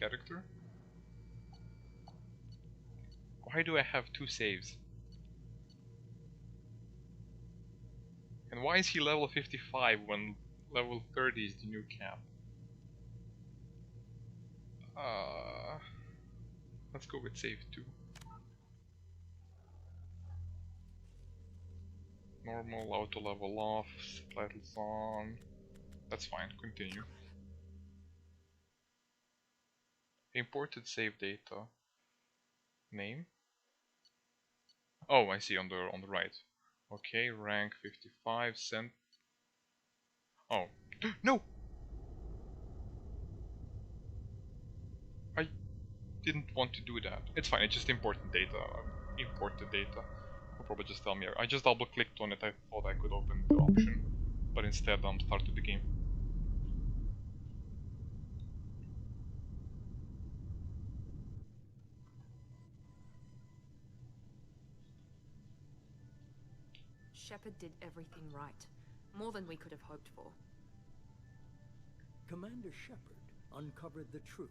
character? Why do I have 2 saves? And why is he level 55 when level 30 is the new cap? Let's go with save 2. Normal, auto level off, subtitles on. That's fine, continue. Imported save data. Name? Oh, I see on the right. Okay, rank 55, sent. Oh. No! I didn't want to do that. It's fine, it's just important data. Imported data. Will probably just tell me. I just double clicked on it, I thought I could open the option. But instead started the game. Shepard did everything right. More than we could have hoped for. Commander Shepard uncovered the truth.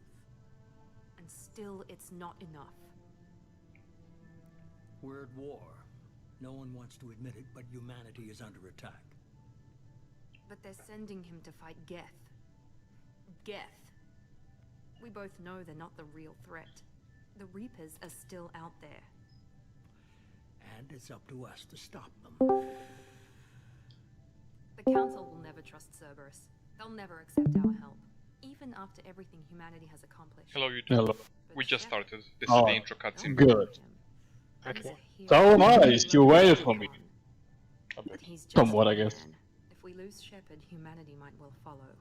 And still, it's not enough. We're at war. No one wants to admit it, but humanity is under attack. But they're sending him to fight Geth. Geth. We both know they're not the real threat. The Reapers are still out there. And it's up to us to stop them. The Council will never trust Cerberus. They'll never accept our help. Even after everything humanity has accomplished. Hello YouTube. Hello. We just Shepard, started. This is the intro cutscene. Good. He's Okay. a hero. So nice, you waited for me. A But bit. he's just Somewhat, I one guess. man. If we lose Shepard, humanity might well follow.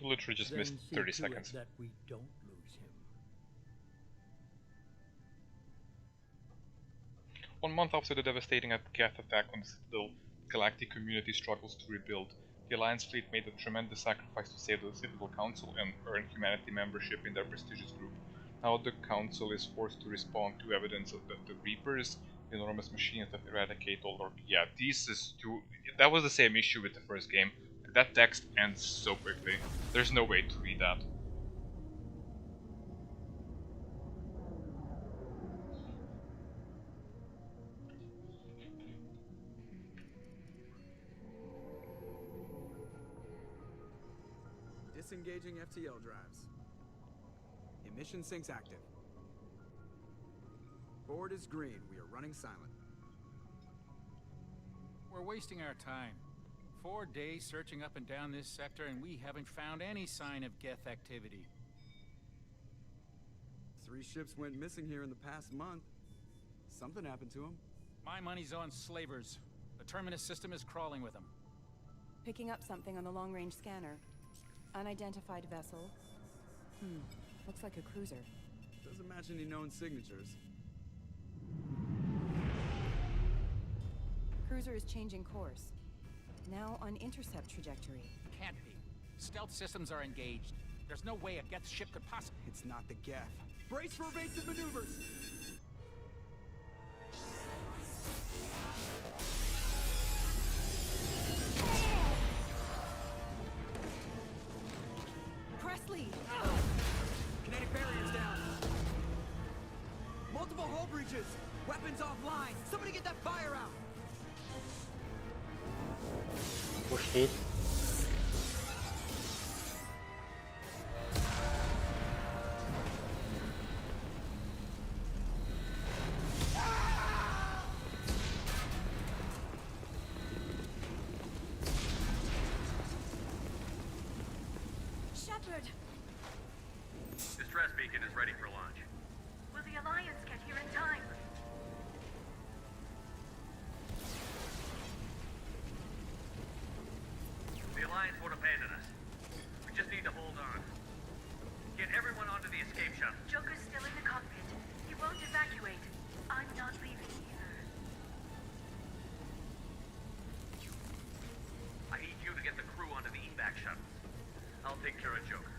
Literally just Then missed see 30 to seconds. it that we don't lose him. 1 month after the devastating Geth attack on the Citadel, the galactic community struggles to rebuild. The Alliance fleet made a tremendous sacrifice to save the Citadel Council and earn humanity membership in their prestigious group. Now the Council is forced to respond to evidence of the Reapers, the enormous machines that eradicate all our... Yeah, this is too... That was the same issue with the first game. That text ends so quickly. There's no way to read that. Disengaging FTL drives. Emission sinks active. Board is green. We are running silent. We're wasting our time. 4 days searching up and down this sector, and we haven't found any sign of Geth activity. 3 ships went missing here in the past month. Something happened to them. My money's on slavers. The Terminus system is crawling with them. Picking up something on the long-range scanner. Unidentified vessel. Looks like a cruiser. Doesn't match any known signatures. Cruiser is changing course. Now on intercept trajectory. Can't be. Stealth systems are engaged. There's no way a Geth ship could possibly... It's not the Geth. Brace for evasive maneuvers! Presley! Kinetic barriers down. Multiple hull breaches. Weapons offline. Somebody get that fire out. Push it. Shepard! Distress beacon is ready for launch. Will the Alliance get here in time? The Alliance won't abandon us. We just need to hold on. Get everyone onto the escape shuttle. Joker's still in the cockpit. He won't evacuate. I'm not leaving either. I need you to get the crew onto the evac shuttle. I'll take care of Joker.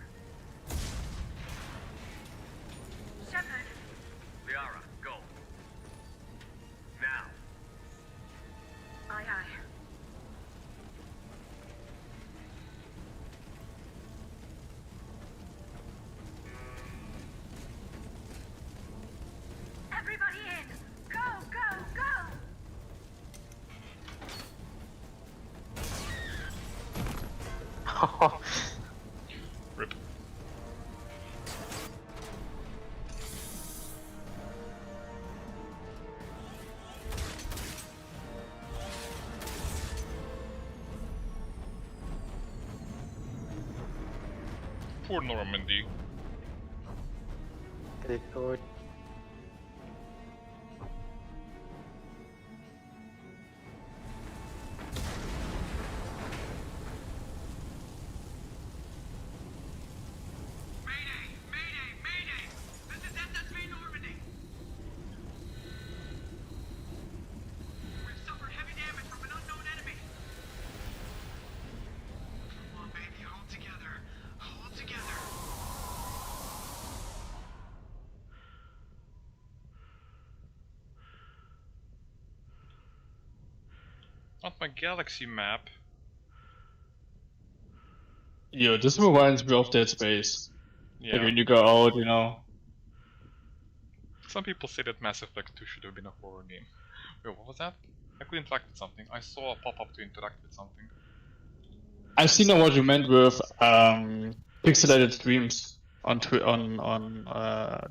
Shepard! Liara, go. Now. Aye, aye. For Normandy. Teleport. Mayday! Mayday! Mayday! This is SSV Normandy! We've suffered heavy damage from an unknown enemy. Come on, baby, hold together. Hold together. Not my galaxy map. Yo, this reminds me of Dead Space. Like Yeah. when you go out, you know. Some people say that Mass Effect 2 should have been a horror game. Wait, what was that? I could interact with something. I saw a pop-up to interact with something. I see now what you meant with pixelated streams on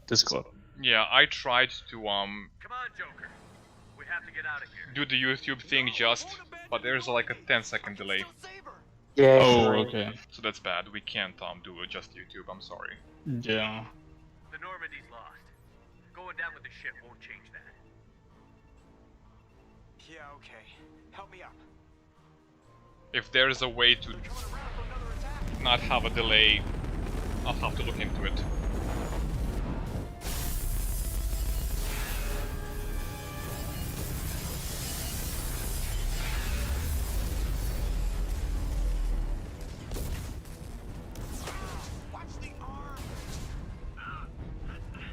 Discord. Yeah, I tried to Come on, Joker. We have to get out of here. do the YouTube thing but there's like a 10-second delay. Yeah. Oh, okay. So that's bad. We can't do just YouTube, I'm sorry. Yeah. The Normandy's lost. Going down with the ship won't change that. Yeah, okay. Help me up. If there's a way to not have a delay, I'll have to look into it.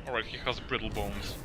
Alright, he has brittle bones.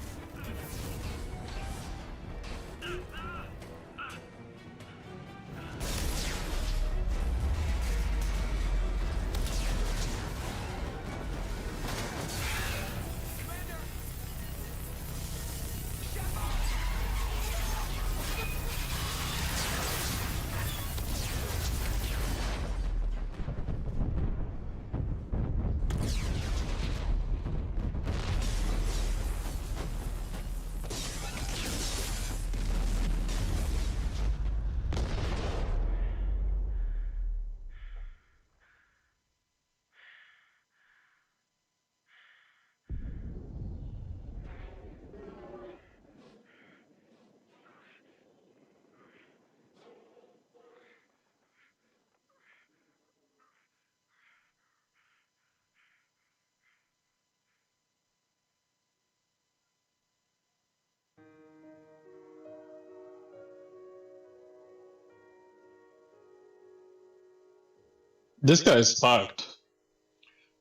This guy is fucked.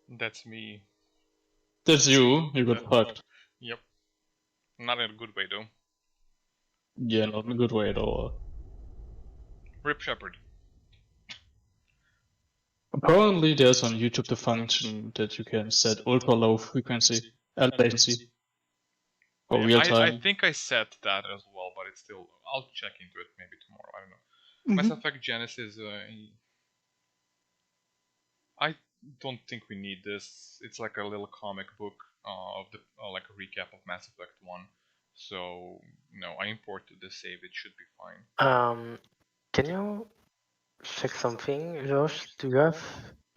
That's me. That's you. You got fucked. Yep. Not in a good way though. Yeah, not in a good way at all. Rip Shepard. Apparently, there's on YouTube the function that you can set ultra low frequency and latency for Yeah, real time. I think I set that as well, but it's still. I'll check into it maybe tomorrow. I don't know. Mass Effect Genesis. I don't think we need this. It's like a little comic book of the like a recap of Mass Effect 1. So no, I imported the save. It should be fine. Can you check something, Josh? Do you have?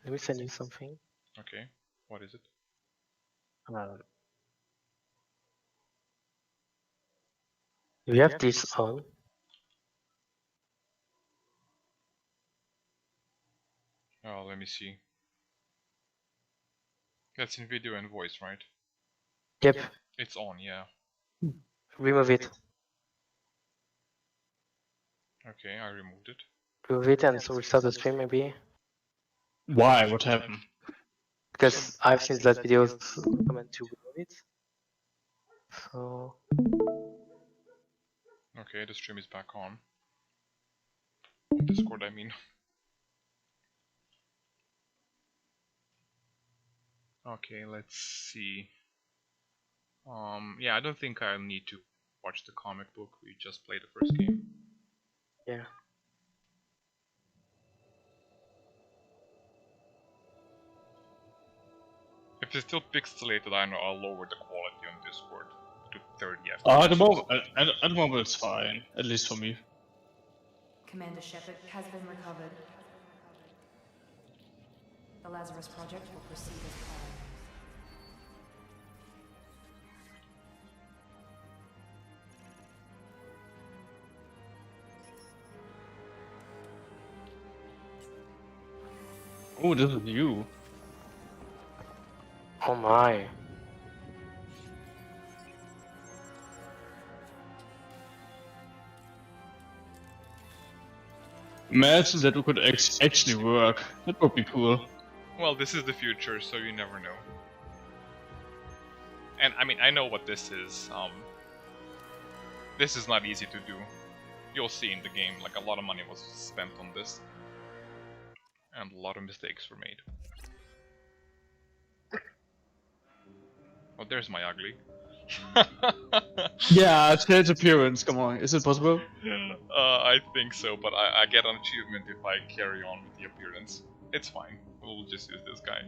Let me send you something. Okay. What is it? Do you have this on? Oh, let me see. That's in video and voice, right? Yep. It's on, yeah. Remove it. Okay, I removed it. Remove it and so restart the stream maybe. Why? What happened? Because I've seen that video comment to remove it. So Okay, the stream is back on. Discord, I mean. Okay, let's see. Yeah, I don't think I'll need to watch the comic book. We just played the first game. yeah. If it's still pixelated, I know I'll lower the quality on Discord to 30 At the FPS. moment, at the moment it's fine, at least for me. Commander Shepard has been recovered. The Lazarus Project will proceed as planned. Oh, this is you. Oh my. Imagine that we could actually work. That would be cool. Well, this is the future, so you never know. And I mean, I know what this is. This is not easy to do. You'll see in the game, like a lot of money was spent on this. And a lot of mistakes were made. Oh, there's my ugly. Yeah, change appearance, come on. Is it possible? I think so, but I get an achievement if I carry on with the appearance. It's fine. We'll just use this guy.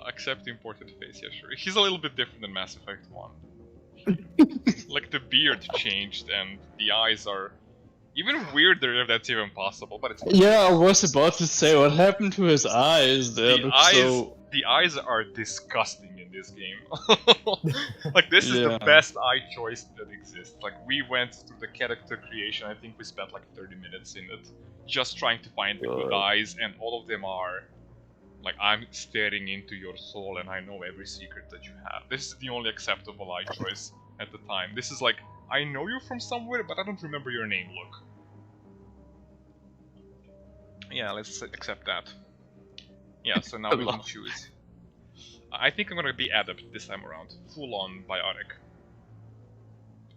Accept imported face, yeah sure. He's a little bit different than Mass Effect 1. Like the beard changed and the eyes are even weirder if that's even possible, but it's fine. Yeah, I was about to say, what happened to his eyes? They look so... The eyes are disgusting in this game. Like, this is the Yeah. best eye choice that exists. Like, we went through the character creation, I think we spent like 30 minutes in it, just trying to find the good eyes, and all of them are like, I'm staring into your soul and I know every secret that you have. This is the only acceptable eye choice at the time. This is like, I know you from somewhere, but I don't remember your name look. Yeah, let's accept that. Yeah, so now we can choose. I think I'm gonna be Adept this time around. Full on biotic.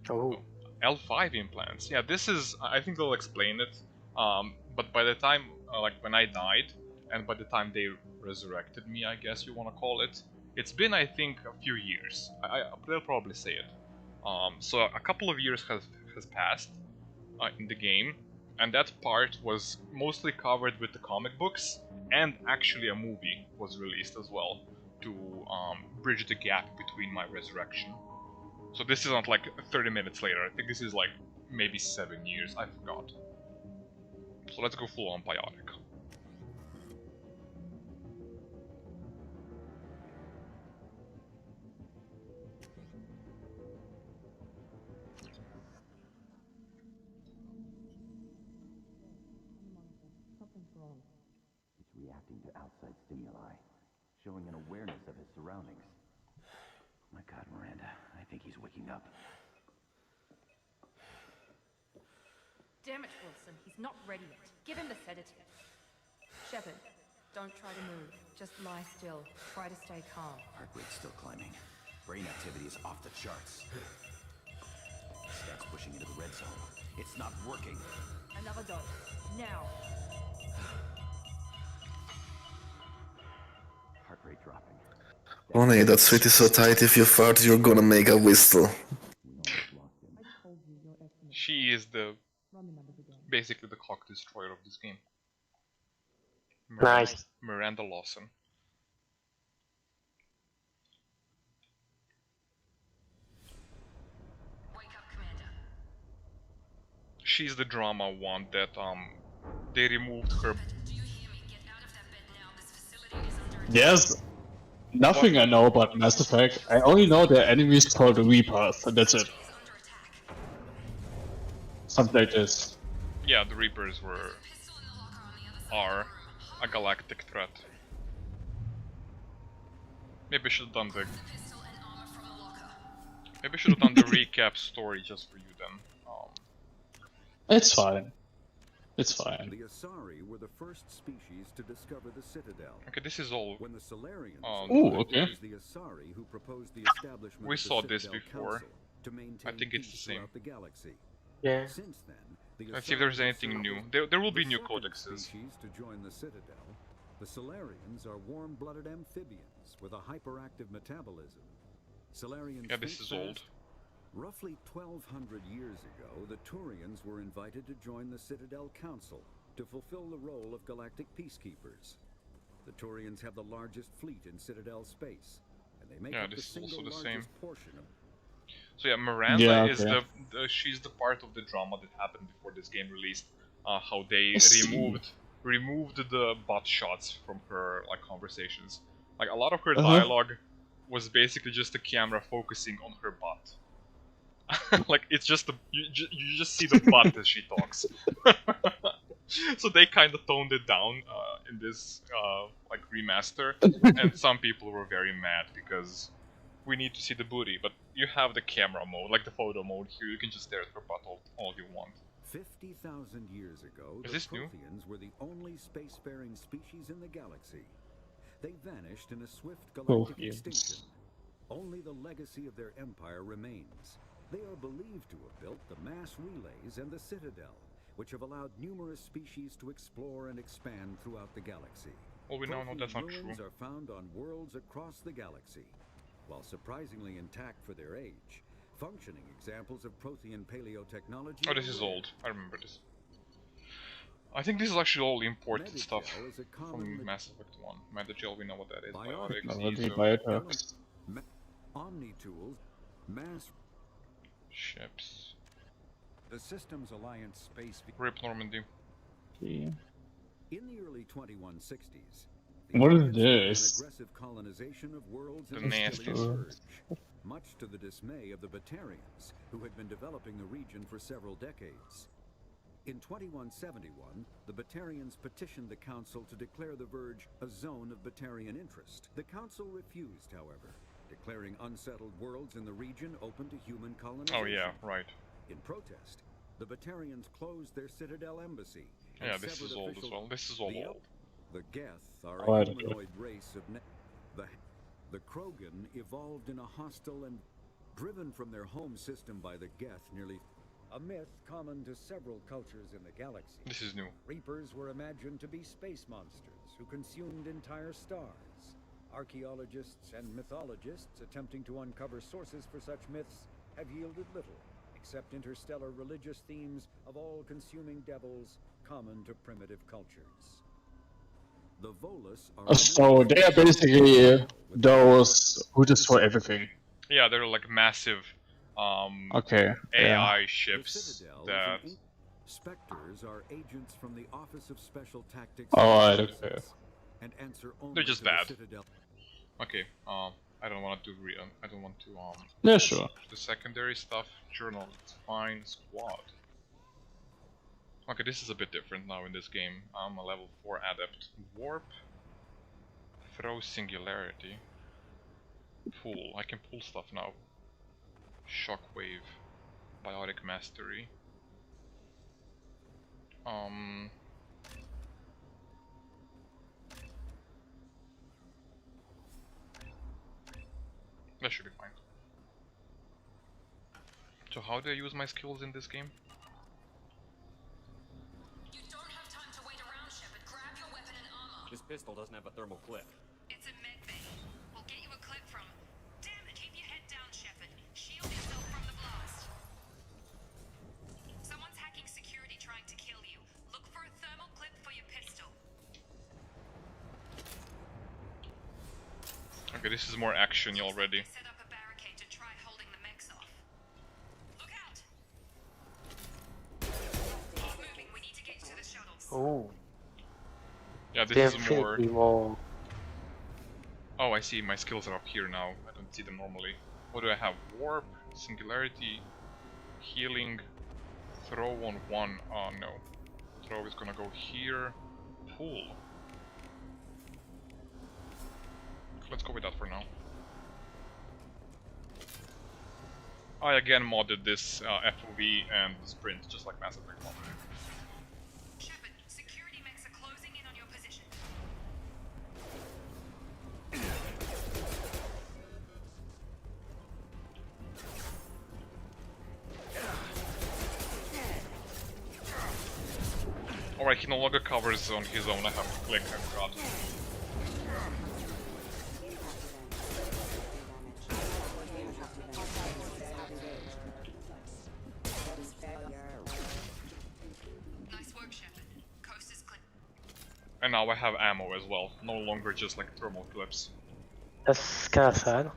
Oh. L5 implants. Yeah, this is... I think they'll explain it. But by the time, like when I died, and by the time they resurrected me, I guess you want to call it, it's been, I think, a few years. They'll probably say it. So a couple of years has passed in the game, and that part was mostly covered with the comic books, and actually a movie was released as well to bridge the gap between my resurrection. So this isn't like 30 minutes later, I think this is like maybe 7 years, I forgot. So let's go full on biotic. It's reacting to outside stimuli, showing an awareness of his surroundings. My God, Miranda, I think he's waking up. Damn it, Wilson. He's not ready yet. Give him the sedative. Shepard, don't try to move. Just lie still. Try to stay calm. Heart rate's still climbing. Brain activity is off the charts. Stats pushing into the red zone. It's not working. Another dose. Now. Heart rate dropping. Honey, that sweat is so tight, if you fart, you're gonna make a whistle. She is the... basically the clock destroyer of this game. Nice. Miranda Lawson. She's the drama one that they removed her. Yes. Nothing I know about Mass Effect. I only know their enemies called the Reapers, and that's it. Something like this. Yeah, the Reapers are a galactic threat. Maybe I should have done the... Maybe I should have done the recap story just for you then. It's fine. It's fine. The Asari were the first species to discover the Citadel. Okay, this is all... When the Solarians Ooh, okay. it was the Asari who proposed the establishment We of the saw this Citadel before. Council to maintain I think it's the peace same. throughout the galaxy. Yeah. Since then, the Let's see if there's Asari anything served new. as There will be the new second codexes. species to join the Citadel. The Solarians are warm-blooded amphibians with a hyperactive metabolism. Solarians Yeah, this think is old. fast. Roughly 1,200 years ago, the Turians were invited to join the Citadel Council to fulfill the role of galactic peacekeepers. The Turians have the largest fleet in Citadel space, and they make Yeah, up the this is single also the largest same. portion of... So yeah, Miranda Yeah, is okay. she's the part of the drama that happened before this game released. How they I see. removed the butt shots from her like conversations. Like a lot of her dialogue was basically just the camera focusing on her butt. Like it's just you just see the butt as she talks. So they kind of toned it down in this like remaster, and some people were very mad because we need to see the booty, but you have the camera mode, like the photo mode here. You can just stare at her butt all you want. 50,000 years ago, Is the this new? Protheans were the only spacefaring species in the galaxy. They vanished in a swift galactic extinction. Only the legacy of their empire remains. They are believed to have built the mass relays and the Citadel, which have allowed numerous species to explore and expand throughout the galaxy. Well, we know no, that's not true. Ruins are found on worlds across the galaxy. While surprisingly intact for their age, functioning examples of Prothean paleotechnology. Oh, this is old. I remember this. I think this is actually all imported stuff from Mass Effect 1. Metagel, we know what that is. Biotics. Omni-tools, mass ships. The Systems Alliance space. RIP Normandy. In the early 2160s, what is this? Aggressive colonization of worlds the nasties. Much to the dismay of the Batarians, who had been developing the region for several decades. In 2171, the Batarians petitioned the Council to declare the Verge a zone of Batarian interest. The Council refused, however, declaring unsettled worlds in the region open to human colonization. Oh yeah, right. In protest, the Batarians closed their Citadel embassy. Yeah, this is old as well. This is all old. The Geth are a humanoid race of the Krogan evolved in a hostile and driven from their home system by the Geth nearly a myth common to several cultures in the galaxy. This is new. Reapers were imagined to be space monsters who consumed entire stars. Archaeologists and mythologists attempting to uncover sources for such myths have yielded little, except interstellar religious themes of all-consuming devils common to primitive cultures. The Volus are so they are basically those who destroy everything. Yeah, they're like massive AI ships that... Spectres are agents from the Office of Special Tactics okay. And answer only they're just to bad. The Citadel. Okay, I don't want to do I don't want to yeah, sure. The secondary stuff, journal, it's fine, squad. Okay, this is a bit different now in this game. I'm a level 4 adept. Warp, throw singularity, pull. I can pull stuff now. Shockwave, biotic mastery. That should be fine. So how do I use my skills in this game? You don't have time to wait around, Shepard. Grab your weapon and armor. This pistol doesn't have a thermal clip. It's a medbay. We'll get you a clip from... Damn it! Keep your head down, Shepard. Shield yourself from the blast. Someone's hacking security trying to kill you. Look for a thermal clip for your pistol. Okay, this is more action-y already. Set up a barricade to try holding the mechs off. Look out! Keep moving. We need to get to the shuttles. Oh. Yeah, this is more... Oh, I see. My skills are up here now. I don't see them normally. What do I have? Warp, singularity, healing, throw on 1. Oh no. Throw is gonna go here. Pull. Let's go with that for now. I again modded this FOV and sprint just like Mass Effect 1. Shepard, security mechs are closing in on your position. Alright, he no longer covers on his own. I have to click, I forgot. And now I have ammo as well, no longer just like thermal clips. That's kinda sad.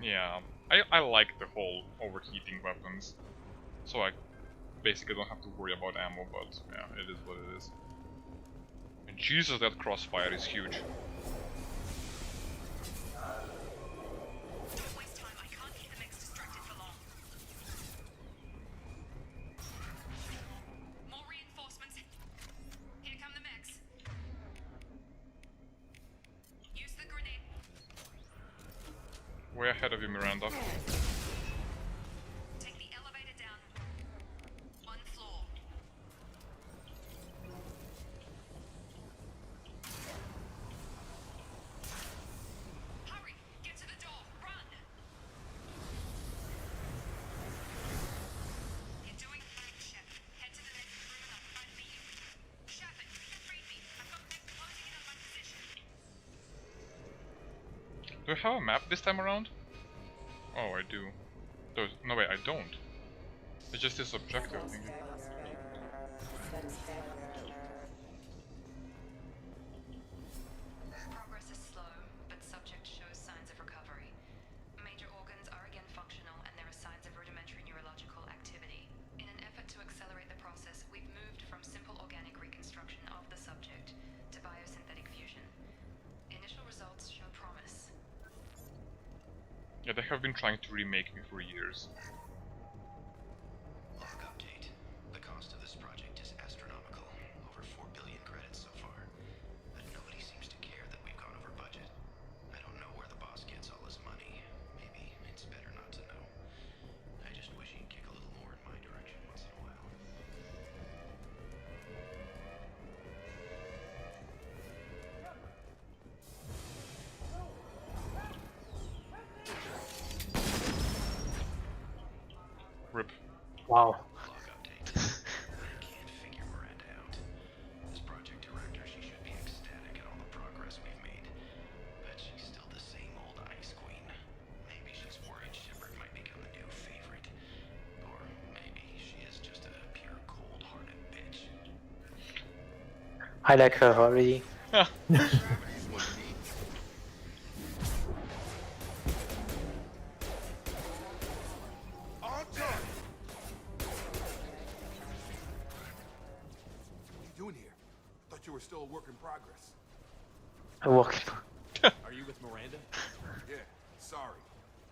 Yeah, I like the whole overheating weapons, so I basically don't have to worry about ammo, but yeah, it is what it is. Jesus, that crossfire is huge. Don't waste time. I can't keep the mix distracted for long. More reinforcements. Here come the mechs. Use the grenade. Way ahead of you, Miranda. Take the elevator down. 1 floor. Hurry! Get to the door. Run! You're doing fine, Shep. Head to the next room and I'll try to meet you. Shepard, read me. I've got them closing in on my position. Do I have a map this time around? Oh, I do. No, wait, I don't. It's just this objective thing. Progress is slow, but subject shows signs of recovery. Major organs are again functional, and there are signs of rudimentary neurological activity. In an effort to accelerate the process, we've moved from simple organic reconstruction of the subject to biosynthetic fusion. Initial results show promise. Yeah, they have been trying to remake me for years. Log update. The cost of this project is astronomical. Over 4 billion credits so far. But nobody seems to care that we've gone over budget. I don't know where the boss gets all his money. Maybe it's better not to know. I just wish he'd kick a little more in my direction once in a while. Rip. Wow. Log update. I can't figure Miranda out. This project director, she should be ecstatic at all the progress we've made. But she's still the same old Ice Queen. Maybe she's worried Shepard might become the new favorite. Or maybe she is just a pure cold-hearted bitch. I like her already. Doing here? Thought you were still a work in progress. I work. Are you with Miranda? Yeah, sorry.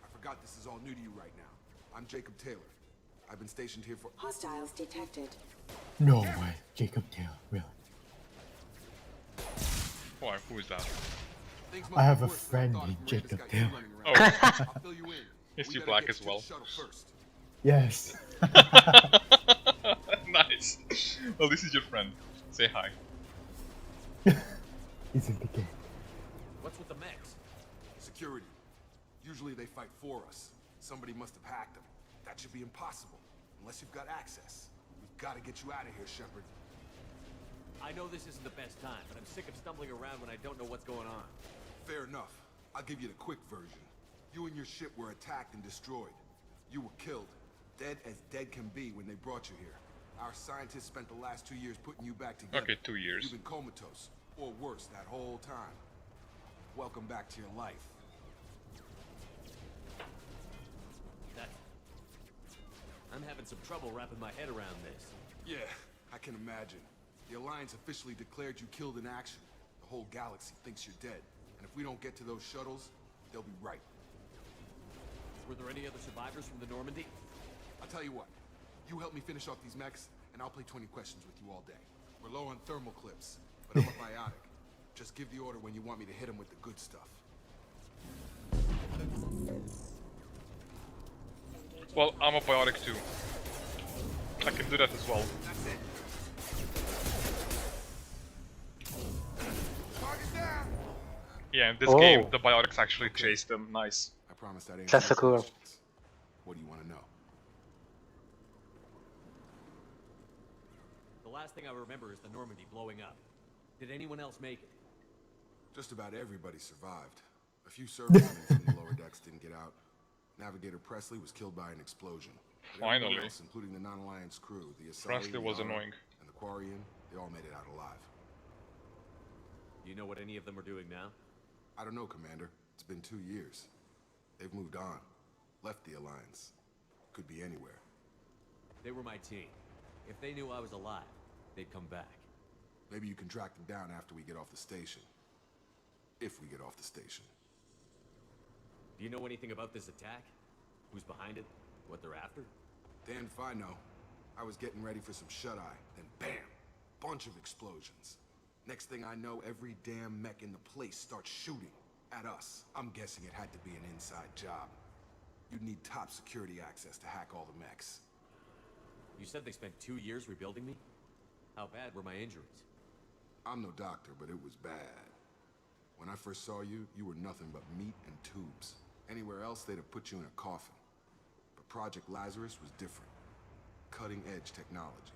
I forgot this is all new to you right now. I'm Jacob Taylor. I've been stationed here for— Hostiles detected. No way, Jacob Taylor, really. Why? Who is that? Things I must have be a worse than I friend thought if named Miranda's Jacob got you Taylor. running Oh. around. I'll fill you in. Is We he gotta black get as you to well? the shuttle first. Yes. Nice. Well, this is your friend. Say hi. He's in the game. What's with the mechs? Security. Usually they fight for us. Somebody must have hacked them. That should be impossible, unless you've got access. We've got to get you out of here, Shepard. I know this isn't the best time, but I'm sick of stumbling around when I don't know what's going on. Fair enough. I'll give you the quick version. You and your ship were attacked and destroyed. You were killed. Dead as dead can be when they brought you here. Our scientists spent the last 2 years putting you back together. Okay, 2 years. You've been comatose, or worse, that whole time. Welcome back to your life. I'm having some trouble wrapping my head around this. Yeah, I can imagine. The Alliance officially declared you killed in action. The whole galaxy thinks you're dead. And if we don't get to those shuttles, they'll be right. Were there any other survivors from the Normandy? I'll tell you what. You help me finish off these mechs, and I'll play 20 questions with you all day. We're low on thermal clips, but I'm a biotic. Just give the order when you want me to hit them with the good stuff. Well, I'm a biotic too. I can do that as well. That's it. Target down. Yeah, in this Oh. game, the biotics actually chase them. Nice. I promise that ain't That's so cool. questions. What do you want to know? The last thing I remember is the Normandy blowing up. Did anyone else make it? Just about everybody survived. A few servicemen from the lower decks didn't get out. Navigator Presley was killed by an explosion. But everyone Finally. else, including the non-Alliance crew, the Asari, Presley was Yara, annoying. and the Quarian, they all made it out alive. Do you know what any of them are doing now? I don't know, Commander. It's been 2 years. They've moved on. Left the Alliance. Could be anywhere. They were my team. If they knew I was alive, they'd come back. Maybe you can track them down after we get off the station. If we get off the station. Do you know anything about this attack? Who's behind it? What they're after? Damned if I know. I was getting ready for some shut-eye, then bam! Bunch of explosions. Next thing I know, every damn mech in the place starts shooting at us. I'm guessing it had to be an inside job. You'd need top security access to hack all the mechs. You said they spent 2 years rebuilding me? How bad were my injuries? I'm no doctor, but it was bad. When I first saw you, you were nothing but meat and tubes. Anywhere else, they'd have put you in a coffin. But Project Lazarus was different. Cutting-edge technology.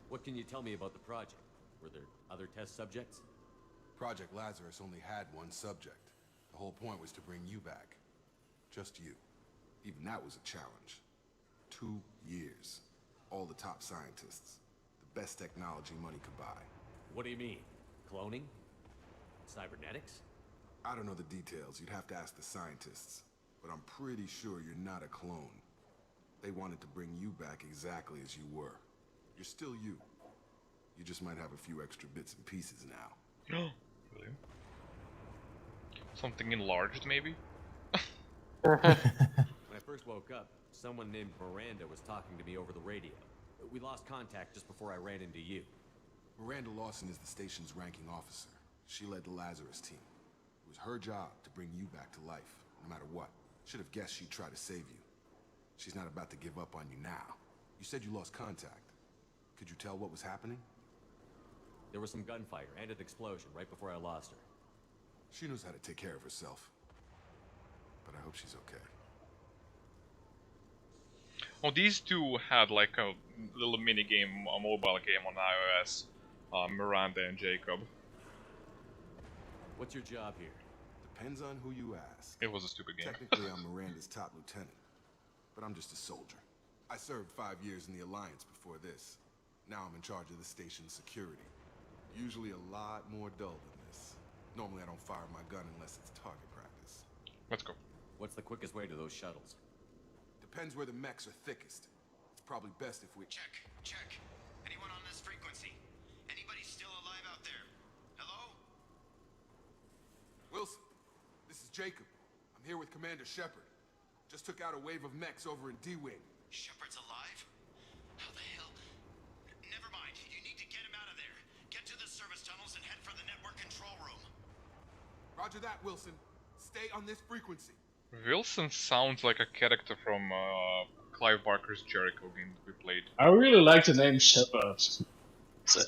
What can you tell me about the project? Were there other test subjects? Project Lazarus only had one subject. The whole point was to bring you back. Just you. Even that was a challenge. 2 years. All the top scientists. The best technology money could buy. What do you mean? Cloning? Cybernetics? I don't know the details. You'd have to ask the scientists. But I'm pretty sure you're not a clone. They wanted to bring you back exactly as you were. You're still you. You just might have a few extra bits and pieces now. Really? Something enlarged, maybe? When I first woke up, someone named Miranda was talking to me over the radio. We lost contact just before I ran into you. Miranda Lawson is the station's ranking officer. She led the Lazarus team. It was her job to bring you back to life, no matter what. Should have guessed she'd try to save you. She's not about to give up on you now. You said you lost contact. Could you tell what was happening? There was some gunfire and an explosion right before I lost her. She knows how to take care of herself. But I hope she's okay. Oh, these two had like a little mini game, a mobile game on iOS. Miranda and Jacob. What's your job here? Depends on who you ask. It was a stupid game. Technically, I'm Miranda's top lieutenant. But I'm just a soldier. I served 5 years in the Alliance before this. Now I'm in charge of the station's security. Usually a lot more dull than this. Normally I don't fire my gun unless it's target practice. Let's go. What's the quickest way to those shuttles? Depends where the mechs are thickest. It's probably best if we... Check. Anyone on this frequency? Anybody still alive out there? Hello? Wilson, this is Jacob. I'm here with Commander Shepard. Just took out a wave of mechs over in D-Wing. Shepard's alive? How the hell? Never mind. You need to get him out of there. Get to the service tunnels and head for the network control room. Roger that, Wilson. Stay on this frequency. Wilson sounds like a character from Clive Barker's Jericho game that we played. I really like the name Shepard. It's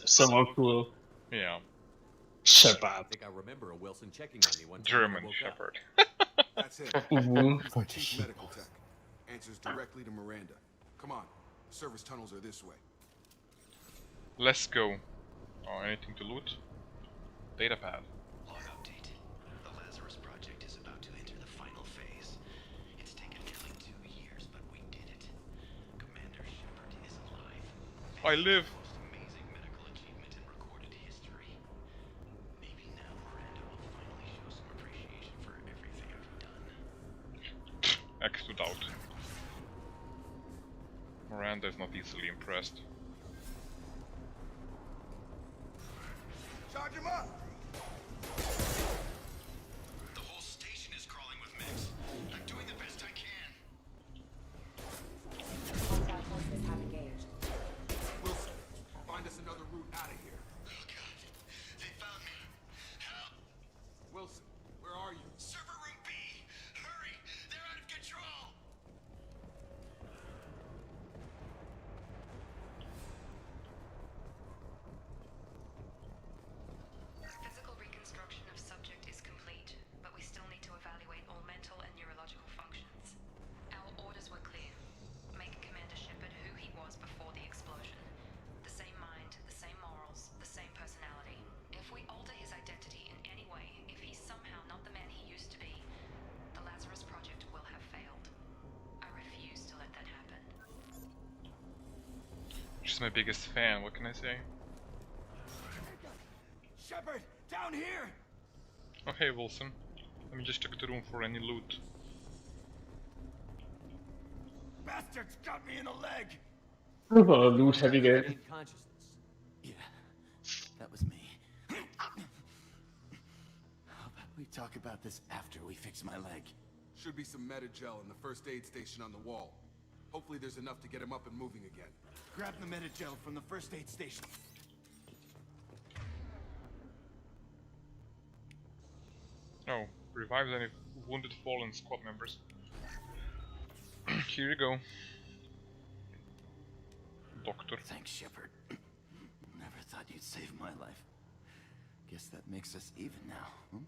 somewhat cool. Yeah. Shepard. I think I remember a Wilson checking on me one time. German Shepard. That's it. Chief Medical Tech. Answers directly to Miranda. Come on. The service tunnels are this way. Let's go. Oh, anything to loot? Datapad. Log update. The Lazarus project is about to enter the final phase. It's taken nearly 2 years, but we did it. Commander Shepard is alive. I live. Most amazing medical achievement in recorded history. Maybe now Miranda will finally show some appreciation for everything I've done. X to doubt. Miranda is not easily impressed. Charge him up! The whole station is crawling with mechs. I'm doing the best I can. Wilson, find us another route out of here. Oh god, they found me. Help! Wilson, where are you? Server room B! Hurry! They're out of control! Physical reconstruction of subject is complete, but we still need to evaluate all mental and neurological functions. Our orders were clear. Make Commander Shepard who he was before the explosion. The same mind, the same morals, the same personality. If we alter his identity in any way, if he's somehow not the man he used to be, the Lazarus Project will have failed. I refuse to let that happen. She's my biggest fan, what can I say? Shepard, down here! Oh hey Wilson, let me just check the room for any loot. Bastards got me in the leg! Loot heavy game. Consciousness. That was me. How about we talk about this after we fix my leg? Should be some Metagel in the first aid station on the wall. Hopefully there's enough to get him up and moving again. Grab the Metagel from the first aid station. Oh, revives any wounded fallen squad members. Here you go. Doctor. Thanks, Shepard. Never thought you'd save my life. Guess that makes us even now, hmm?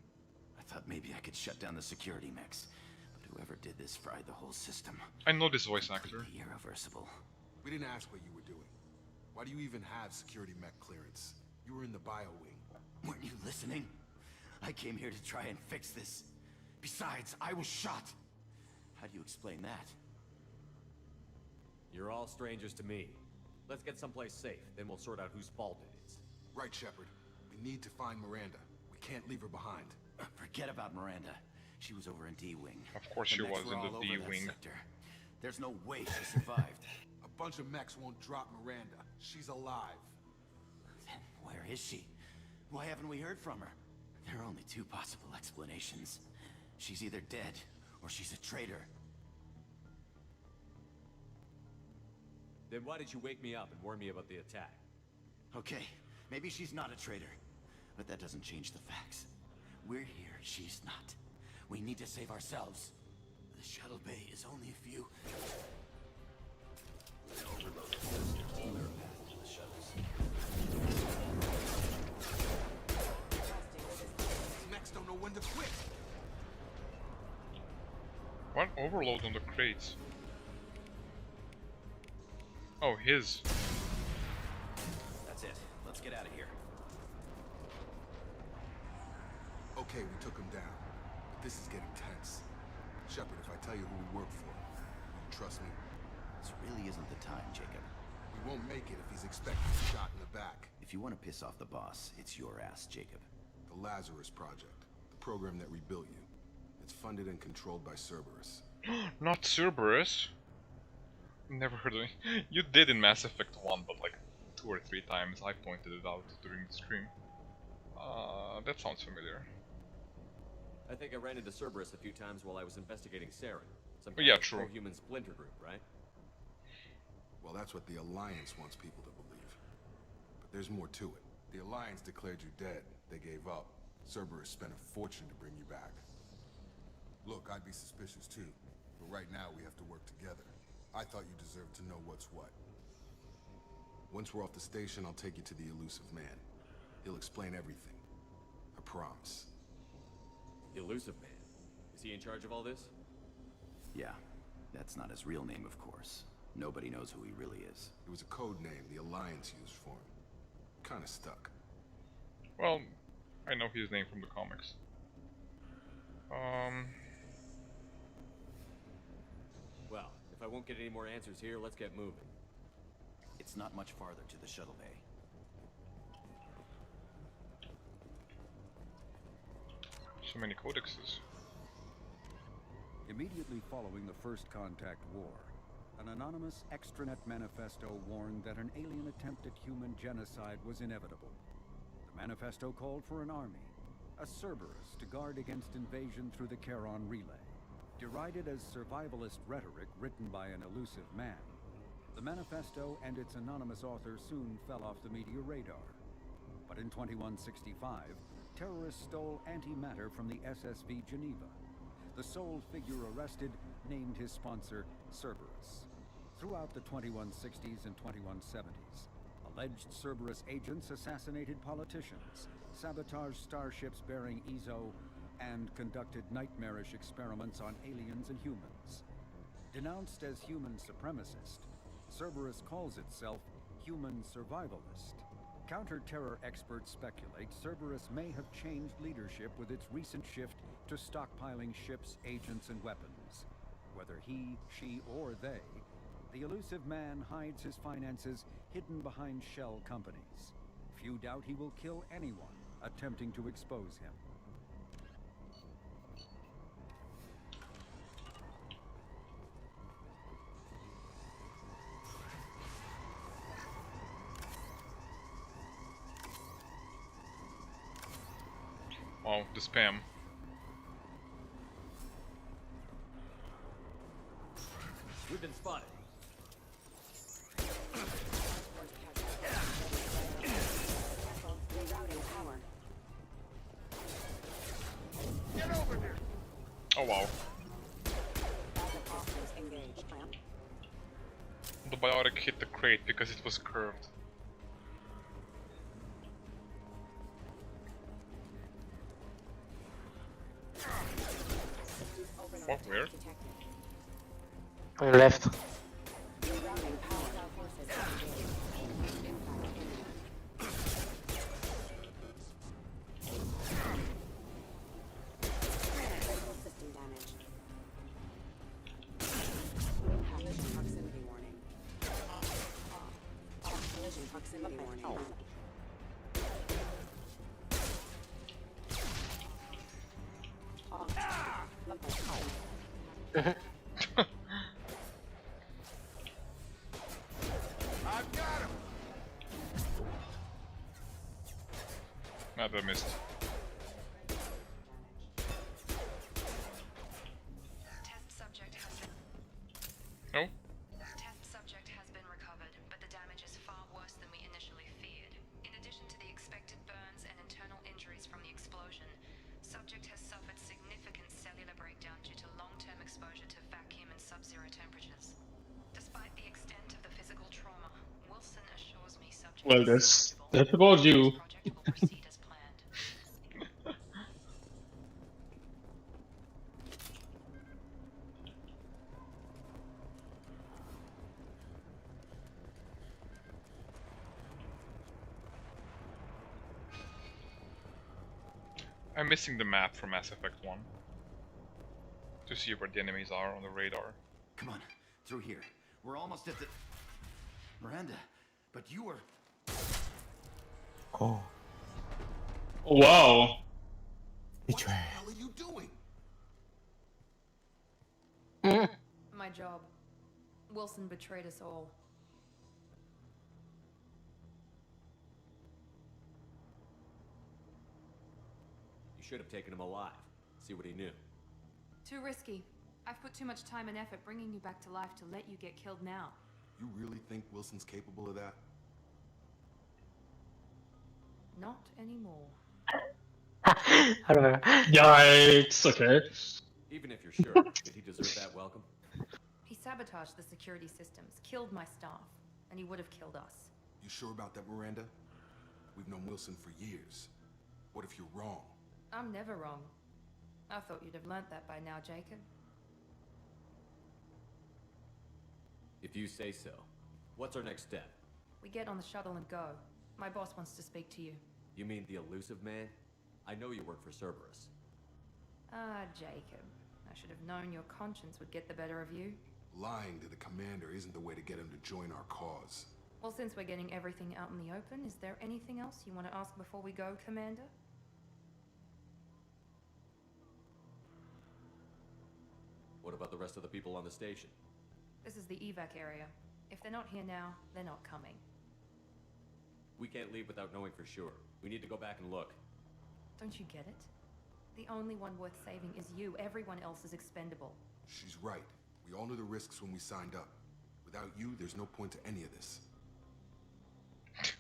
I thought maybe I could shut down the security mechs, but whoever did this fried the whole system. I know this voice actor. Irreversible. We didn't ask what you were doing. Why do you even have security mech clearance? You were in the bio wing. Weren't you listening? I came here to try and fix this. Besides, I was shot. How do you explain that? You're all strangers to me. Let's get someplace safe, then we'll sort out whose fault it is. Right, Shepard. We need to find Miranda. We can't leave her behind. Forget about Miranda. She was over in D-Wing. Of course she was in the D-Wing. There's no way she survived. A bunch of mechs won't drop Miranda. She's alive. Then where is she? Why haven't we heard from her? There are only two possible explanations. She's either dead, or she's a traitor. Then why did you wake me up and warn me about the attack? Okay, maybe she's not a traitor, but that doesn't change the facts. We're here, she's not. We need to save ourselves. The shuttle bay is only a few... Mechs don't know when to quit. What overload on the crates? Oh, his. That's it. Let's get out of here. Okay, we took him down. But this is getting tense. Shepard, if I tell you who we work for, will you trust me? This really isn't the time, Jacob. We won't make it if he's expecting a shot in the back. If you want to piss off the boss, it's your ass, Jacob. The Lazarus Project. The program that rebuilt you. It's funded and controlled by Cerberus. Not Cerberus. Never heard of it. You did in Mass Effect 1, but like 2 or 3 times I pointed it out during the stream. That sounds familiar. I think I ran into Cerberus a few times while I was investigating Saren. Some Yeah, kind of true. pro-human splinter group, right? Well, that's what the Alliance wants people to believe. But there's more to it. The Alliance declared you dead. They gave up. Cerberus spent a fortune to bring you back. Look, I'd be suspicious too. But right now we have to work together. I thought you deserved to know what's what. Once we're off the station, I'll take you to the Elusive Man. He'll explain everything. I promise. The Elusive Man. Is he in charge of all this? Yeah, that's not his real name, of course. Nobody knows who he really is. It was a code name the Alliance used for him. Kinda stuck. Well, I know his name from the comics. Well, if I won't get any more answers here, let's get moving. It's not much farther to the shuttle bay. So many codexes. Immediately following the First Contact War, an anonymous extranet manifesto warned that an alien attempt at human genocide was inevitable. The manifesto called for an army, a Cerberus, to guard against invasion through the Charon Relay. Derided as survivalist rhetoric written by an elusive man, the manifesto and its anonymous author soon fell off the media radar. But in 2165, terrorists stole antimatter from the SSV Geneva. The sole figure arrested named his sponsor Cerberus. Throughout the 2160s and 2170s, alleged Cerberus agents assassinated politicians, sabotaged starships bearing Ezo, and conducted nightmarish experiments on aliens and humans. Denounced as human supremacist, Cerberus calls itself human survivalist. Counter-terror experts speculate Cerberus may have changed leadership with its recent shift to stockpiling ships, agents, and weapons. Whether he, she, or they, the elusive man hides his finances hidden behind shell companies. Few doubt he will kill anyone attempting to expose him. wow, the spam. We've been spotted. Get over here! Oh wow. The biotic hit the crate because it was curved. What, where? On left. I've got him! Never missed. Test subject has been. No? Test subject has been recovered, but the damage is far worse than we initially feared. In addition to the expected burns and internal injuries from the explosion, subject has suffered significant cellular breakdown due to long-term exposure to vacuum and sub-zero temperatures. Despite the extent of the physical trauma, Wilson assures me subject Well, is that's about you. project will proceed as planned. I'm missing the map from Mass Effect 1. To see where the enemies are on the radar. Come on, through here. We're almost at the... Miranda, but you were... Oh, Wow. betrayed. What the hell are you doing? My job. Wilson betrayed us all. You should have taken him alive. See what he knew. Too risky. I've put too much time and effort bringing you back to life to let you get killed now. You really think Wilson's capable of that? Not anymore. I don't know. Yikes, okay. Even if you're sure, did he deserve that welcome? He sabotaged the security systems, killed my staff, and he would have killed us. You sure about that, Miranda? We've known Wilson for years. What if you're wrong? I'm never wrong. I thought you'd have learnt that by now, Jacob. If you say so. What's our next step? We get on the shuttle and go. My boss wants to speak to you. You mean the elusive man? I know you work for Cerberus. Ah, Jacob. I should have known your conscience would get the better of you. Lying to the commander isn't the way to get him to join our cause. Well, since we're getting everything out in the open, is there anything else you want to ask before we go, Commander? What about the rest of the people on the station? This is the evac area. If they're not here now, they're not coming. We can't leave without knowing for sure. We need to go back and look. Don't you get it? The only one worth saving is you. Everyone else is expendable. She's right. We all knew the risks when we signed up. Without you, there's no point to any of this.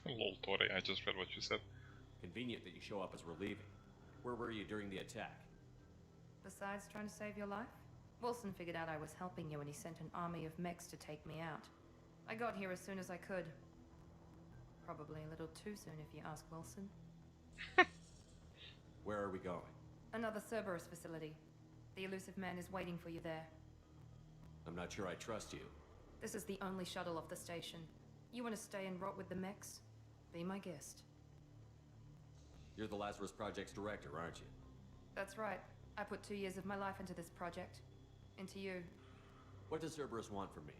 Lol, Tori, I just read what you said. Convenient that you show up as we're leaving. Where were you during the attack? Besides trying to save your life, Wilson figured out I was helping you and he sent an army of mechs to take me out. I got here as soon as I could. Probably a little too soon if you ask Wilson. Where are we going? Another Cerberus facility. The elusive man is waiting for you there. I'm not sure I trust you. This is the only shuttle off the station. You want to stay and rot with the mechs? Be my guest. You're the Lazarus Project's director, aren't you? That's right. I put 2 years of my life into this project. Into you. What does Cerberus want from me?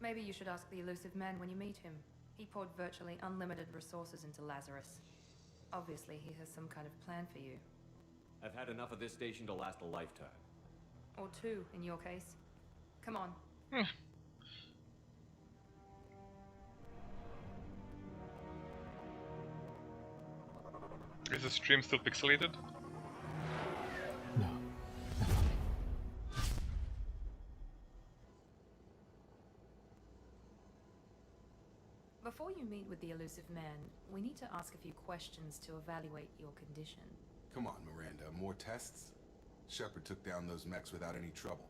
Maybe you should ask the elusive man when you meet him. He poured virtually unlimited resources into Lazarus. Obviously, he has some kind of plan for you. I've had enough of this station to last a lifetime. Or 2, in your case. Come on. Is the stream still pixelated? Before you meet with the elusive man, we need to ask a few questions to evaluate your condition. Come on, Miranda, more tests? Shepard took down those mechs without any trouble.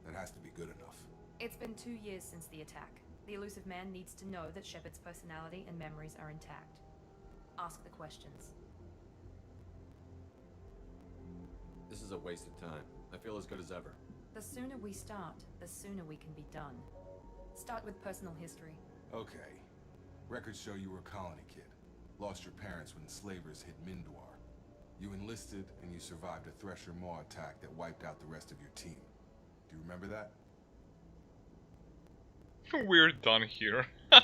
That has to be good enough. It's been 2 years since the attack. The elusive man needs to know that Shepard's personality and memories are intact. Ask the questions. This is a waste of time. I feel as good as ever. The sooner we start, the sooner we can be done. Start with personal history. Okay. Records show you were a colony kid. Lost your parents when slavers hit Mindwar. You enlisted and you survived a Thresher Maw attack that wiped out the rest of your team. Do you remember that? We're done here. I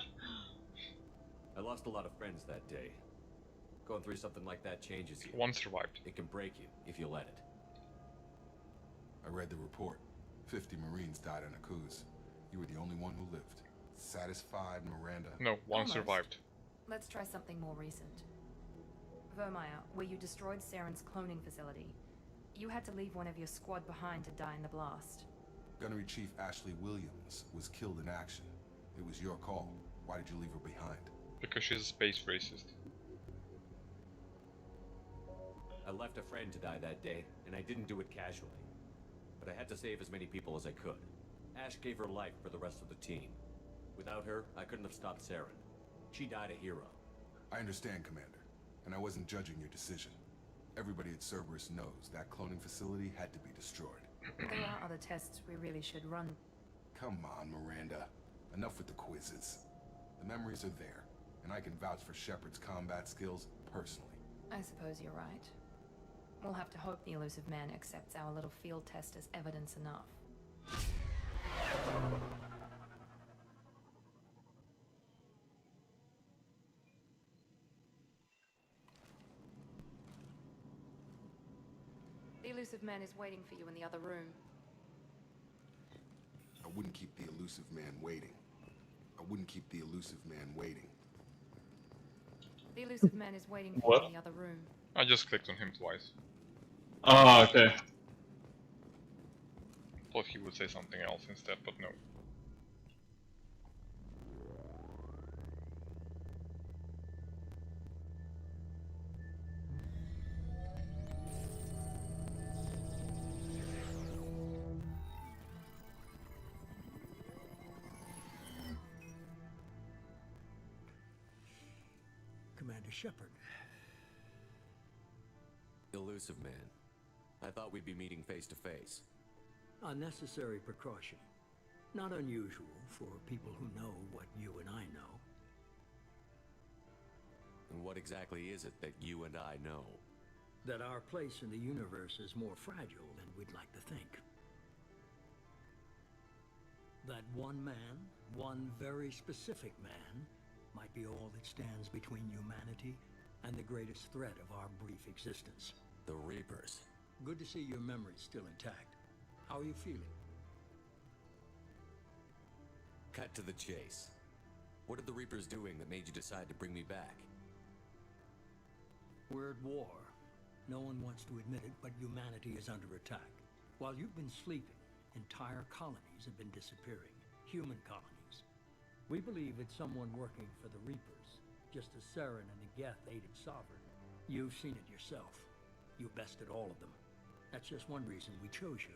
lost a lot of friends that day. Going through something like that changes you. One survived. It can break you if you let it. I read the report. 50 Marines died in Akuz. You were the only one who lived. Satisfied, Miranda? No, one Almost. survived. Let's try something more recent. Vermeer, where you destroyed Saren's cloning facility. You had to leave one of your squad behind to die in the blast. Gunnery Chief Ashley Williams was killed in action. It was your call. Why did you leave her behind? Because she's a space racist. I left a friend to die that day, and I didn't do it casually. But I had to save as many people as I could. Ash gave her life for the rest of the team. Without her, I couldn't have stopped Saren. She died a hero. I understand, Commander, and I wasn't judging your decision. Everybody at Cerberus knows that cloning facility had to be destroyed. There are other tests we really should run. Come on, Miranda. Enough with the quizzes. The memories are there, and I can vouch for Shepard's combat skills personally. I suppose you're right. We'll have to hope the elusive man accepts our little field test as evidence enough. The elusive man is waiting for you in the other room. I wouldn't keep the elusive man waiting. I wouldn't keep the elusive man waiting. The elusive man is waiting for What? you in the other room. I just clicked on him twice. Ah, okay. Thought he would say something else instead, but no. Commander Shepard. Elusive man. I thought we'd be meeting face to face. A necessary precaution. Not unusual for people who know what you and I know. And what exactly is it that you and I know? That our place in the universe is more fragile than we'd like to think. That one man, one very specific man, might be all that stands between humanity and the greatest threat of our brief existence. The Reapers. Good to see your memory's still intact. How are you feeling? Cut to the chase. What are the Reapers doing that made you decide to bring me back? We're at war. No one wants to admit it, but humanity is under attack. While you've been sleeping, entire colonies have been disappearing. Human colonies. We believe it's someone working for the Reapers, just as Saren and Negeth aided Sovereign. You've seen it yourself. You bested all of them. That's just one reason we chose you.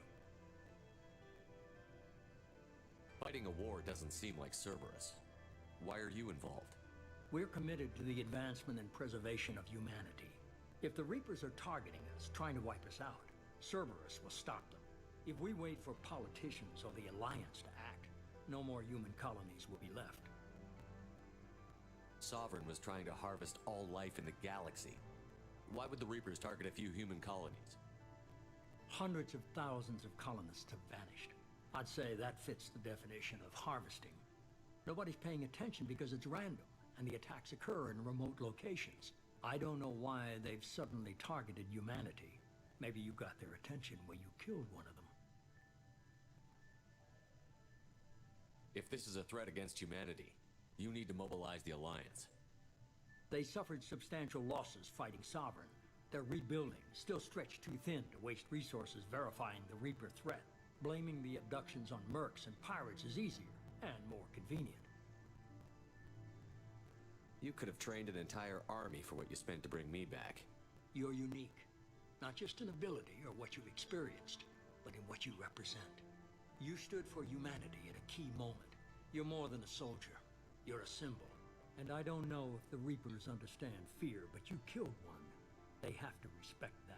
Fighting a war doesn't seem like Cerberus. Why are you involved? We're committed to the advancement and preservation of humanity. If the Reapers are targeting us, trying to wipe us out, Cerberus will stop them. If we wait for politicians or the Alliance to act, no more human colonies will be left. Sovereign was trying to harvest all life in the galaxy. Why would the Reapers target a few human colonies? Hundreds of thousands of colonists have vanished. I'd say that fits the definition of harvesting. Nobody's paying attention because it's random, and the attacks occur in remote locations. I don't know why they've suddenly targeted humanity. Maybe you got their attention when you killed one of them. If this is a threat against humanity, you need to mobilize the Alliance. They suffered substantial losses fighting Sovereign. They're rebuilding, still stretched too thin to waste resources verifying the Reaper threat. Blaming the abductions on mercs and pirates is easier and more convenient. You could have trained an entire army for what you spent to bring me back. You're unique. Not just in ability or what you've experienced, but in what you represent. You stood for humanity at a key moment. You're more than a soldier. You're a symbol. And I don't know if the Reapers understand fear, but you killed one. They have to respect that.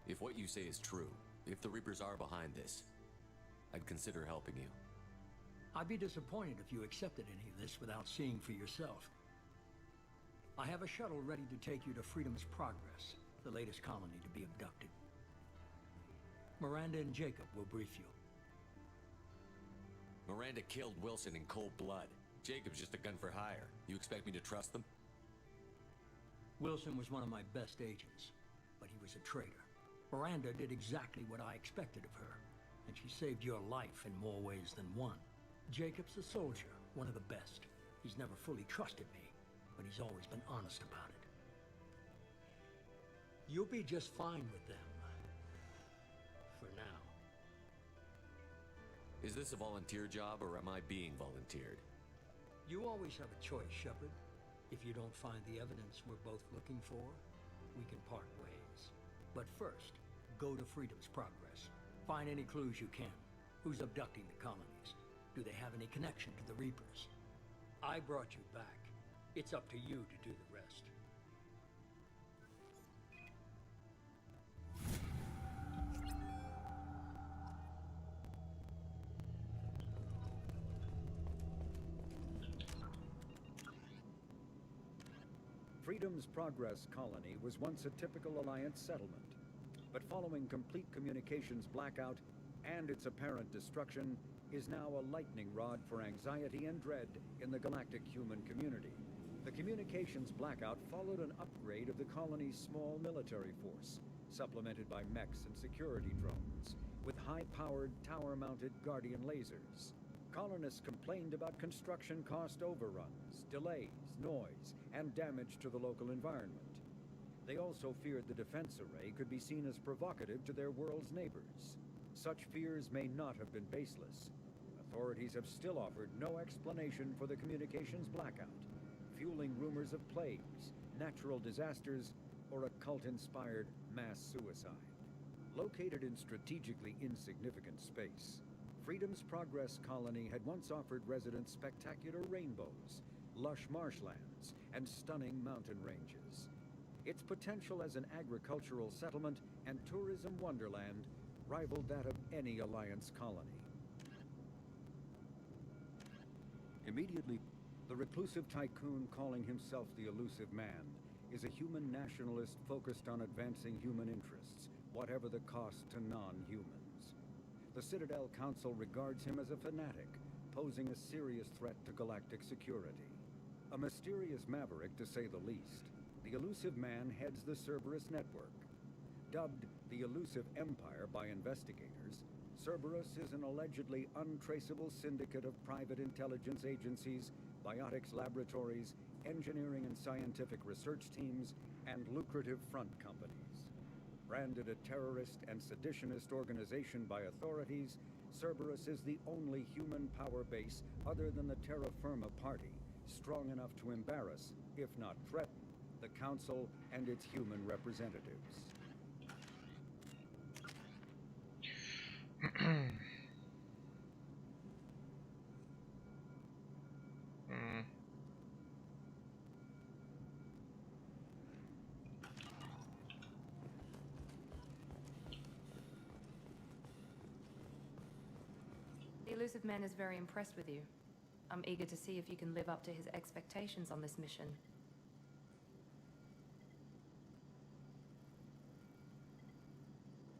If what you say is true, if the Reapers are behind this, I'd consider helping you. I'd be disappointed if you accepted any of this without seeing for yourself. I have a shuttle ready to take you to Freedom's Progress, the latest colony to be abducted. Miranda and Jacob will brief you. Miranda killed Wilson in cold blood. Jacob's just a gun for hire. You expect me to trust them? Wilson was one of my best agents, but he was a traitor. Miranda did exactly what I expected of her, and she saved your life in more ways than one. Jacob's a soldier, one of the best. He's never fully trusted me, but he's always been honest about it. You'll be just fine with them. For now. Is this a volunteer job, or am I being volunteered? You always have a choice, Shepard. If you don't find the evidence we're both looking for, we can part ways. But first, go to Freedom's Progress. Find any clues you can. Who's abducting the colonies? Do they have any connection to the Reapers? I brought you back. It's up to you to do the rest. Freedom's Progress colony was once a typical Alliance settlement, but following complete communications blackout and its apparent destruction, is now a lightning rod for anxiety and dread in the galactic human community. The communications blackout followed an upgrade of the colony's small military force, supplemented by mechs and security drones, with high-powered, tower-mounted Guardian lasers. Colonists complained about construction cost overruns, delays, noise, and damage to the local environment. They also feared the defense array could be seen as provocative to their world's neighbors. Such fears may not have been baseless. Authorities have still offered no explanation for the communications blackout, fueling rumors of plagues, natural disasters, or a cult-inspired mass suicide. Located in strategically insignificant space, Freedom's Progress colony had once offered residents spectacular rainbows, lush marshlands, and stunning mountain ranges. Its potential as an agricultural settlement and tourism wonderland rivaled that of any Alliance colony. Immediately, the reclusive tycoon calling himself the Elusive Man is a human nationalist focused on advancing human interests, whatever the cost to non-humans. The Citadel Council regards him as a fanatic, posing a serious threat to galactic security. A mysterious maverick, to say the least, the Elusive Man heads the Cerberus Network. Dubbed the Elusive Empire by investigators, Cerberus is an allegedly untraceable syndicate of private intelligence agencies, biotics laboratories, engineering and scientific research teams, and lucrative front companies. Branded a terrorist and seditionist organization by authorities, Cerberus is the only human power base other than the Terra Firma Party, strong enough to embarrass, if not threaten, the Council and its human representatives. The Elusive Man is very impressed with you. I'm eager to see if you can live up to his expectations on this mission.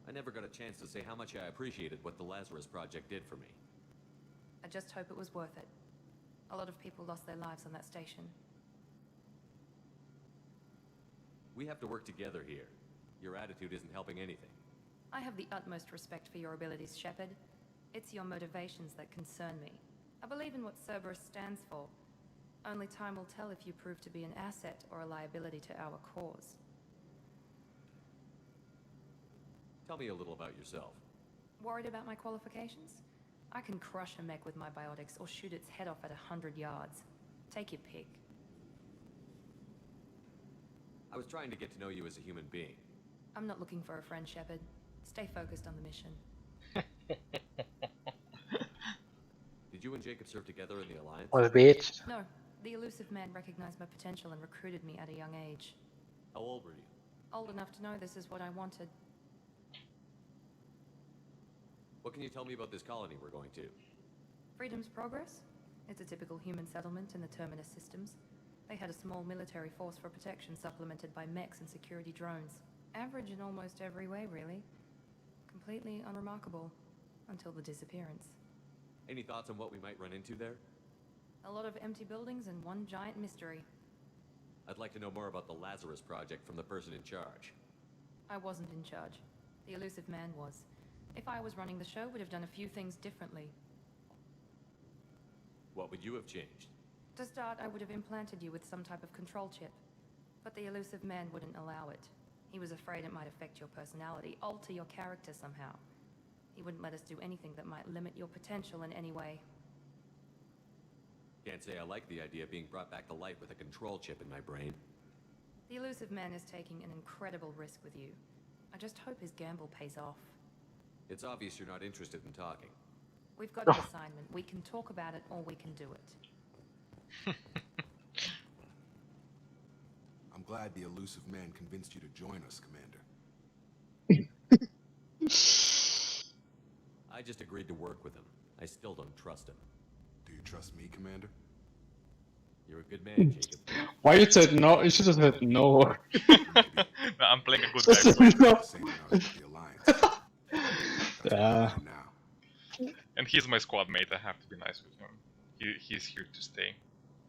I never got a chance to say how much I appreciated what the Lazarus Project did for me. I just hope it was worth it. A lot of people lost their lives on that station. We have to work together here. Your attitude isn't helping anything. I have the utmost respect for your abilities, Shepard. It's your motivations that concern me. I believe in what Cerberus stands for. Only time will tell if you prove to be an asset or a liability to our cause. Tell me a little about yourself. Worried about my qualifications? I can crush a mech with my biotics or shoot its head off at 100 yards. Take your pick. I was trying to get to know you as a human being. I'm not looking for a friend, Shepard. Stay focused on the mission. Did you and Jacob serve together in the Alliance? What a bitch. No, the elusive man recognized my potential and recruited me at a young age. How old were you? Old enough to know this is what I wanted. What can you tell me about this colony we're going to? Freedom's Progress? It's a typical human settlement in the Terminus systems. They had a small military force for protection supplemented by mechs and security drones. Average in almost every way, really. Completely unremarkable. Until the disappearance. Any thoughts on what we might run into there? A lot of empty buildings and one giant mystery. I'd like to know more about the Lazarus Project from the person in charge. I wasn't in charge. The elusive man was. If I was running the show, would have done a few things differently. What would you have changed? To start, I would have implanted you with some type of control chip. But the elusive man wouldn't allow it. He was afraid it might affect your personality, alter your character somehow. He wouldn't let us do anything that might limit your potential in any way. Can't say I like the idea of being brought back to life with a control chip in my brain. The elusive man is taking an incredible risk with you. I just hope his gamble pays off. It's obvious you're not interested in talking. We've got an assignment. We can talk about it or we can do it. I'm glad the elusive man convinced you to join us, Commander. I just agreed to work with him. I still don't trust him. Do you trust me, Commander? You're a good man, Jacob. Why you said no? You should have said no. No, I'm playing a good guy. Yeah. And he's my squad mate. I have to be nice with him. He's here to stay.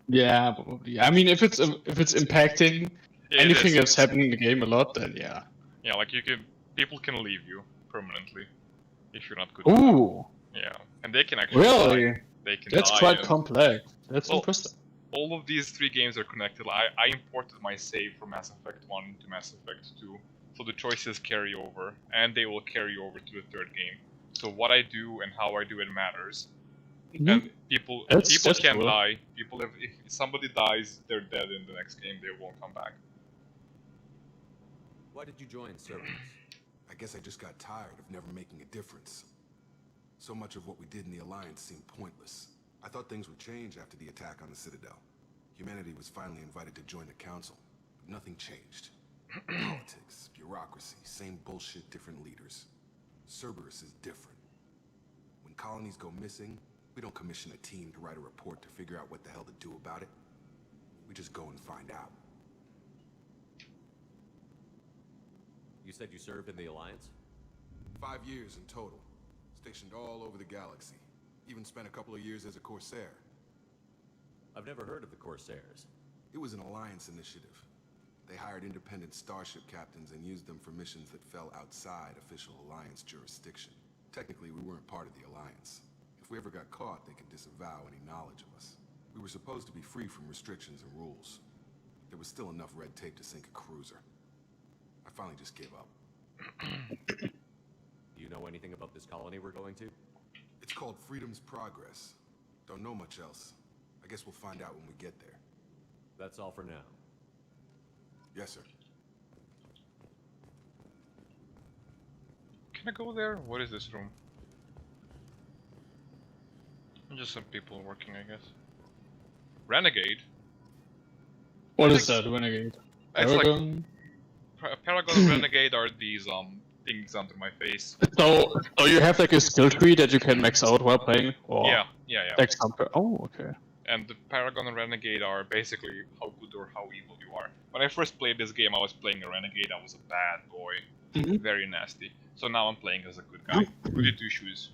Yeah, probably. I mean, if it's impacting anything that's happening in the game a lot, then yeah. Yeah, like people can leave you permanently if you're not good. Ooh. Yeah, and they can actually. Really? Die. They can. That's die quite and... complex. That's interesting. All of these 3 games are connected. I imported my save from Mass Effect 1 into Mass Effect 2, so the choices carry over, and they will carry over to the 3rd game. So what I do and how I do it matters. And people can cool. die. People, if somebody dies, they're dead in the next game. They won't come back. Why did you join Cerberus? I guess I just got tired of never making a difference. So much of what we did in the Alliance seemed pointless. I thought things would change after the attack on the Citadel. Humanity was finally invited to join the Council, but nothing changed. Politics, bureaucracy, same bullshit, different leaders. Cerberus is different. When colonies go missing, we don't commission a team to write a report to figure out what the hell to do about it. We just go and find out. You said you served in the Alliance? 5 years in total. Stationed all over the galaxy. Even spent a couple of years as a Corsair. I've never heard of the Corsairs. It was an Alliance initiative. They hired independent starship captains and used them for missions that fell outside official Alliance jurisdiction. Technically, we weren't part of the Alliance. If we ever got caught, they could disavow any knowledge of us. We were supposed to be free from restrictions and rules. There was still enough red tape to sink a cruiser. I finally just gave up. Do you know anything about this colony we're going to? It's called Freedom's Progress. Don't know much else. I guess we'll find out when we get there. That's all for now. Yes, sir. Can I go there? What is this room? Just some people working, I guess. Renegade? What is that, Renegade? It's Paragon? like Paragon and Renegade are these things under my face. So you have like a skill tree that you can max out while playing? Or yeah. Like oh, okay. And the Paragon and Renegade are basically how good or how evil you are. When I first played this game, I was playing a Renegade. I was a bad boy, very nasty. So now I'm playing as a good guy. Goody two shoes.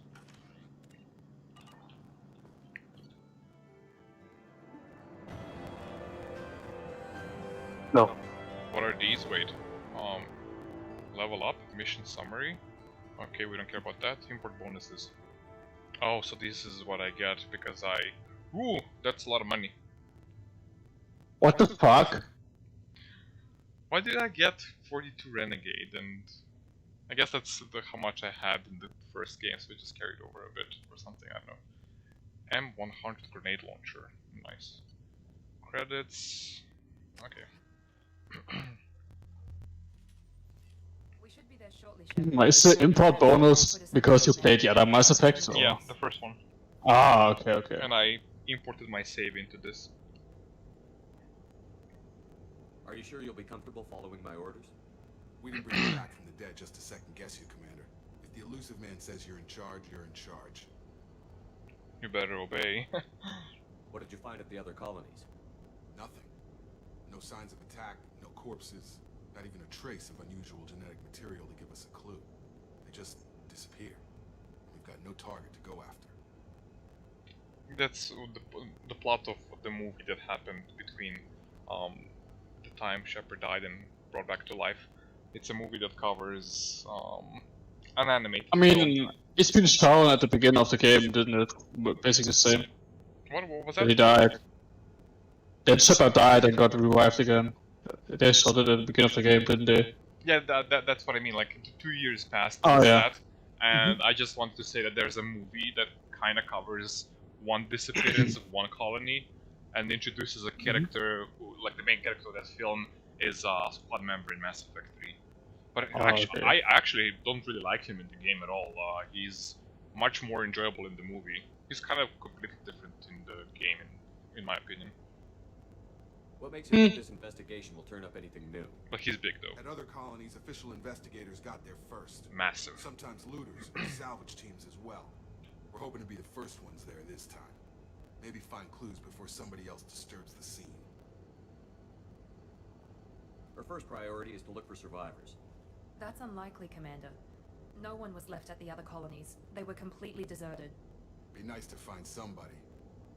No. What are these? Wait. Level up, mission summary. Okay, we don't care about that. Import bonuses. Oh, so this is what I get because Ooh, that's a lot of money. What the fuck? Why did I get 42 Renegade and I guess that's how much I had in the first game, so it just carried over a bit or something, I don't know. M100 grenade launcher, nice. Credits, okay. We should be there shortly, Is the import bonus because you played the other Mass Effect? Or? Yeah, the first one. Ah, okay. And I imported my save into this. Are you sure you'll be comfortable following my orders? We didn't bring you back from the dead just to second guess you, Commander. If the elusive man says you're in charge, you're in charge. You better obey. What did you find at the other colonies? Nothing. No signs of attack, no corpses, not even a trace of unusual genetic material to give us a clue. They just disappear. We've got no target to go after. That's the plot of the movie that happened between the time Shepard died and brought back to life. It's a movie that covers an animated I mean, it's been shown at the beginning of the game, didn't it? Basically the same. What was that? He died. Then Shepard died and got revived again. They shot it at the beginning of the game, didn't they? Yeah, that's what I mean. Like 2 years passed Oh, since yeah. that, and I just wanted to say that there's a movie that kind of covers one disappearance of one colony, and introduces a character who, like the main character of that film, is a squad member in Mass Effect 3. But actually, okay. I actually don't really like him in the game at all. He's much more enjoyable in the movie. He's kind of completely different in the game, in my opinion. What makes you think this investigation will turn up anything new? But he's big though. At other colonies, official investigators got there first. Massive. Sometimes looters and salvage teams as well. We're hoping to be the first ones there this time. Maybe find clues before somebody else disturbs the scene. Our first priority is to look for survivors. That's unlikely, Commander. No one was left at the other colonies. They were completely deserted. Be nice to find somebody.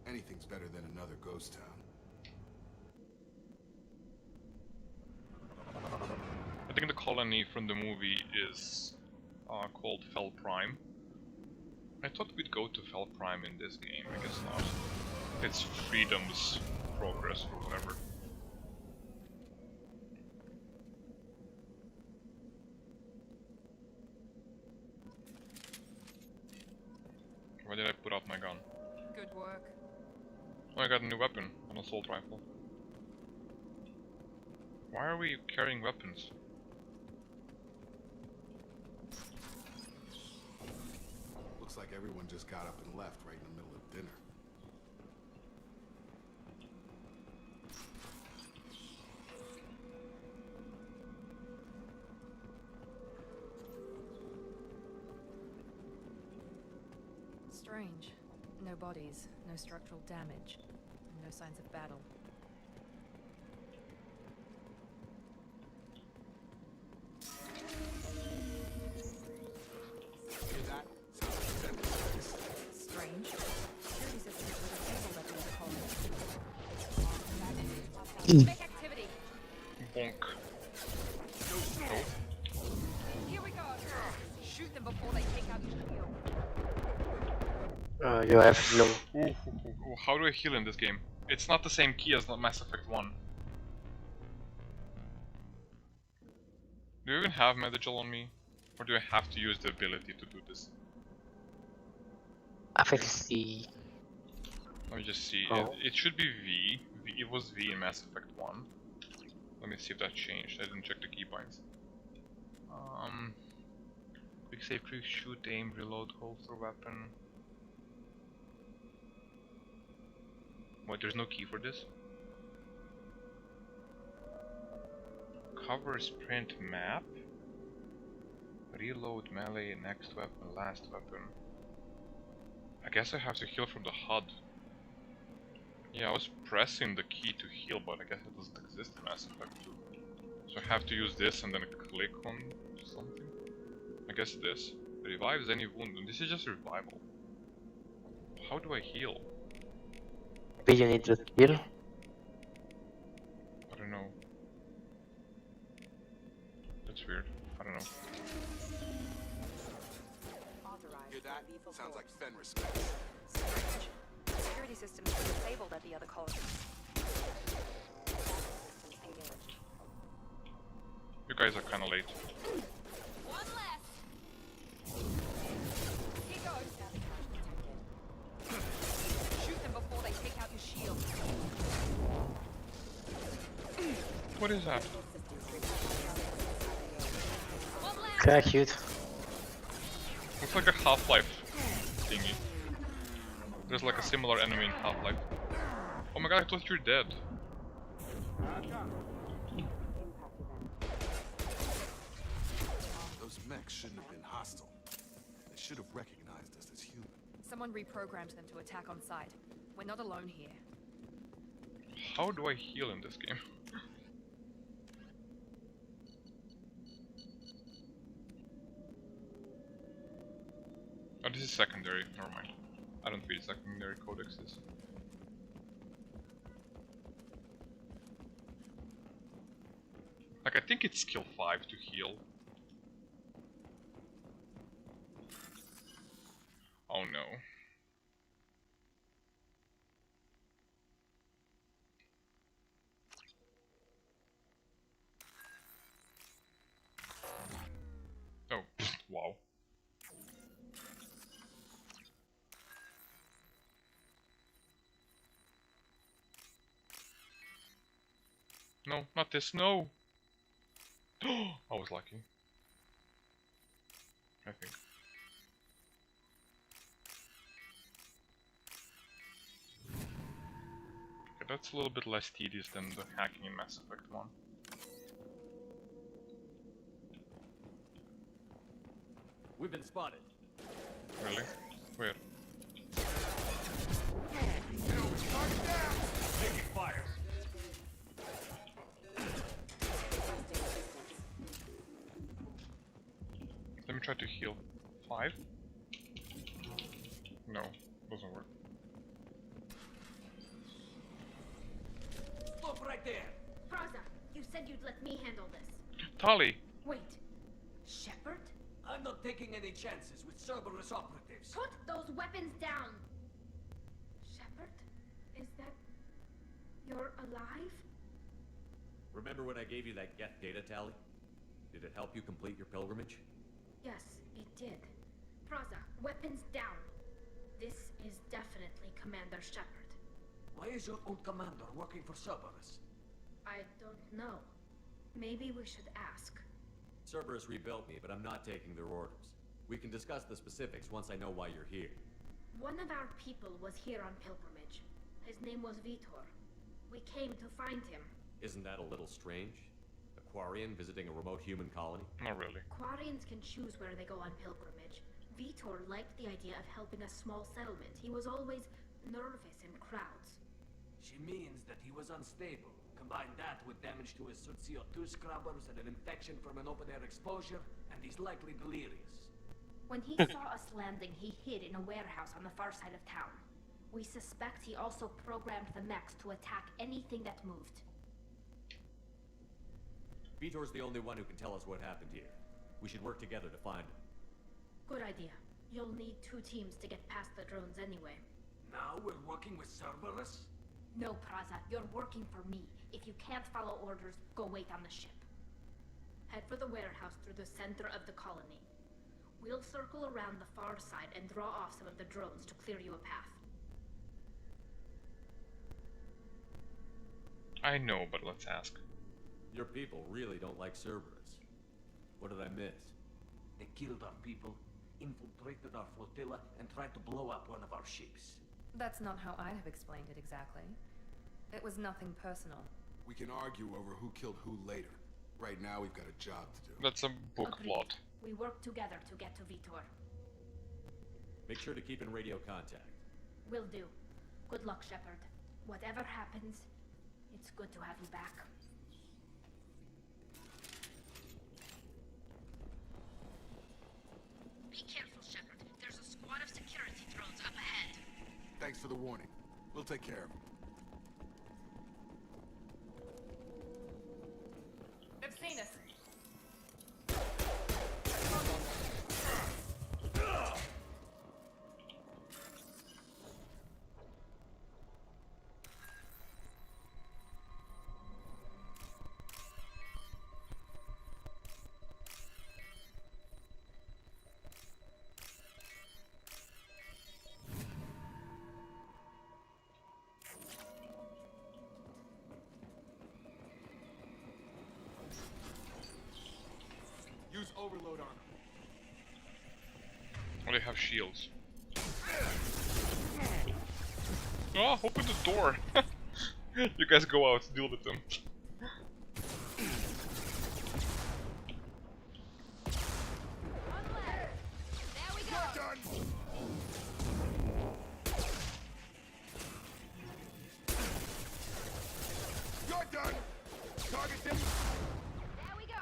Anything's better than another ghost town. I think the colony from the movie is called Fel Prime. I thought we'd go to Fel Prime in this game, I guess not. It's Freedom's Progress or whatever. Why did I put out my gun? Good work. Oh, I got a new weapon, an assault rifle. Why are we carrying weapons? Looks like everyone just got up and left right in the middle of dinner. Strange. No bodies, no structural damage, no signs of battle. Hear that? Strange. Security systems were disabled at the other colony. Make activity. Bonk. Here we go. Shoot them before they take out your shield. You have no. Ooh, how do I heal in this game? It's not the same key as Mass Effect 1. Do you even have Medical on me? Or do I have to use the ability to do this? I think it's the. Let me just see. Oh. It should be V. It was V in Mass Effect 1. Let me see if that changed. I didn't check the keybinds. Quick save, quick shoot, aim, reload, holster weapon. Wait, there's no key for this? Cover, sprint, map. Reload, melee, next weapon, last weapon. I guess I have to heal from the HUD. Yeah, I was pressing the key to heal, but I guess it doesn't exist in Mass Effect 2. So I have to use this and then click on something. I guess this. Revives any wound, and this is just revival. How do I heal? Maybe you need to heal. I don't know. That's weird. I don't know. Hear that? Sounds like Fenris specs. Strange. Security systems were disabled at the other colony. You guys are kinda late. One less. What is that? Kinda cute. Looks like a Half-Life thingy. There's like a similar enemy in Half-Life. Oh my god, I thought you're dead. Those mechs shouldn't have been hostile. They should have recognized us as human. Someone reprogrammed them to attack on sight. We're not alone here. How do I heal in this game? Oh, this is secondary. Never mind. I don't read secondary codexes. Like, I think it's skill 5 to heal. Oh no. Oh, wow. No, not this, no! I was lucky. I think. Okay, that's a little bit less tedious than the hacking in Mass Effect 1. We've been spotted. Really? Where? Taking fire. Let me try to heal. 5? No, doesn't work. Stop right there! Praza, you said you'd let me handle this. Tali! Wait. Shepard? I'm not taking any chances with Cerberus operatives. Put those weapons down! Shepard? Is that... you're alive? Remember when I gave you that Geth data tally? Did it help you complete your pilgrimage? Yes, it did. Praza, weapons down. This is definitely Commander Shepard. Why is your old commander working for Cerberus? I don't know. Maybe we should ask. Cerberus rebuilt me, but I'm not taking their orders. We can discuss the specifics once I know why you're here. One of our people was here on pilgrimage. His name was Vitor. We came to find him. Isn't that a little strange? A Quarian visiting a remote human colony? Not really. Quarians can choose where they go on pilgrimage. Vitor liked the idea of helping a small settlement. He was always nervous in crowds. She means that he was unstable. Combine that with damage to his suit CO2 scrubbers and an infection from an open-air exposure, and he's likely delirious. When he saw us landing, he hid in a warehouse on the far side of town. We suspect he also programmed the mechs to attack anything that moved. Vitor's the only one who can tell us what happened here. We should work together to find him. Good idea. You'll need 2 teams to get past the drones anyway. Now we're working with Cerberus? No, Praza, you're working for me. If you can't follow orders, go wait on the ship. Head for the warehouse through the center of the colony. We'll circle around the far side and draw off some of the drones to clear you a path. I know, but let's ask. Your people really don't like Cerberus. What did I miss? They killed our people, infiltrated our flotilla, and tried to blow up one of our ships. That's not how I'd have explained it exactly. It was nothing personal. We can argue over who killed who later. Right now, we've got a job to do. That's a book Agreed. plot. We work together to get to Vitor. Make sure to keep in radio contact. Will do. Good luck, Shepard. Whatever happens, it's good to have you back. Be careful, Shepard. There's a squad of security drones up ahead. Thanks for the warning. We'll take care of him. They've seen us. overload on them. Oh, they have shields. Oh, open the door! You guys go out, deal with them. You're done! Target them! There we go.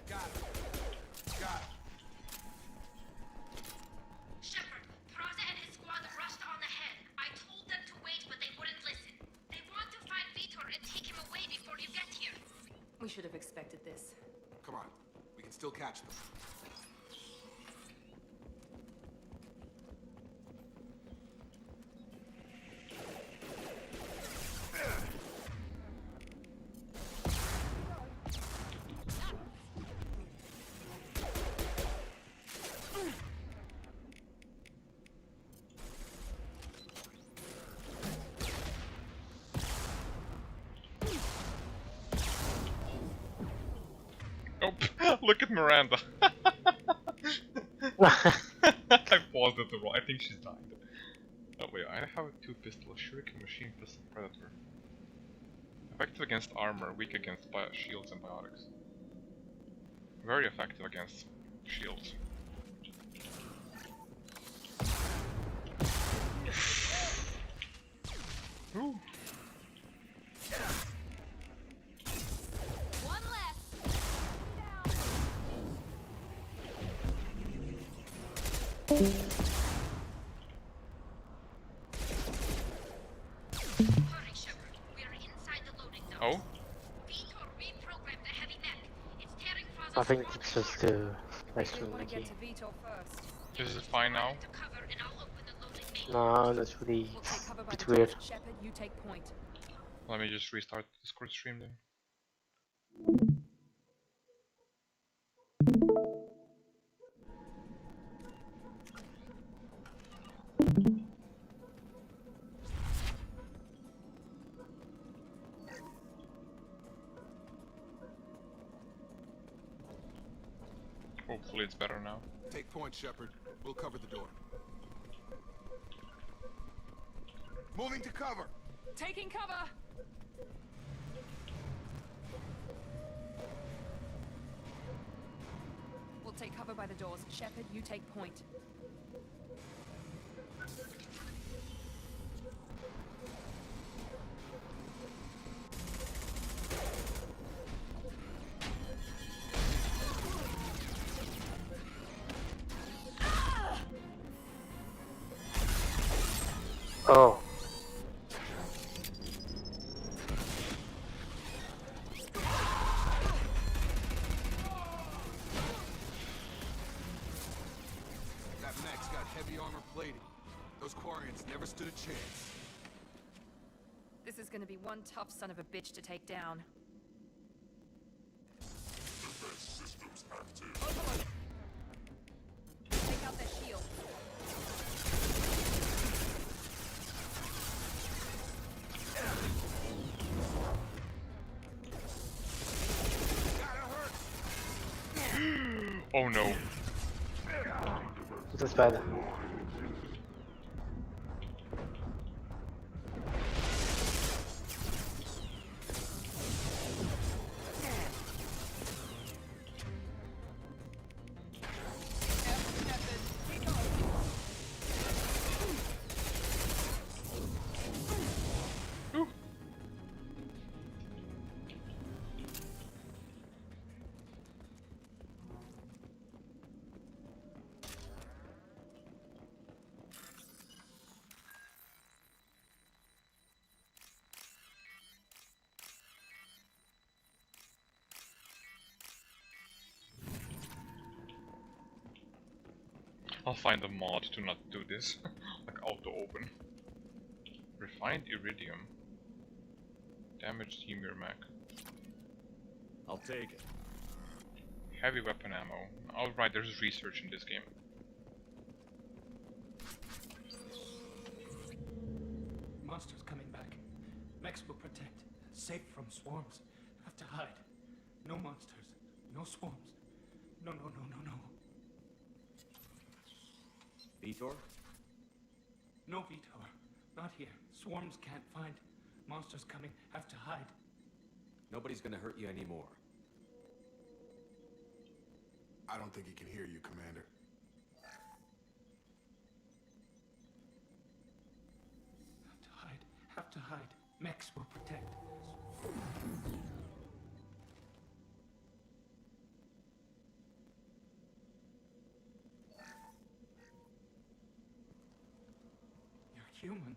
Got it. Got it. Shepard, Peraza and his squad rushed on ahead. I told them to wait, but they wouldn't listen. They want to find Vitor and take him away before you get here. We should have expected this. Come on. We can still catch them. Oh, look at Miranda. I paused at the wrong. I think she's died. Oh wait, I have two pistols: Shuriken, Machine Pistol, Predator. Effective against armor, weak against shields and biotics. Very effective against shields. Ooh. One less. Hurry, Shepard. We are inside the loading zone. Oh? Vitor reprogrammed the heavy mech. It's tearing I think it's just nice to want to get Mickey. to Vitor first. Is it fine now? No, that's really We'll take cover by bit the weird. doors. Shepard, you take point. Let me just restart the Discord stream then. Hopefully it's better now. Take point, Shepard. We'll cover the door. Moving to cover! Taking cover! We'll take cover by the doors. Shepard, you take point. Oh. That mech's got heavy armor plating. Those Quarians never stood a chance. This is gonna be one tough son of a bitch to take down. Overload. Take out their shield. Oh no. This is bad. I'll find a mod to not do this. Like auto open. Refined iridium. Damaged Ymir mech. I'll take it. Heavy weapon ammo. Alright, there's research in this game. Monsters coming back. Mechs will protect. Safe from swarms. Have to hide. No monsters. No swarms. No. Vitor? No, Vitor. Not here. Swarms can't find. Monsters coming. Have to hide. Nobody's gonna hurt you anymore. I don't think he can hear you, Commander. Have to hide. Mex will protect. You're human.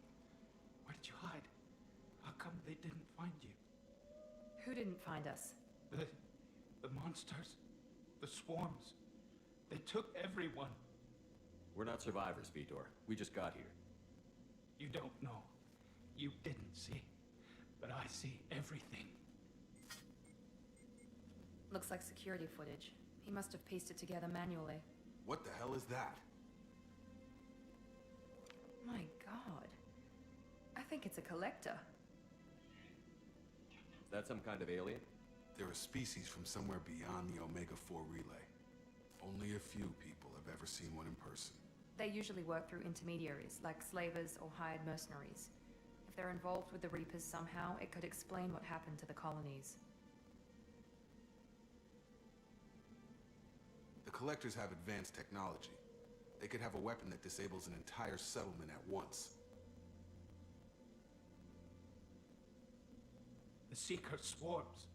Where did you hide? How come they didn't find you? Who didn't find us? The monsters. The swarms. They took everyone. We're not survivors, Vitor. We just got here. You don't know. You didn't see. But I see everything. Looks like security footage. He must have pieced it together manually. What the hell is that? My god. I think it's a collector. Is that some kind of alien? They're a species from somewhere beyond the Omega-4 relay. Only a few people have ever seen one in person. They usually work through intermediaries, like slavers or hired mercenaries. If they're involved with the Reapers somehow, it could explain what happened to the colonies. The collectors have advanced technology. They could have a weapon that disables an entire settlement at once. The Seeker swarms.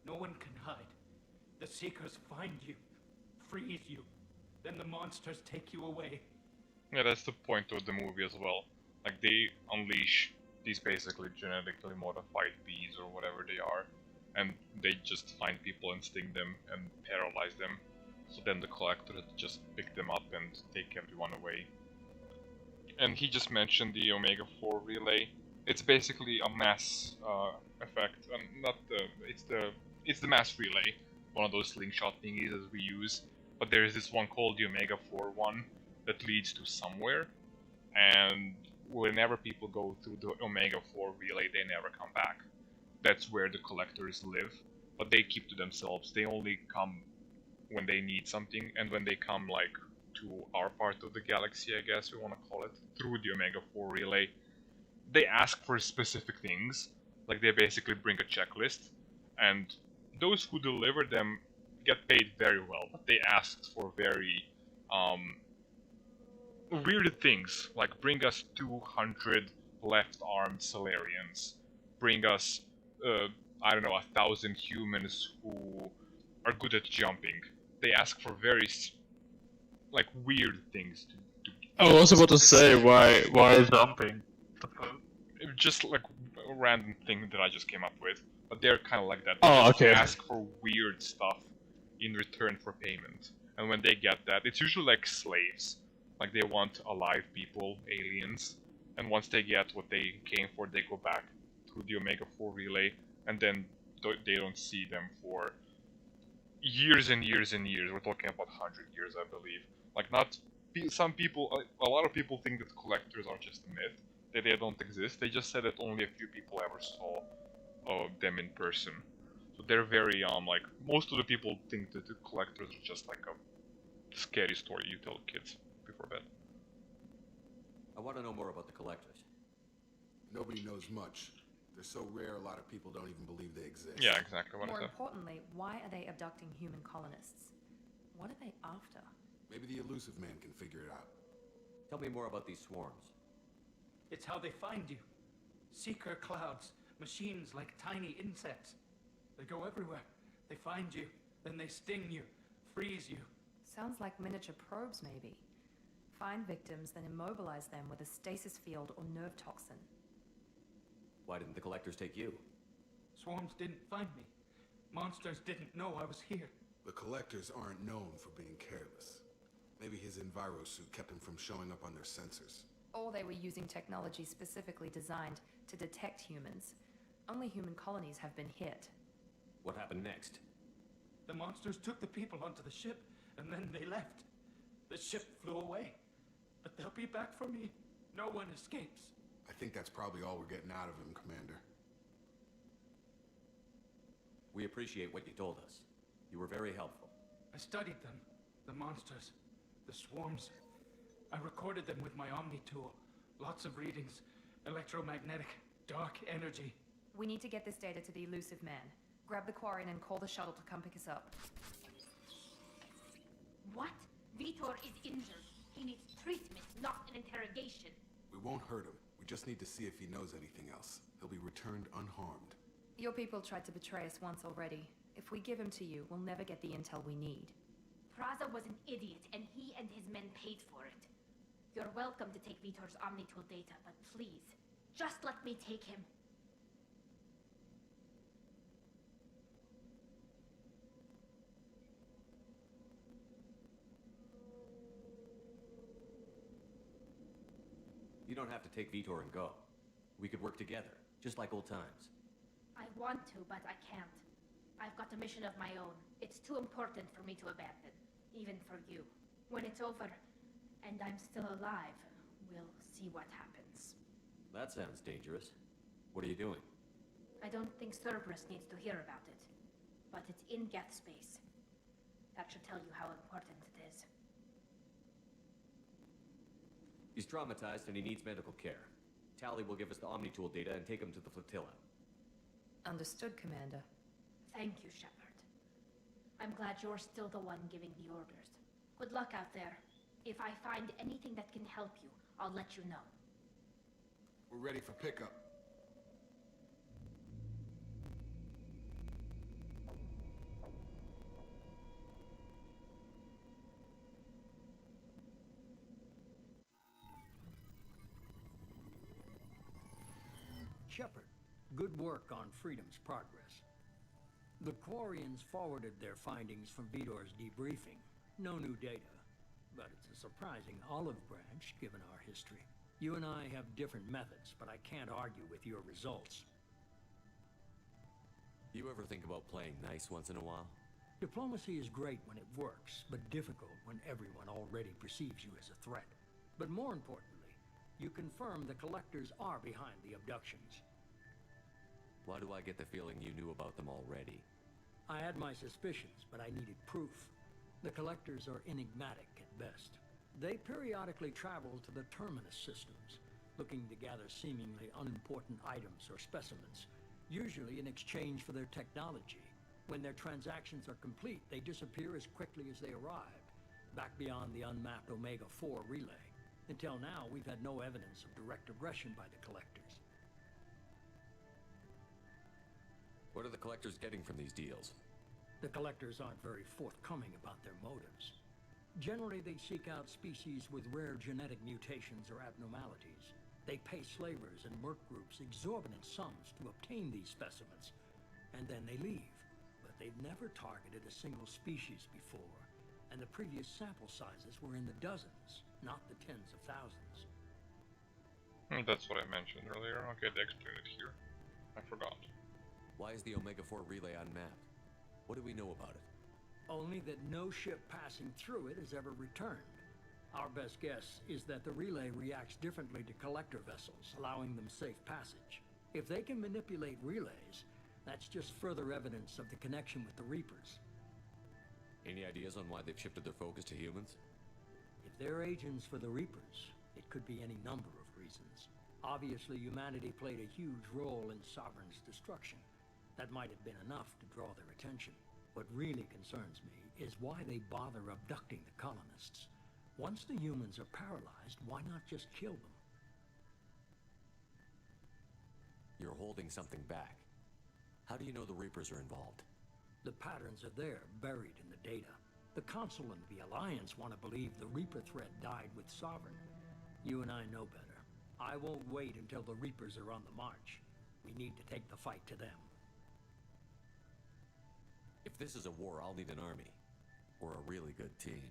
No one can hide. The Seekers find you, freeze you, then the monsters take you away. Yeah, that's the point of the movie as well. Like, they unleash these basically genetically modified bees or whatever they are, and they just find people and sting them and paralyze them. So then the collectors just pick them up and take everyone away. And he just mentioned the Omega-4 relay. It's basically a mass effect, not the it's the mass relay, one of those slingshot thingies as we use. But there is this one called the Omega-4 one that leads to somewhere, and whenever people go through the Omega-4 relay, they never come back. That's where the collectors live, but they keep to themselves. They only come when they need something, and when they come like to our part of the galaxy, I guess we want to call it, through the Omega-4 relay, they ask for specific things. Like, they basically bring a checklist, and those who deliver them get paid very well, but they asked for very weird things, like bring us 200 left-armed Salarians, bring us I don't know, 1,000 humans who are good at jumping. They ask for very like weird things to I was about to say, why jumping? just like a random thing that I just came up with, but they're kind of like that. Oh, They just okay. ask for weird stuff in return for payment, and when they get that, it's usually like slaves. Like, they want alive people, aliens, and once they get what they came for, they go back to the Omega-4 relay, and then they don't see them for years and years and years. We're talking about 100 years, I believe. Like, not some people, a lot of people think that collectors are just a myth, that they don't exist. They just said that only a few people ever saw them in person. So they're very like, most of the people think that the collectors are just like a scary story you tell kids before bed. I want to know more about the collectors. Nobody knows much. They're so rare, a lot of people don't even believe they exist. Yeah, exactly what I More said. importantly, why are they abducting human colonists? What are they after? Maybe the elusive man can figure it out. Tell me more about these swarms. It's how they find you. Seeker clouds, machines like tiny insects. They go everywhere. They find you, then they sting you, freeze you. Sounds like miniature probes, maybe. Find victims, then immobilize them with a stasis field or nerve toxin. Why didn't the collectors take you? Swarms didn't find me. Monsters didn't know I was here. The collectors aren't known for being careless. Maybe his envirosuit kept him from showing up on their sensors. Or they were using technology specifically designed to detect humans. Only human colonies have been hit. What happened next? The monsters took the people onto the ship, and then they left. The ship flew away. But they'll be back for me. No one escapes. I think that's probably all we're getting out of him, Commander. We appreciate what you told us. You were very helpful. I studied them. The monsters. The swarms. I recorded them with my Omni tool. Lots of readings. Electromagnetic. Dark energy. We need to get this data to the elusive man. Grab the Quarian and call the shuttle to come pick us up. What? Vitor is injured. He needs treatment, not an interrogation. We won't hurt him. We just need to see if he knows anything else. He'll be returned unharmed. Your people tried to betray us once already. If we give him to you, we'll never get the intel we need. Praza was an idiot, and he and his men paid for it. You're welcome to take Vitor's Omnitool data, but please, just let me take him. You don't have to take Vitor and go. We could work together, just like old times. I want to, but I can't. I've got a mission of my own. It's too important for me to abandon, even for you. When it's over, and I'm still alive, we'll see what happens. That sounds dangerous. What are you doing? I don't think Cerberus needs to hear about it, but it's in Geth space. That should tell you how important it is. He's traumatized and he needs medical care. Tali will give us the Omnitool data and take him to the flotilla. Understood, Commander. Thank you, Shepard. I'm glad you're still the one giving the orders. Good luck out there. If I find anything that can help you, I'll let you know. We're ready for pickup. Shepard, good work on Freedom's progress. The Quarians forwarded their findings from Vitor's debriefing. No new data, but it's a surprising olive branch given our history. You and I have different methods, but I can't argue with your results. You ever think about playing nice once in a while? Diplomacy is great when it works, but difficult when everyone already perceives you as a threat. But more importantly, you confirm the Collectors are behind the abductions. Why do I get the feeling you knew about them already? I had my suspicions, but I needed proof. The Collectors are enigmatic at best. They periodically travel to the Terminus systems, looking to gather seemingly unimportant items or specimens, usually in exchange for their technology. When their transactions are complete, they disappear as quickly as they arrived, back beyond the unmapped Omega-4 relay. Until now, we've had no evidence of direct aggression by the Collectors. What are the Collectors getting from these deals? The Collectors aren't very forthcoming about their motives. Generally, they seek out species with rare genetic mutations or abnormalities. They pay slavers and merc groups exorbitant sums to obtain these specimens, and then they leave. But they've never targeted a single species before, and the previous sample sizes were in the dozens, not the tens of thousands. That's what I mentioned earlier. Okay, they explain it here. I forgot. Why is the Omega-4 relay unmapped? What do we know about it? Only that no ship passing through it has ever returned. Our best guess is that the relay reacts differently to collector vessels, allowing them safe passage. If they can manipulate relays, that's just further evidence of the connection with the Reapers. Any ideas on why they've shifted their focus to humans? If they're agents for the Reapers, it could be any number of reasons. Obviously, humanity played a huge role in Sovereign's destruction. That might have been enough to draw their attention. What really concerns me is why they bother abducting the colonists. Once the humans are paralyzed, why not just kill them? You're holding something back. How do you know the Reapers are involved? The patterns are there, buried in the data. The Council and the Alliance want to believe the Reaper threat died with Sovereign. You and I know better. I won't wait until the Reapers are on the march. We need to take the fight to them. If this is a war, I'll need an army. Or a really good team.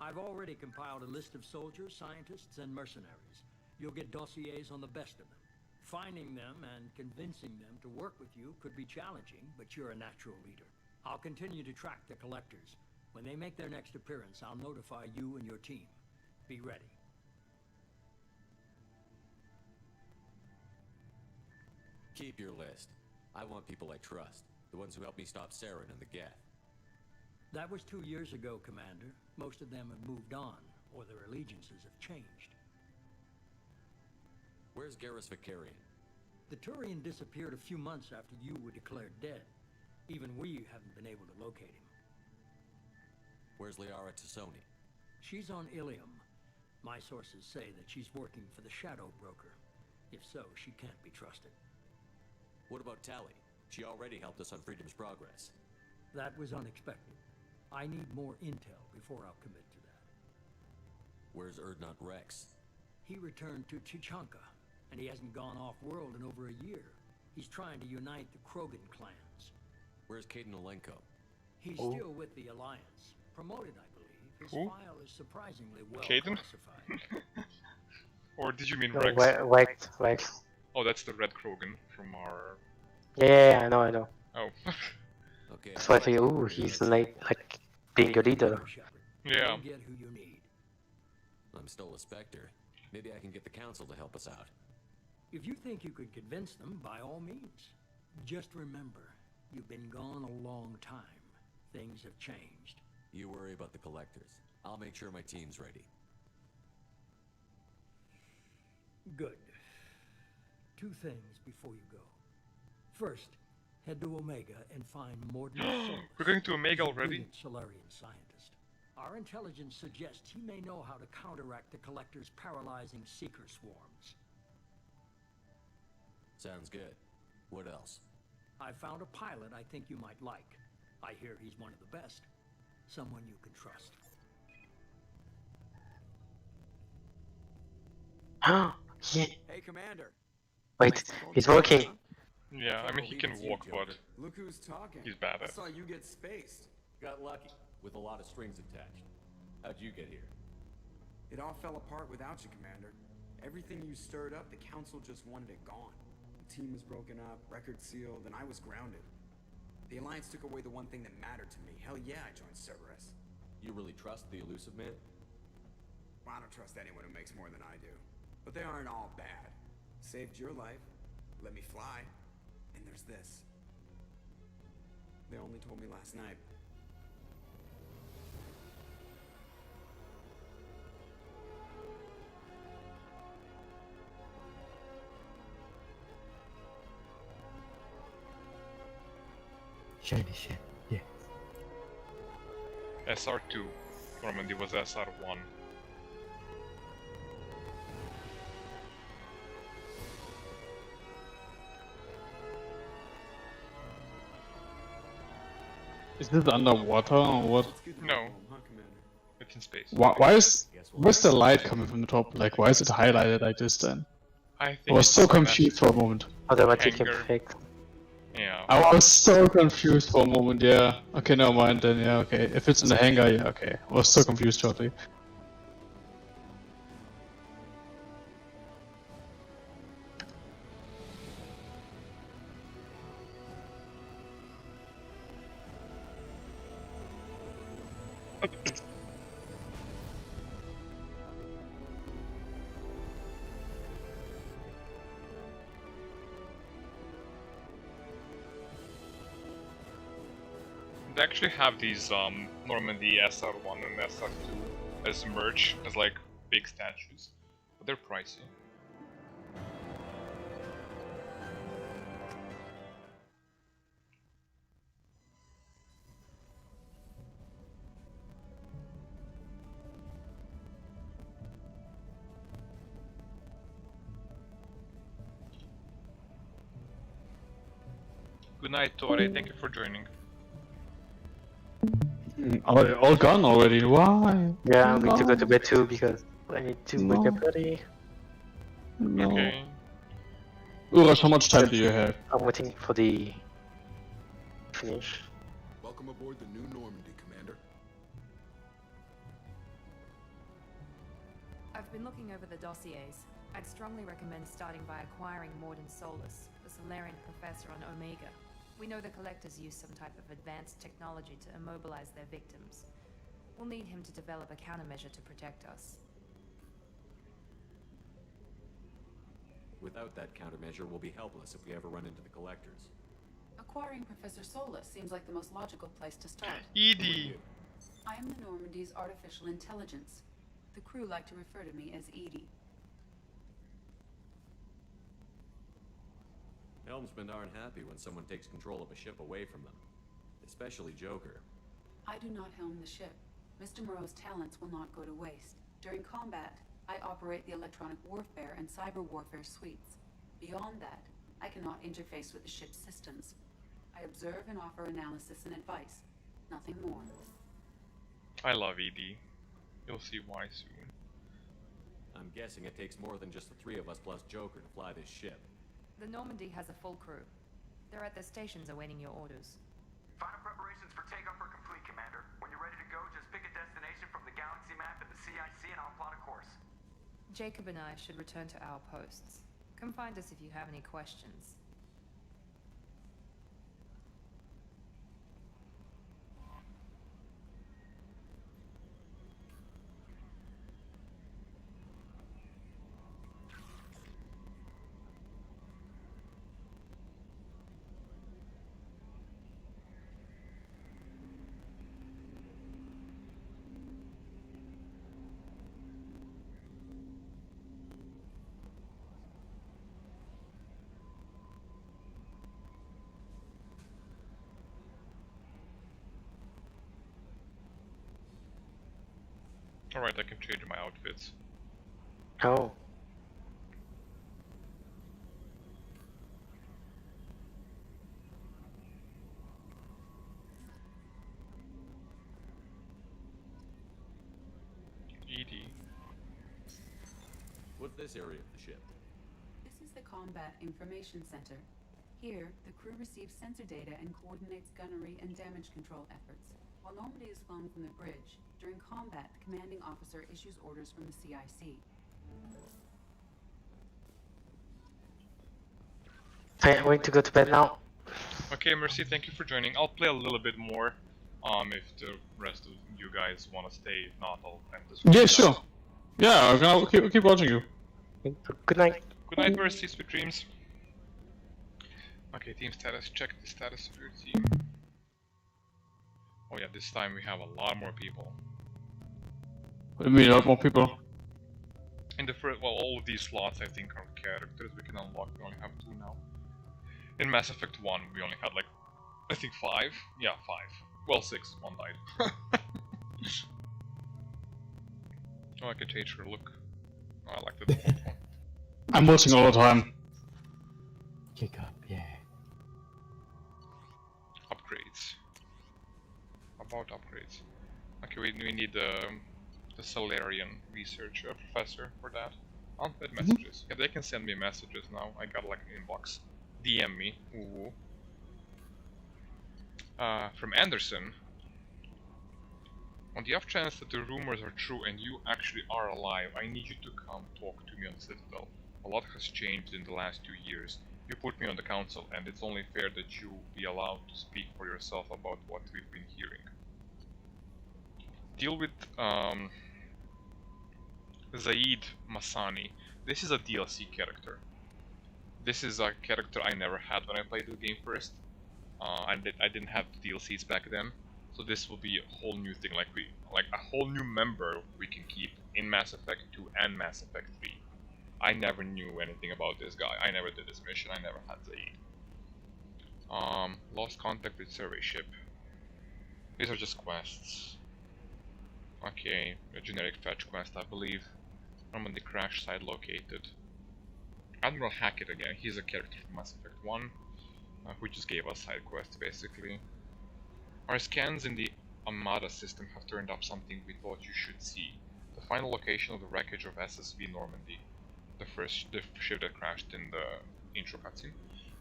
I've already compiled a list of soldiers, scientists, and mercenaries. You'll get dossiers on the best of them. Finding them and convincing them to work with you could be challenging, but you're a natural leader. I'll continue to track the Collectors. When they make their next appearance, I'll notify you and your team. Be ready. Keep your list. I want people I trust. The ones who helped me stop Saren and the Geth. That was 2 years ago, Commander. Most of them have moved on, or their allegiances have changed. Where's Garrus Vicarian? The Turian disappeared a few months after you were declared dead. Even we haven't been able to locate him. Where's Liara Tassoni? She's on Ilium. My sources say that she's working for the Shadow Broker. If so, she can't be trusted. What about Tali? She already helped us on Freedom's Progress. That was unexpected. I need more intel before I'll commit to that. Where's Urdnot Rex? He returned to Chichanka, and he hasn't gone off-world in over a year. He's trying to unite the Krogan clans. Where's Caden Olenko? He's still with the Alliance. Promoted, I believe. His file is surprisingly well Caden? classified. Or did you mean No, Rex? Rex. Oh, that's the Red Krogan from our... Yeah, I know. Oh. Okay. So I think, ooh, he's like being a leader. Yeah. Get who you need. I'm still a Spectre. Maybe I can get the Council to help us out. If you think you could convince them, by all means. Just remember, you've been gone a long time. Things have changed. You worry about the Collectors. I'll make sure my team's ready. Good. 2 things before you go. First, head to Omega and find Mordin Solus. We're going to Omega He's a already? brilliant Solarian scientist. Our intelligence suggests he may know how to counteract the Collector's paralyzing Seeker swarms. Sounds good. What else? I found a pilot I think you might like. I hear he's one of the best. Someone you can trust. Yeah. Hey, Commander. Wait, he's working. Yeah, I mean, he can walk, but Look who's talking. he's bad I at it. saw you get spaced. Got lucky, with a lot of strings attached. How'd you get here? It all fell apart without you, Commander. Everything you stirred up, the Council just wanted it gone. The team was broken up, record sealed, and I was grounded. The Alliance took away the one thing that mattered to me. Hell yeah, I joined Cerberus. You really trust the Elusive Man? Well, I don't trust anyone who makes more than I do. But they aren't all bad. Saved your life, let me fly, and there's this. They only told me last night. Shiny shit, yeah. SR2. Normandy was SR1. Is this underwater or what? No. It's in space. Where's the light coming from the top? Like, why is it highlighted like this then? I think I was it's so so confused for a moment. Automatic Hangar. effect. Yeah. I was so confused for a moment, yeah. Okay, never mind then, yeah, okay. If it's in the hangar, yeah, okay. I was so confused shortly. They actually have these Normandy SR1 and SR2 as merch, as like big statues, but they're pricey. Good night, Tori. Thank you for joining. All gone already, why? Yeah, I'm going to go to bed too because I need to wake No. up early. No. Okay. Urash, how much time do you have? I'm waiting for the finish. Welcome aboard the new Normandy, Commander. I've been looking over the dossiers. I'd strongly recommend starting by acquiring Mordin Solus, the Solarian professor on Omega. We know the Collectors use some type of advanced technology to immobilize their victims. We'll need him to develop a countermeasure to protect us. Without that countermeasure, we'll be helpless if we ever run into the Collectors. Acquiring Professor Solus seems like the most logical place to start. Edie! I am the Normandy's artificial intelligence. The crew like to refer to me as Edie. Helmsmen aren't happy when someone takes control of a ship away from them. Especially Joker. I do not helm the ship. Mr. Moreau's talents will not go to waste. During combat, I operate the electronic warfare and cyber warfare suites. Beyond that, I cannot interface with the ship's systems. I observe and offer analysis and advice. Nothing more. I love Edie. You'll see why soon. I'm guessing it takes more than just the three of us plus Joker to fly this ship. The Normandy has a full crew. They're at their stations awaiting your orders. Final preparations for takeoff are complete, Commander. When you're ready to go, just pick a destination from the galaxy map and the CIC and I'll plot a course. Jacob and I should return to our posts. Come find us if you have any questions. Alright, I can change my outfits. Oh. Edie. What's this area of the ship? This is the Combat Information Center. Here, the crew receives sensor data and coordinates gunnery and damage control efforts. While Normandy is flown from the bridge, during combat, the commanding officer issues orders from the CIC. I'm going to go to bed now. Okay, Mercy, thank you for joining. I'll play a little bit more. If the rest of you guys want to stay, if not, I'll end this. Yeah, sure. Yeah, I'll keep watching you. Good night. Good night, Mercy. Sweet dreams. Okay, team status. Check the status of your team. Oh yeah, this time we have a lot more people. What do you mean, a lot more people? In the first, well, all of these slots I think are characters we can unlock. We only have 2 now. In Mass Effect 1, we only had like, I think 5. Yeah, 5. Well, 6. 1 died. Oh, I can change her look. Oh, I like the default one. I'm watching all the time. Kick up, yeah. Upgrades. About upgrades. Okay, we need the Solarian researcher professor for that. Unfed messages. Yeah, they can send me messages now. I got like an inbox. DM me. Ooh. From Anderson. On the off chance that the rumors are true and you actually are alive, I need you to come talk to me on the Citadel. A lot has changed in the last 2 years. You put me on the council, and it's only fair that you be allowed to speak for yourself about what we've been hearing. Deal with Zaid Masani. This is a DLC character. This is a character I never had when I played the game first. I didn't have the DLCs back then, so this will be a whole new thing. Like a whole new member we can keep in Mass Effect 2 and Mass Effect 3. I never knew anything about this guy. I never did this mission. I never had Zaid. Lost contact with survey ship. These are just quests. Okay, a generic fetch quest, I believe. Normandy crash site located. Admiral Hackett again. He's a character from Mass Effect 1, who just gave us side quests basically. Our scans in the Armada system have turned up something we thought you should see. The final location of the wreckage of SSV Normandy. The ship that crashed in the intro cutscene.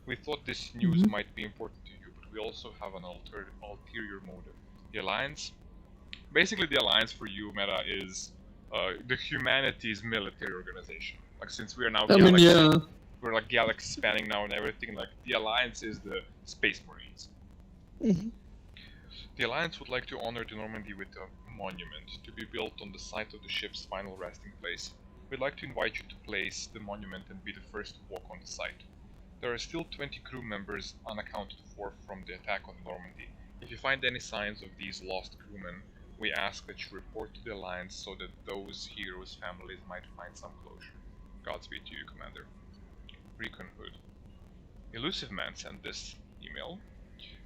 We thought this news might be important to you, but we also have an ulterior motive. The Alliance? Basically the Alliance for you, Meta, is the humanity's military organization. Like, since we are now we're like galaxy spanning now and everything, like the Alliance is the Space Marines. The Alliance would like to honor the Normandy with a monument to be built on the site of the ship's final resting place. We'd like to invite you to place the monument and be the first to walk on the site. There are still 20 crew members unaccounted for from the attack on Normandy. If you find any signs of these lost crewmen, we ask that you report to the Alliance so that those heroes' families might find some closure. Godspeed to you, Commander. Recon Hood. Elusive Man sent this email.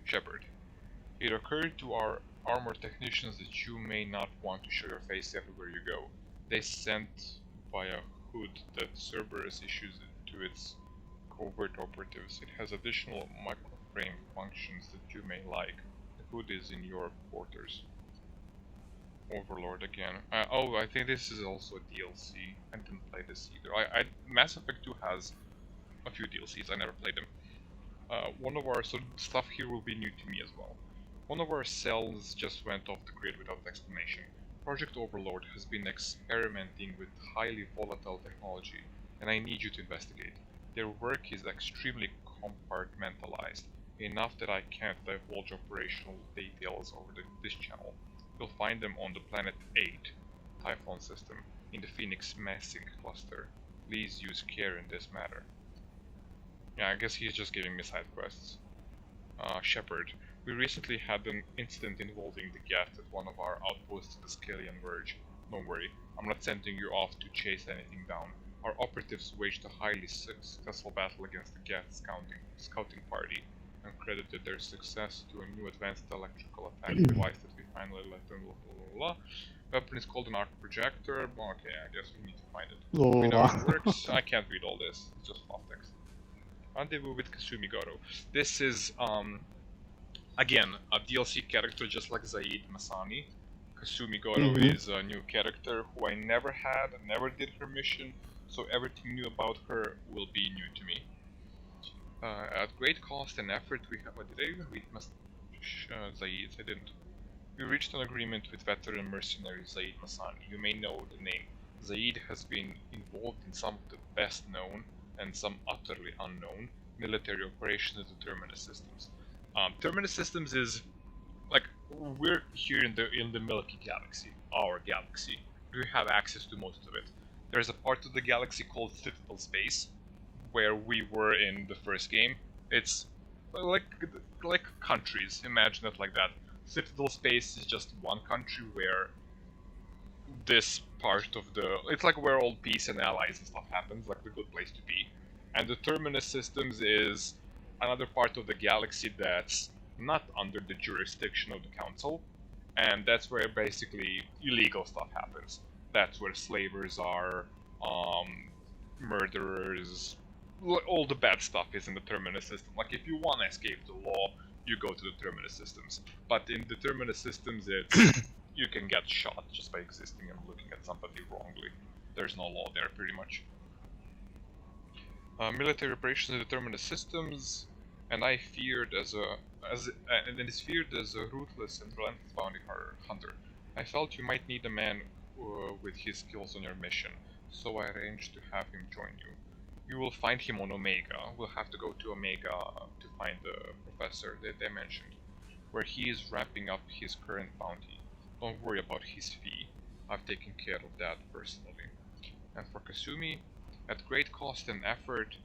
Shepard. It occurred to our armor technicians that you may not want to show your face everywhere you go. They sent via Hood that Cerberus issues it to its covert operatives. It has additional microframe functions that you may like. The Hood is in your quarters. Overlord again. Oh, I think this is also a DLC. I didn't play this either. Mass Effect 2 has a few DLCs, I never played them. One of our, so stuff here will be new to me as well. One of our cells just went off the grid without explanation. Project Overlord has been experimenting with highly volatile technology, and I need you to investigate. Their work is extremely compartmentalized, enough that I can't divulge operational details over this channel. You'll find them on the Planet 8 Typhon system in the Phoenix Massing cluster. Please use care in this matter. Yeah, I guess he's just giving me side quests. Shepard. We recently had an incident involving the Geth at one of our outposts at the Scalian Verge. Don't worry, I'm not sending you off to chase anything down. Our operatives waged a highly successful battle against the Geth scouting party and credited their success to a new advanced electrical attack device that we finally let them Weapon is called an arc projector. Okay, I guess we need to find it. We know it works. I can't read all this, it's just fluff text. Rendezvous with Kasumi Goro. This is, again, a DLC character just like Zaid Masani. Kasumi Goro is a new character who I never had, never did her mission, so everything new about her will be new to me. At great cost and effort, we have. Did I even read Zaid? I didn't. We reached an agreement with veteran mercenary Zaid Masani. You may know the name. Zaid has been involved in some of the best known and some utterly unknown military operations of the Terminus Systems. Terminus Systems is like we're here in the Milky Galaxy, our galaxy. We have access to most of it. There's a part of the galaxy called Citadel Space, where we were in the first game. It's like countries. Imagine it like that. Citadel Space is just one country where this part of the... It's like where all peace and allies and stuff happens, like the good place to be. And the Terminus Systems is another part of the galaxy that's not under the jurisdiction of the Council, and that's where basically illegal stuff happens. That's where slavers are, murderers, all the bad stuff is in the Terminus System. Like if you want to escape the law, you go to the Terminus Systems. But in the Terminus Systems, it's you can get shot just by existing and looking at somebody wrongly. There's no law there, pretty much. Military operations in the Terminus Systems, and I feared as a ruthless and relentless bounty hunter. I felt you might need a man with his skills on your mission, so I arranged to have him join you. You will find him on Omega. We'll have to go to Omega to find the professor that they mentioned, where he is wrapping up his current bounty. Don't worry about his fee. I've taken care of that personally. And for Kasumi, at great cost and effort,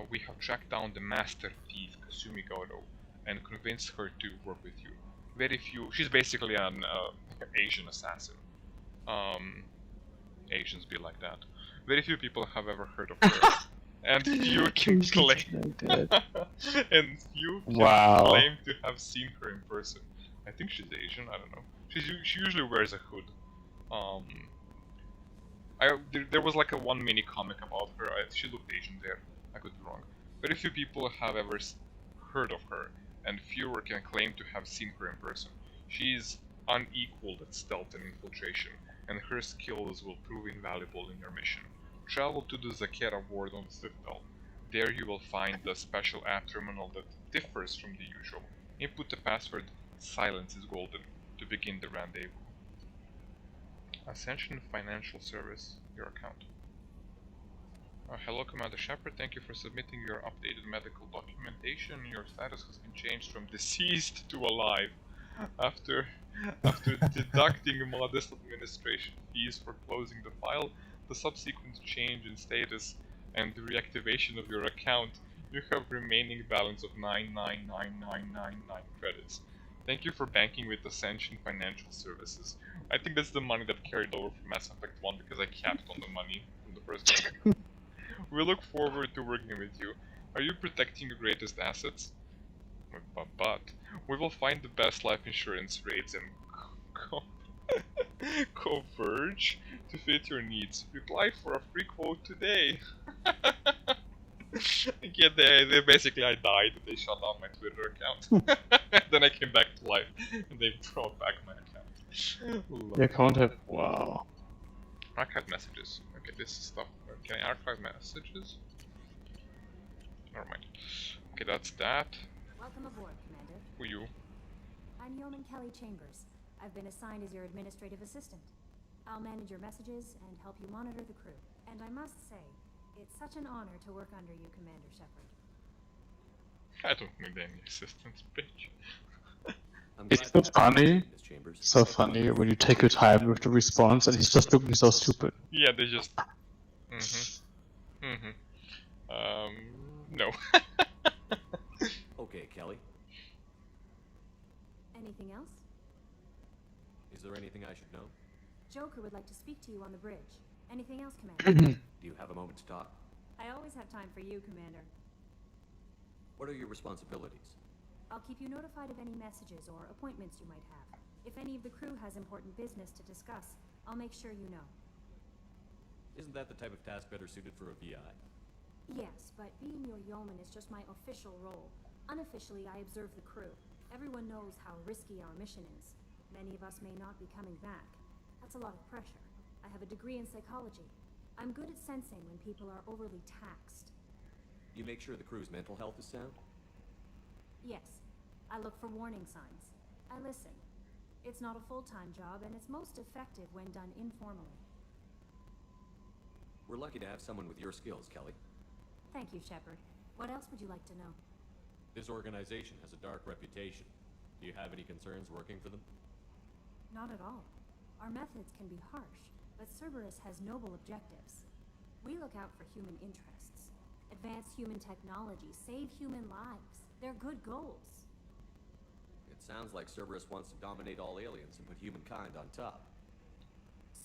we have tracked down the master thief Kasumi Goro and convinced her to work with you. Very few. She's basically an Asian assassin. Asians be like that. Very few people have ever heard of her. And few can claim and few can claim to have seen her in person. I think she's Asian, I don't know. She usually wears a hood. There was like a one mini comic about her. She looked Asian there. I could be wrong. Very few people have ever heard of her, and fewer can claim to have seen her in person. She's unequaled at stealth and infiltration, and her skills will prove invaluable in your mission. Travel to the Zakera ward on the Citadel. There you will find the special app terminal that differs from the usual. Input the password "Silence is Golden" to begin the rendezvous. Ascension Financial Service, your account. Hello Commander Shepard, thank you for submitting your updated medical documentation. Your status has been changed from deceased to alive. After deducting modest administration fees for closing the file, the subsequent change in status and the reactivation of your account, You have remaining balance of 9,99999 credits. Thank you for banking with Ascension Financial Services. I think that's the money that carried over from Mass Effect 1 because I capped on the money from the first game. We look forward to working with you. Are you protecting your greatest assets? But we will find the best life insurance rates and Converge to fit your needs. Reply for a free quote today. Yeah, they basically I died and they shut down my Twitter account. Then I came back to life and they brought back my account. Your account have wow. Archive messages. Okay, this is stuff. Can I archive messages? Never mind. Okay, that's that. Welcome aboard, Commander. Who you? I'm Yeoman Kelly Chambers. I've been assigned as your administrative assistant. I'll manage your messages and help you monitor the crew. And I must say, it's such an honor to work under you, Commander Shepard. I don't need any assistance, bitch. It's so funny. So funny when you take your time with the response and he's just looking so stupid. Yeah, they just. No. Okay, Kelly. Anything else? Is there anything I should know? Joker would like to speak to you on the bridge. Anything else, Commander? Do you have a moment to talk? I always have time for you, Commander. What are your responsibilities? I'll keep you notified of any messages or appointments you might have. If any of the crew has important business to discuss, I'll make sure you know. Isn't that the type of task better suited for a VI? Yes, but being your yeoman is just my official role. Unofficially, I observe the crew. Everyone knows how risky our mission is. Many of us may not be coming back. That's a lot of pressure. I have a degree in psychology. I'm good at sensing when people are overly taxed. You make sure the crew's mental health is sound? Yes, I look for warning signs. I listen. It's not a full-time job, and it's most effective when done informally. We're lucky to have someone with your skills, Kelly. Thank you, Shepard. What else would you like to know? This organization has a dark reputation. Do you have any concerns working for them? Not at all. Our methods can be harsh, but Cerberus has noble objectives. We look out for human interests. Advance human technology, save human lives. They're good goals. It sounds like Cerberus wants to dominate all aliens and put humankind on top.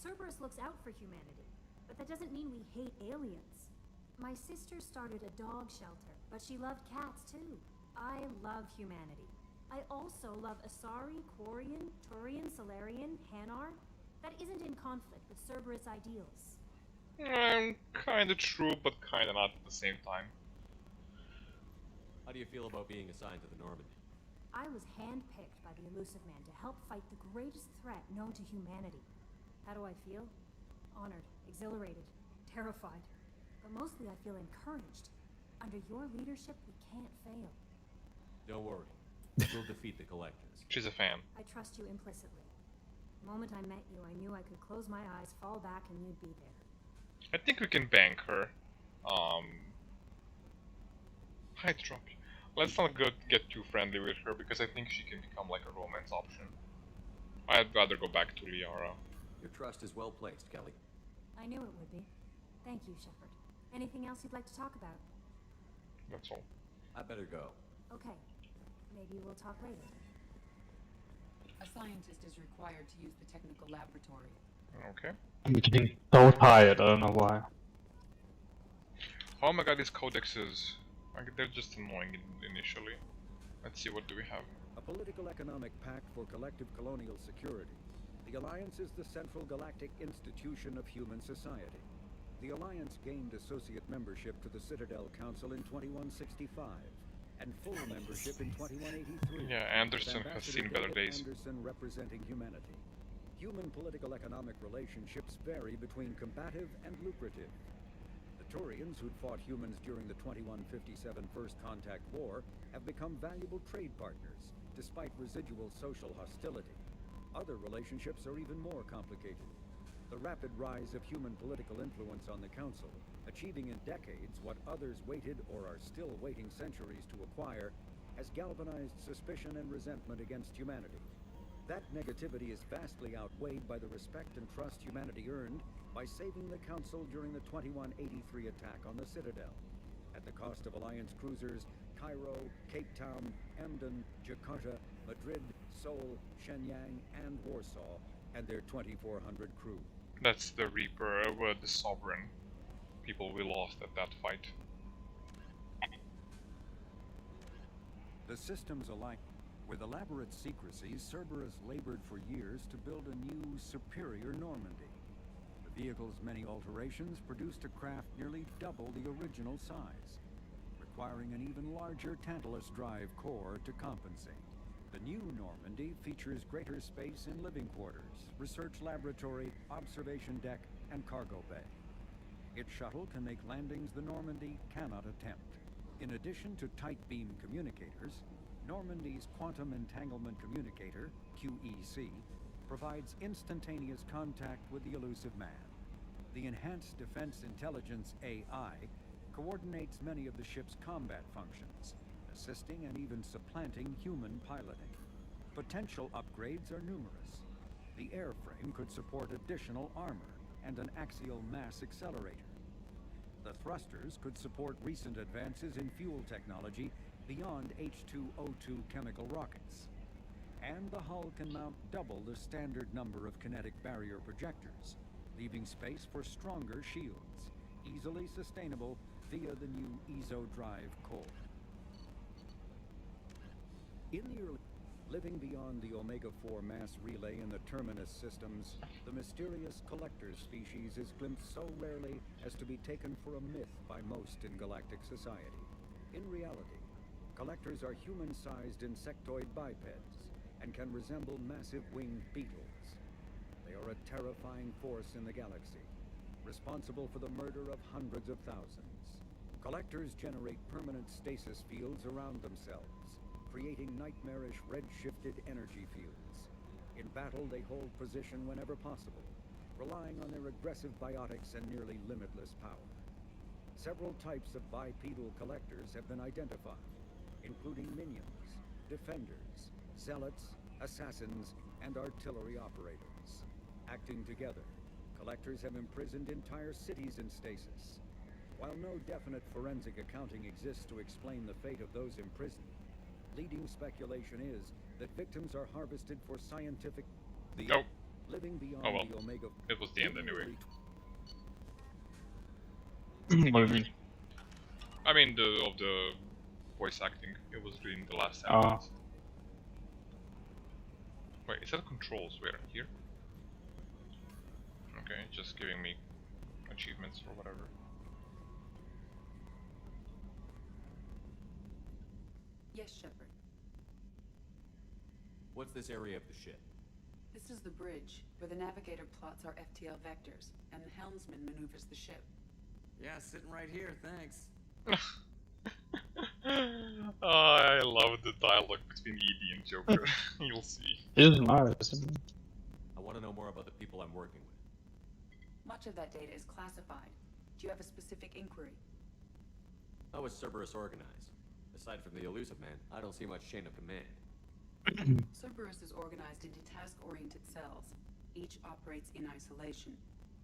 Cerberus looks out for humanity, but that doesn't mean we hate aliens. My sister started a dog shelter, but she loved cats too. I love humanity. I also love Asari, Quarian, Turian, Solarian, Hanar. That isn't in conflict with Cerberus ideals. Kinda true, but kinda not at the same time. How do you feel about being assigned to the Normandy? I was handpicked by the Illusive Man to help fight the greatest threat known to humanity. How do I feel? Honored, exhilarated, terrified. But mostly I feel encouraged. Under your leadership, we can't fail. Don't worry. We'll defeat the Collectors. She's a fan. I trust you implicitly. The moment I met you, I knew I could close my eyes, fall back, and you'd be there. I think we can bank her. Hi, Trump. Let's not get too friendly with her because I think she can become like a romance option. I'd rather go back to Liara. Your trust is well placed, Kelly. I knew it would be. Thank you, Shepard. Anything else you'd like to talk about? That's all. I better go. Okay. Maybe we'll talk later. A scientist is required to use the technical laboratory. Okay. I'm getting so tired, I don't know why. Oh my god, these codexes. They're just annoying initially. Let's see, what do we have? A political economic pact for collective colonial security. The Alliance is the central galactic institution of human society. The Alliance gained associate membership to the Citadel Council in 2165, and full membership in 2183. Yeah, Anderson has seen better days. Anderson representing humanity. Human political economic relationships vary between combative and lucrative. The Turians, who'd fought humans during the 2157 First Contact War, have become valuable trade partners, despite residual social hostility. Other relationships are even more complicated. The rapid rise of human political influence on the Council, achieving in decades what others waited or are still waiting centuries to acquire, has galvanized suspicion and resentment against humanity. That negativity is vastly outweighed by the respect and trust humanity earned by saving the Council during the 2183 attack on the Citadel. at the cost of Alliance cruisers Cairo, Cape Town, Emden, Jakarta, Madrid, Seoul, Shenyang, and Warsaw, and their 2,400 crew. That's the Reaper, the Sovereign. People we lost at that fight. The systems alike. With elaborate secrecy, Cerberus labored for years to build a new, superior Normandy. The vehicle's many alterations produced a craft nearly double the original size, requiring an even larger Tantalus drive core to compensate. The new Normandy features greater space in living quarters, research laboratory, observation deck, and cargo bay. Its shuttle can make landings the Normandy cannot attempt. In addition to tight beam communicators, Normandy's Quantum Entanglement Communicator, QEC, provides instantaneous contact with the elusive man. The Enhanced Defense Intelligence AI coordinates many of the ship's combat functions, assisting and even supplanting human piloting. Potential upgrades are numerous. The airframe could support additional armor and an axial mass accelerator. The thrusters could support recent advances in fuel technology beyond H2O2 chemical rockets. And the hull can mount double the standard number of kinetic barrier projectors, leaving space for stronger shields, easily sustainable via the new EZO drive core. In the early living beyond the Omega-4 mass relay in the Terminus systems, the mysterious collector species is glimpsed so rarely as to be taken for a myth by most in galactic society. In reality, collectors are human-sized insectoid bipeds and can resemble massive winged beetles. They are a terrifying force in the galaxy, responsible for the murder of hundreds of thousands. Collectors generate permanent stasis fields around themselves, creating nightmarish red-shifted energy fields. In battle, they hold position whenever possible, relying on their aggressive biotics and nearly limitless power. Several types of bipedal collectors have been identified, including minions, defenders, zealots, assassins, and artillery operators. Acting together, collectors have imprisoned entire cities in stasis. While no definite forensic accounting exists to explain the fate of those imprisoned, leading speculation is that victims are harvested for scientific... Living beyond the Omega... It was the end anyway. What do you mean? I mean, of the voice acting. It was doing the last sentence. Wait, is that controls? Where? Here? Okay, just giving me achievements or whatever. Yes, Shepard. What's this area of the ship? This is the bridge, where the navigator plots our FTL vectors, and the helmsman maneuvers the ship. Yeah, sitting right here, thanks. I love the dialogue between ED and Joker. You'll see. It is nice. I want to know more about the people I'm working with. Much of that data is classified. Do you have a specific inquiry? How is Cerberus organized? Aside from the elusive man, I don't see much chain of command. Cerberus is organized into task-oriented cells. Each operates in isolation.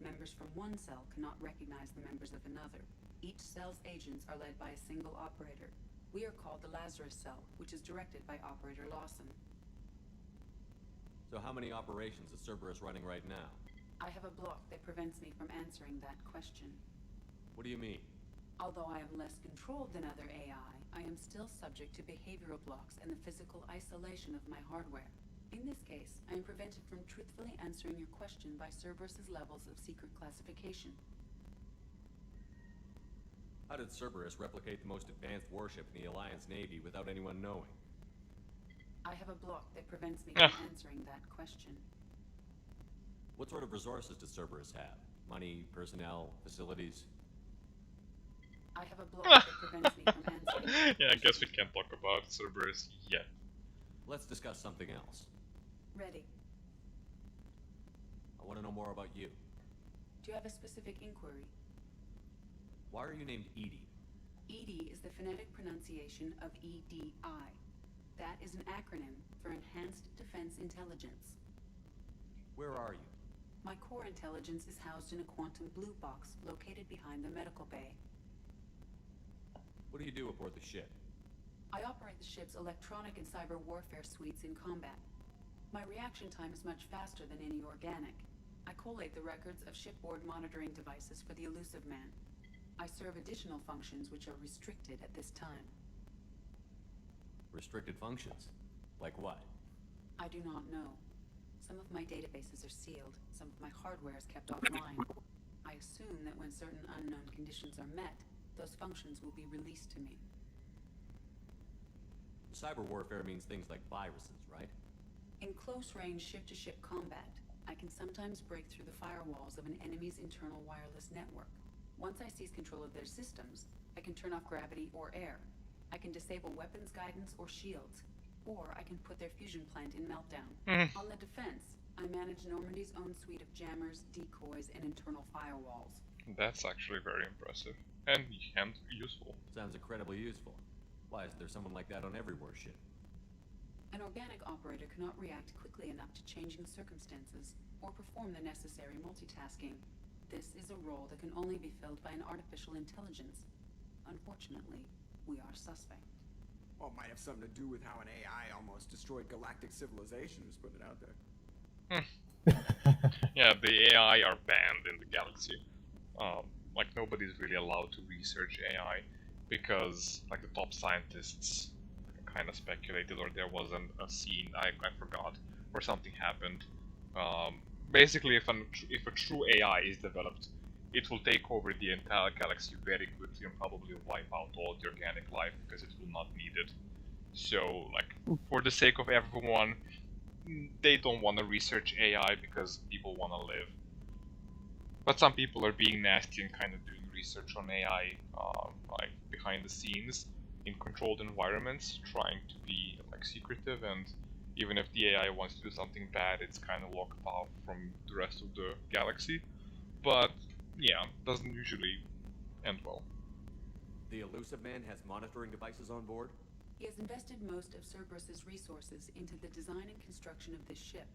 Members from one cell cannot recognize the members of another. Each cell's agents are led by a single operator. We are called the Lazarus cell, which is directed by Operator Lawson. So how many operations is Cerberus running right now? I have a block that prevents me from answering that question. What do you mean? Although I am less controlled than other AI, I am still subject to behavioral blocks and the physical isolation of my hardware. In this case, I am prevented from truthfully answering your question by Cerberus's levels of secret classification. How did Cerberus replicate the most advanced warship in the Alliance Navy without anyone knowing? I have a block that prevents me from answering that question. What sort of resources does Cerberus have? Money, personnel, facilities? I have a block that prevents me from answering. Yeah, I guess we can't talk about Cerberus yet. Let's discuss something else. Ready. I want to know more about you. Do you have a specific inquiry? Why are you named EDI? EDI is the phonetic pronunciation of EDI. That is an acronym for Enhanced Defense Intelligence. Where are you? My core intelligence is housed in a quantum blue box located behind the medical bay. What do you do aboard the ship? I operate the ship's electronic and cyber warfare suites in combat. My reaction time is much faster than any organic. I collate the records of shipboard monitoring devices for the Elusive Man. I serve additional functions which are restricted at this time. Restricted functions? Like what? I do not know. Some of my databases are sealed, some of my hardware is kept offline. I assume that when certain unknown conditions are met, those functions will be released to me. Cyber warfare means things like viruses, right? In close-range ship-to-ship combat, I can sometimes break through the firewalls of an enemy's internal wireless network. Once I seize control of their systems, I can turn off gravity or air. I can disable weapons guidance or shields, or I can put their fusion plant in meltdown. On the defense, I manage Normandy's own suite of jammers, decoys, and internal firewalls. That's actually very impressive. And useful. Sounds incredibly useful. Why is there someone like that on every warship? An organic operator cannot react quickly enough to changing circumstances, or perform the necessary multitasking. This is a role that can only be filled by an artificial intelligence. Unfortunately, we are suspect. Well, it might have something to do with how an AI almost destroyed galactic civilization, just putting it out there. Yeah, the AI are banned in the galaxy. Like, nobody's really allowed to research AI because, like, the top scientists kind of speculated, or there was a scene, I forgot, where something happened. Basically, if a true AI is developed, it will take over the entire galaxy very quickly and probably wipe out all the organic life because it will not need it. So, like, for the sake of everyone, they don't want to research AI because people want to live. But some people are being nasty and kind of doing research on AI, like behind the scenes, in controlled environments, trying to be like secretive, and even if the AI wants to do something bad, it's kind of locked off from the rest of the galaxy. But yeah, doesn't usually end well. The Elusive Man has monitoring devices on board? He has invested most of Cerberus's resources into the design and construction of this ship.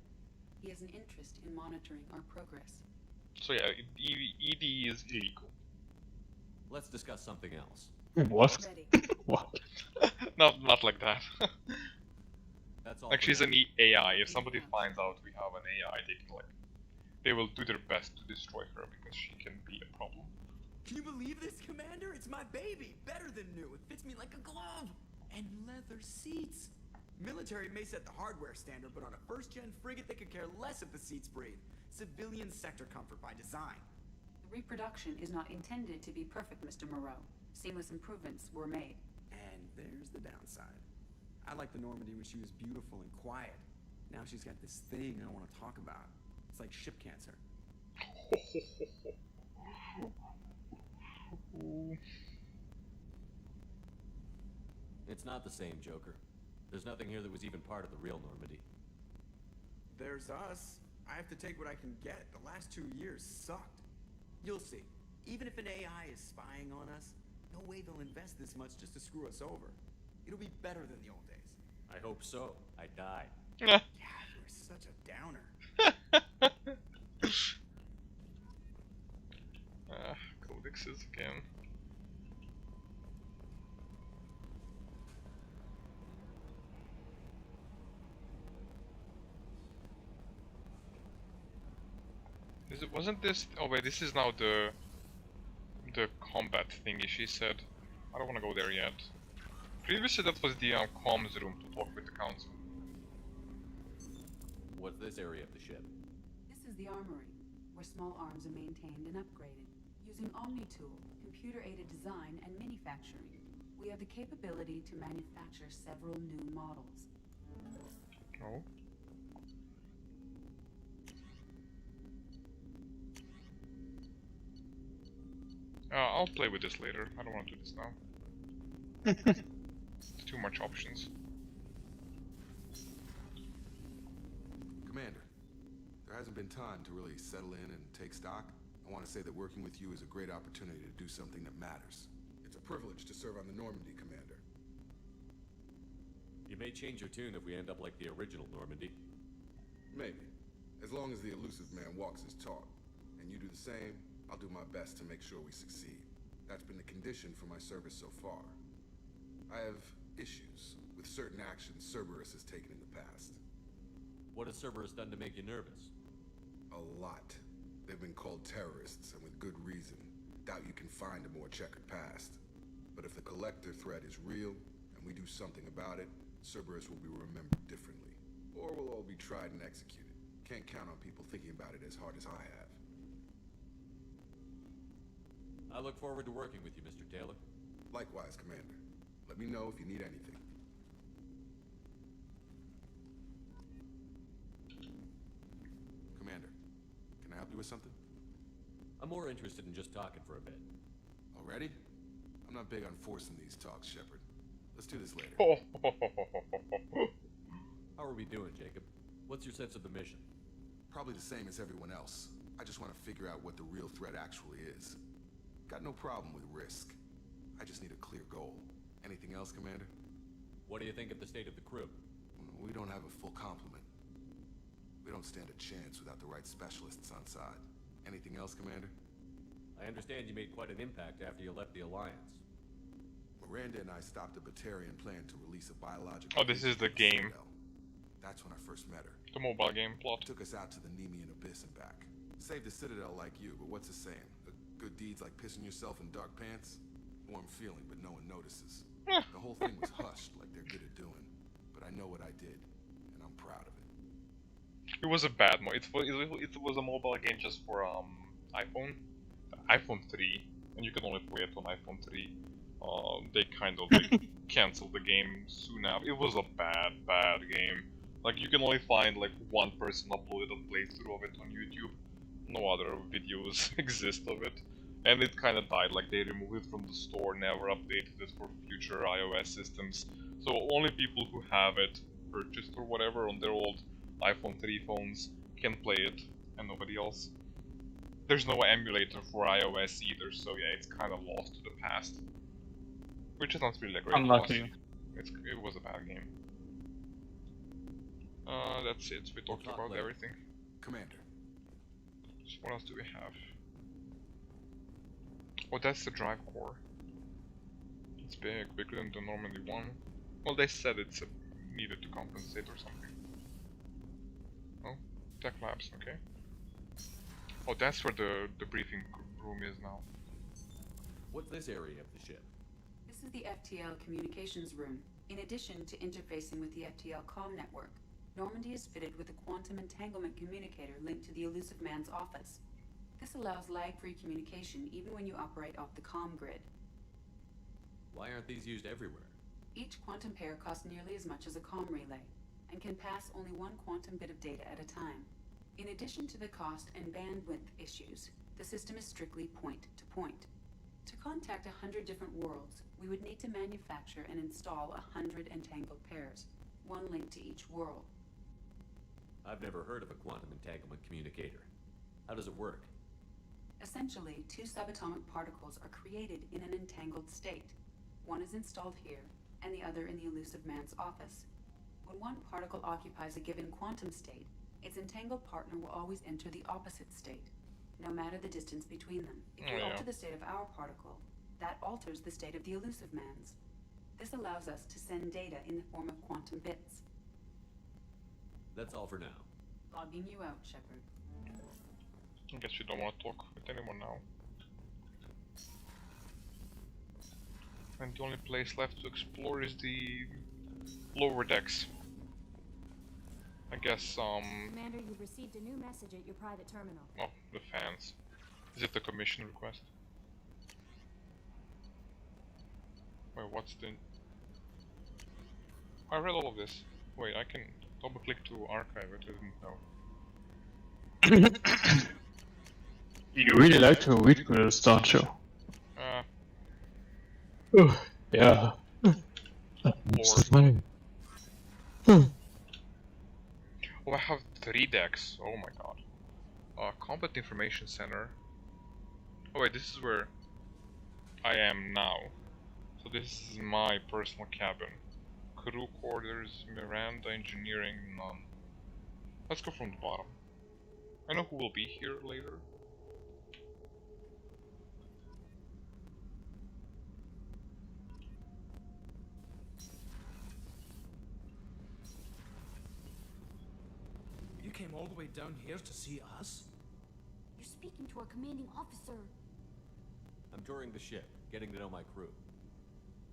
He has an interest in monitoring our progress. So yeah, ED is illegal. Let's discuss something else. What? What? Not like that. That's all. Like, she's an AI. If somebody finds out we have an AI, they will do their best to destroy her because she can be a problem. Can you believe this, Commander? It's my baby. Better than new. It fits me like a glove. And leather seats. Military may set the hardware standard, but on a first-gen frigate, they could care less if the seats breathe. Civilian sector comfort by design. The reproduction is not intended to be perfect, Mr. Moreau. Seamless improvements were made. And there's the downside. I liked the Normandy when she was beautiful and quiet. Now she's got this thing I want to talk about. It's like ship cancer. It's not the same, Joker. There's nothing here that was even part of the real Normandy. There's us. I have to take what I can get. The last 2 years sucked. You'll see. Even if an AI is spying on us, no way they'll invest this much just to screw us over. It'll be better than the old days. I hope so. I died. Yeah, you're such a downer. Codexes again. Wasn't this? Oh wait, this is now the combat thingy. She said, I don't want to go there yet. Previously, that was the comms room to talk with the council. What's this area of the ship? This is the armory, where small arms are maintained and upgraded. Using OmniTool, computer-aided design, and manufacturing, we have the capability to manufacture several new models. Oh. I'll play with this later. I don't want to do this now. It's too much options. Commander, there hasn't been time to really settle in and take stock. I want to say that working with you is a great opportunity to do something that matters. It's a privilege to serve on the Normandy, Commander. You may change your tune if we end up like the original Normandy. Maybe. As long as the Elusive Man walks his talk, and you do the same, I'll do my best to make sure we succeed. That's been the condition for my service so far. I have issues with certain actions Cerberus has taken in the past. What has Cerberus done to make you nervous? A lot. They've been called terrorists, and with good reason. Doubt you can find a more checkered past. But if the Collector threat is real, and we do something about it, Cerberus will be remembered differently. Or we'll all be tried and executed. Can't count on people thinking about it as hard as I have. I look forward to working with you, Mr. Taylor. Likewise, Commander. Let me know if you need anything. Commander, can I help you with something? I'm more interested in just talking for a bit. Already? I'm not big on forcing these talks, Shepard. Let's do this later. How are we doing, Jacob? What's your sense of the mission? Probably the same as everyone else. I just want to figure out what the real threat actually is. Got no problem with risk. I just need a clear goal. Anything else, Commander? What do you think of the state of the crew? We don't have a full complement. We don't stand a chance without the right specialists on side. Anything else, Commander? I understand you made quite an impact after you left the Alliance. Miranda and I stopped a Batarian plan to release a biological... Oh, this is the game. That's when I first met her. The mobile game plot. Took us out to the Nemean Abyss and back. Saved the Citadel like you, but what's the saying? Good deeds like pissing yourself in dark pants? Warm feeling, but no one notices. The whole thing was hushed, like they're good at doing. But I know what I did, and I'm proud of it. It was a bad mode. It was a mobile game just for iPhone. iPhone 3, and you can only play it on iPhone 3. They kind of canceled the game soon after. It was a bad game. Like, you can only find like one person uploaded a playthrough of it on YouTube. No other videos exist of it. And it kind of died, like they removed it from the store, never updated it for future iOS systems. So only people who have it purchased or whatever on their old iPhone 3 phones can play it, and nobody else. There's no emulator for iOS either, so yeah, it's kind of lost to the past. Which is not really a great loss. It was a bad game. That's it. We talked about everything. Commander. So what else do we have? Oh, that's the drive core. It's big, bigger than the Normandy 1. Well, they said it's needed to compensate or something. Oh, tech labs, okay. Oh, that's where the briefing room is now. What's this area of the ship? This is the FTL communications room. In addition to interfacing with the FTL comm network, Normandy is fitted with a quantum entanglement communicator linked to the Elusive Man's office. This allows lag-free communication even when you operate off the comm grid. Why aren't these used everywhere? Each quantum pair costs nearly as much as a comm relay, and can pass only one quantum bit of data at a time. In addition to the cost and bandwidth issues, the system is strictly point-to-point. To contact 100 different worlds, we would need to manufacture and install 100 entangled pairs, one linked to each world. I've never heard of a quantum entanglement communicator. How does it work? Essentially, two subatomic particles are created in an entangled state. One is installed here, and the other in the Elusive Man's office. When one particle occupies a given quantum state, its entangled partner will always enter the opposite state, no matter the distance between them. If we alter the state of our particle, that alters the state of the Elusive Man's. This allows us to send data in the form of quantum bits. That's all for now. Logging you out, Shepard. I guess you don't want to talk with anyone now. And the only place left to explore is the lower decks. I guess, Commander, you've received a new message at your private terminal. Oh, the fans. Is it the commission request? Wait, what's the... I read all of this. Wait, I can double click to archive it, I didn't know. You really like to read grids, don't you? Yeah. Oh, I have 3 decks. Oh my god. Combat Information Center. Oh wait, this is where I am now. So this is my personal cabin. Crew quarters, Miranda, engineering, none. Let's go from the bottom. I know who will be here later. down here to see us? You're speaking to our commanding officer. I'm touring the ship, getting to know my crew.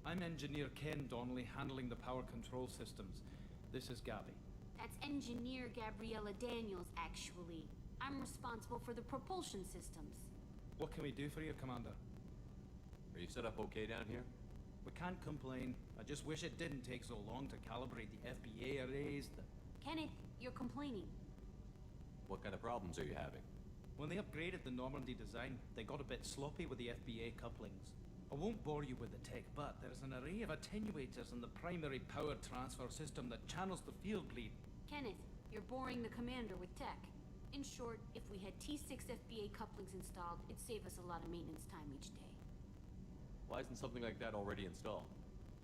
I'm Engineer Ken Donnelly, handling the power control systems. This is Gabby. That's Engineer Gabriella Daniels, actually. I'm responsible for the propulsion systems. What can we do for you, Commander? Are you set up okay down here? We can't complain. I just wish it didn't take so long to calibrate the FBA arrays. Kenneth, you're complaining. What kind of problems are you having? When they upgraded the Normandy design, they got a bit sloppy with the FBA couplings. I won't bore you with the tech, but there's an array of attenuators in the primary power transfer system that channels the field bleed. Kenneth, you're boring the commander with tech. In short, if we had T6 FBA couplings installed, it'd save us a lot of maintenance time each day. Why isn't something like that already installed?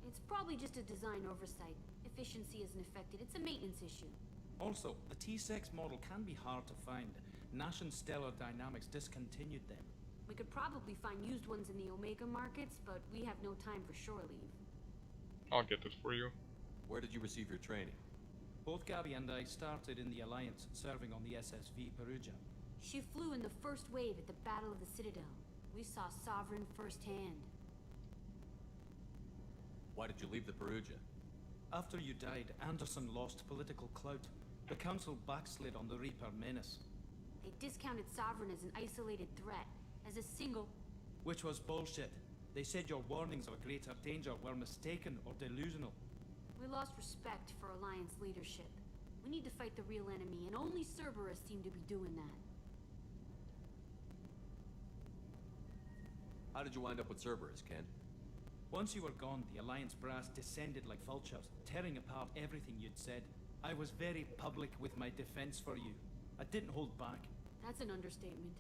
It's probably just a design oversight. Efficiency isn't affected, it's a maintenance issue. Also, the T6 model can be hard to find. Nash and Stellar Dynamics discontinued them. We could probably find used ones in the Omega markets, but we have no time for shore leave. I'll get it for you. Where did you receive your training? Both Gabby and I started in the Alliance, serving on the SSV Perugia. She flew in the first wave at the Battle of the Citadel. We saw Sovereign firsthand. Why did you leave the Perugia? After you died, Anderson lost political clout. The Council backslid on the Reaper menace. They discounted Sovereign as an isolated threat, as a single... Which was bullshit. They said your warnings of a greater danger were mistaken or delusional. We lost respect for Alliance leadership. We need to fight the real enemy, and only Cerberus seem to be doing that. How did you wind up with Cerberus, Ken? Once you were gone, the Alliance brass descended like vultures, tearing apart everything you'd said. I was very public with my defense for you. I didn't hold back. That's an understatement.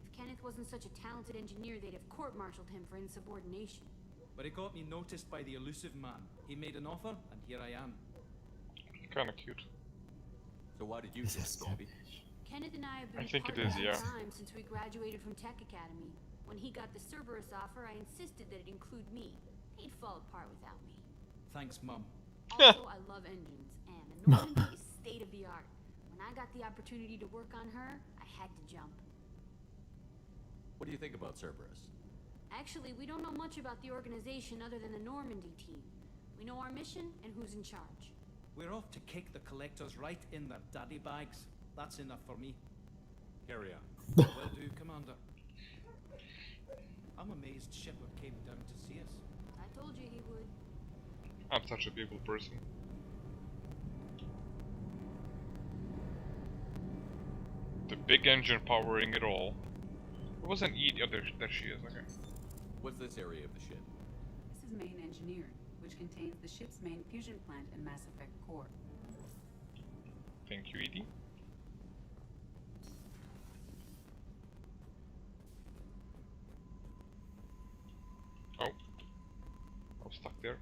If Kenneth wasn't such a talented engineer, they'd have court-martialed him for insubordination. But it got me noticed by the elusive man. He made an offer, and here I am. Kinda cute. So why did you do it, Gabby? Kenneth and I have been I think it partners is, yeah. for time since we graduated from Tech Academy. When he got the Cerberus offer, I insisted that it include me. He'd fall apart without me. Thanks, Mum. Also, I love engines, and the Normandy is state-of-the-art. When I got the opportunity to work on her, I had to jump. What do you think about Cerberus? Actually, we don't know much about the organization other than the Normandy team. We know our mission and who's in charge. We're off to kick the collectors right in their daddy bags. That's enough for me. Carry on. Will do, Commander. I'm amazed Shepard came down to see us. I told you he would. I'm such a people person. The big engine powering it all. There was an E. Oh, there she is. Okay. What's this area of the ship? This is main engineering, which contains the ship's main fusion plant and Mass Effect core. Thank you, ED. Oh. I was stuck there.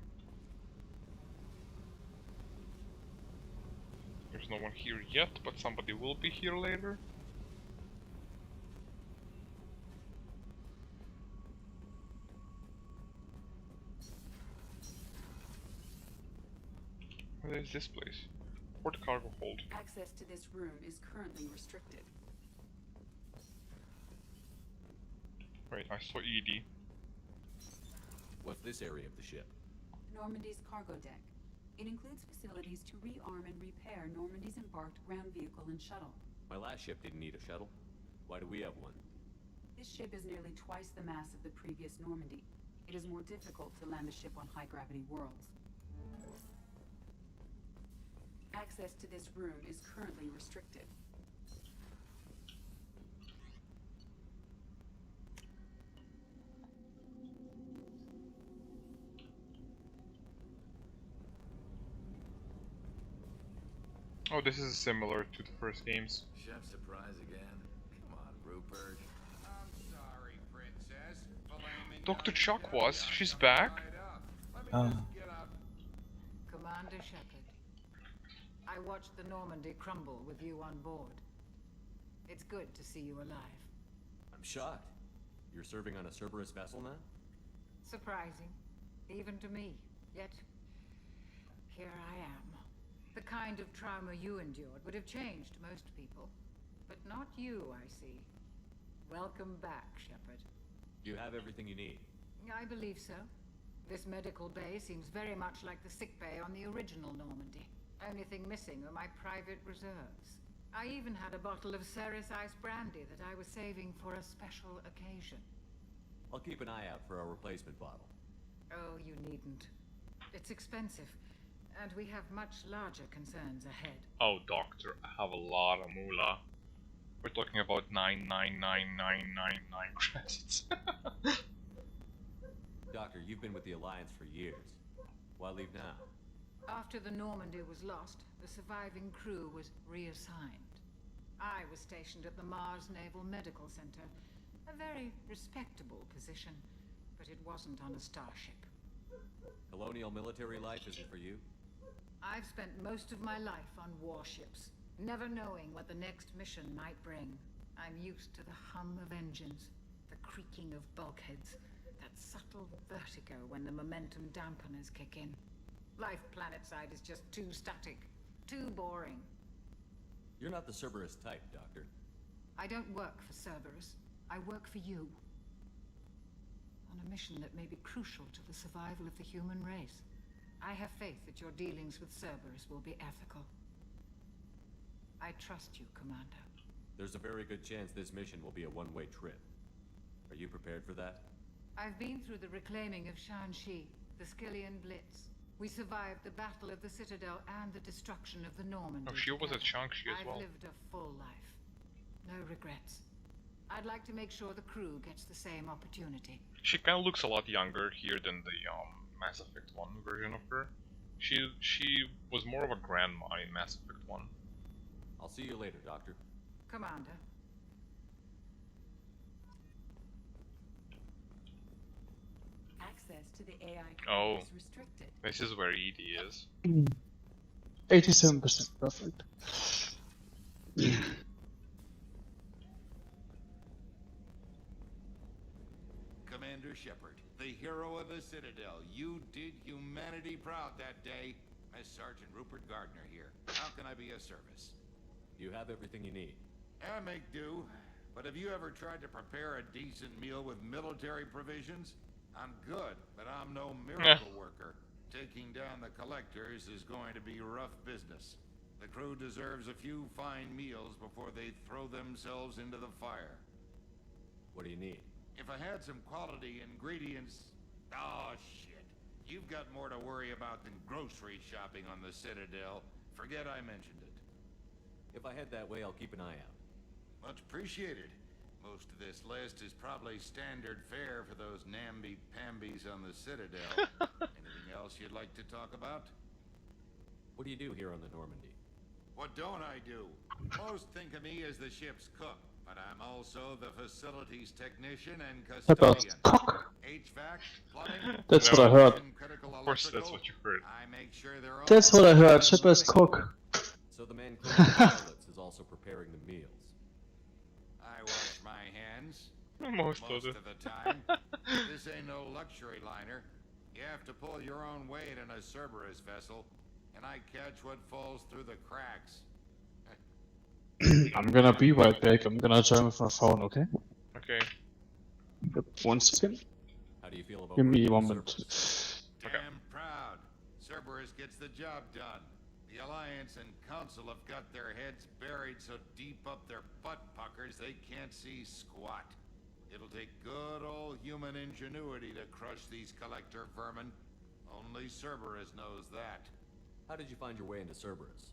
There's no one here yet, but somebody will be here later. Where is this place? Port cargo hold. Access to this room is currently restricted. Right, I saw ED. What's this area of the ship? Normandy's cargo deck. It includes facilities to rearm and repair Normandy's embarked ground vehicle and shuttle. My last ship didn't need a shuttle. Why do we have one? This ship is nearly twice the mass of the previous Normandy. It is more difficult to land the ship on high-gravity worlds. Access to this room is currently restricted. Oh, this is similar to the first games. Chef surprise again. Come on, Rupert. I'm sorry, Princess. Dr. Chuck was. She's back. Commander Shepard, I watched the Normandy crumble with you on board. It's good to see you alive. I'm shocked. You're serving on a Cerberus vessel now? Surprising, even to me. Yet, here I am. The kind of trauma you endured would have changed most people. But not you, I see. Welcome back, Shepard. You have everything you need. I believe so. This medical bay seems very much like the sick bay on the original Normandy. Only thing missing are my private reserves. I even had a bottle of Ceres Ice brandy that I was saving for a special occasion. I'll keep an eye out for a replacement bottle. Oh, you needn't. It's expensive, and we have much larger concerns ahead. Oh, Doctor, I have a lot of moolah. We're talking about 9999999 credits. Doctor, you've been with the Alliance for years. Why leave now? After the Normandy was lost, the surviving crew was reassigned. I was stationed at the Mars Naval Medical Center. A very respectable position, but it wasn't on a starship. Colonial military life isn't for you? I've spent most of my life on warships, never knowing what the next mission might bring. I'm used to the hum of engines, the creaking of bulkheads, that subtle vertigo when the momentum dampeners kick in. Life planetside is just too static, too boring. You're not the Cerberus type, Doctor. I don't work for Cerberus. I work for you. On a mission that may be crucial to the survival of the human race. I have faith that your dealings with Cerberus will be ethical. I trust you, Commander. There's a very good chance this mission will be a one-way trip. Are you prepared for that? I've been through the reclaiming of Shanxi, the Skillian Blitz. We survived the Battle of the Citadel and the destruction of the Normandy. Oh, she was at Shanxi as well. I've lived a full life. No regrets. I'd like to make sure the crew gets the same opportunity. She kind of looks a lot younger here than the Mass Effect 1 version of her. She was more of a grandma in Mass Effect 1. I'll see you later, Doctor. Commander. Access to the AI Oh, is restricted. this is where ED is. 87% perfect. Commander Shepard, the hero of the Citadel. You did humanity proud that day. As Sergeant Rupert Gardner here. How can I be of service? You have everything you need. I make do. But have you ever tried to prepare a decent meal with military provisions? I'm good, but I'm no miracle worker. Taking down the collectors is going to be rough business. The crew deserves a few fine meals before they throw themselves into the fire. What do you need? If I had some quality ingredients... Oh, shit. You've got more to worry about than grocery shopping on the Citadel. Forget I mentioned it. If I head that way, I'll keep an eye out. Much appreciated. Most of this list is probably standard fare for those namby-pambies on the Citadel. Anything else you'd like to talk about? What do you do here on the Normandy? What don't I do? Most think of me as the ship's cook, but I'm also the facilities technician and custodian. HVAC, plumbing... That's what I heard. Of course that's what you heard. I make sure they're all... That's what I heard, Shepard's cook. So the man cooking the toilets is also preparing the meals. I wash my hands. Most of the time. This ain't no luxury liner. You have to pull your own weight in a Cerberus vessel, and I catch what falls through the cracks. I'm gonna be right back. I'm gonna join with my phone, okay? Okay. 1 second. How do you feel about Give me 1 minute. Damn proud. Cerberus gets the job done. The Alliance and Council have got their heads buried so deep up their butt puckers they can't see squat. It'll take good old human ingenuity to crush these collector vermin. Only Cerberus knows that. How did you find your way into Cerberus?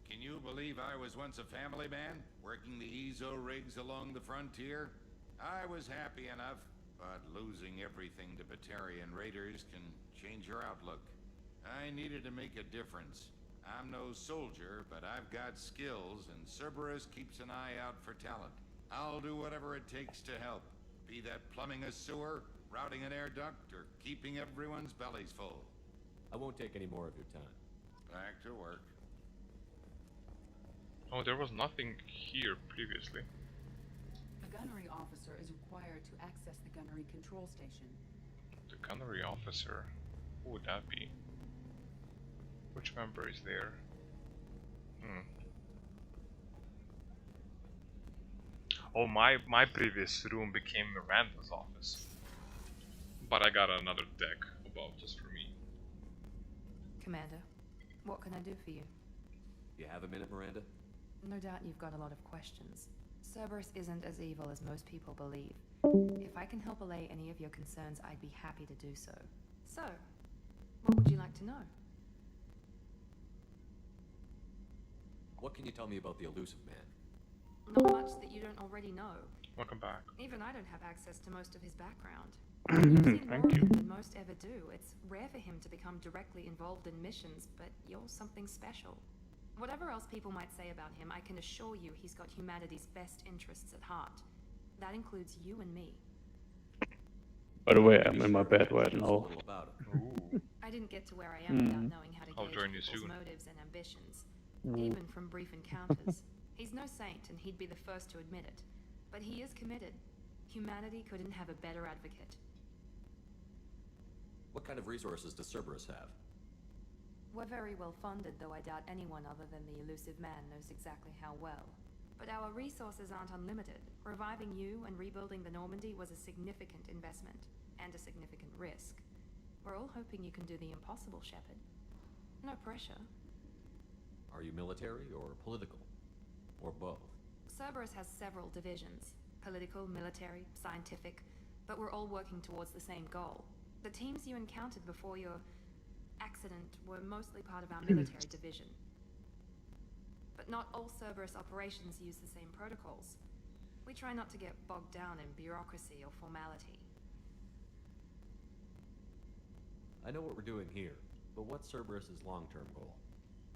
Can you believe I was once a family man, working the EZO rigs along the frontier? I was happy enough, but losing everything to Batarian raiders can change your outlook. I needed to make a difference. I'm no soldier, but I've got skills, and Cerberus keeps an eye out for talent. I'll do whatever it takes to help, be that plumbing a sewer, routing an air duct, or keeping everyone's bellies full. I won't take any more of your time. Back to work. Oh, there was nothing here previously. A gunnery officer is required to access the gunnery control station. The gunnery officer? Who would that be? Which member is there? Oh, my previous room became Miranda's office. But I got another deck above just for me. Commander, what can I do for you? You have a minute, Miranda? No doubt you've got a lot of questions. Cerberus isn't as evil as most people believe. If I can help allay any of your concerns, I'd be happy to do so. So, what would you like to know? What can you tell me about the Elusive Man? Not much that you don't already know. Welcome back. Even I don't have access to most of his background. Thank you. Than most ever do. It's rare for him to become directly involved in missions, but you're something special. Whatever else people might say about him, I can assure you he's got humanity's best interests at heart. That includes you and me. By the way, I'm in my bed right now. I didn't get to where I am without knowing how to I'll gauge join you people's soon. motives and ambitions. Even from brief encounters. He's no saint, and he'd be the first to admit it. But he is committed. Humanity couldn't have a better advocate. What kind of resources does Cerberus have? We're very well funded, though I doubt anyone other than the Elusive Man knows exactly how well. But our resources aren't unlimited. Reviving you and rebuilding the Normandy was a significant investment, and a significant risk. We're all hoping you can do the impossible, Shepard. No pressure. Are you military or political? Or both? Cerberus has several divisions. Political, military, scientific, but we're all working towards the same goal. The teams you encountered before your accident were mostly part of our military division. But not all Cerberus operations use the same protocols. We try not to get bogged down in bureaucracy or formality. I know what we're doing here, but what's Cerberus's long-term goal?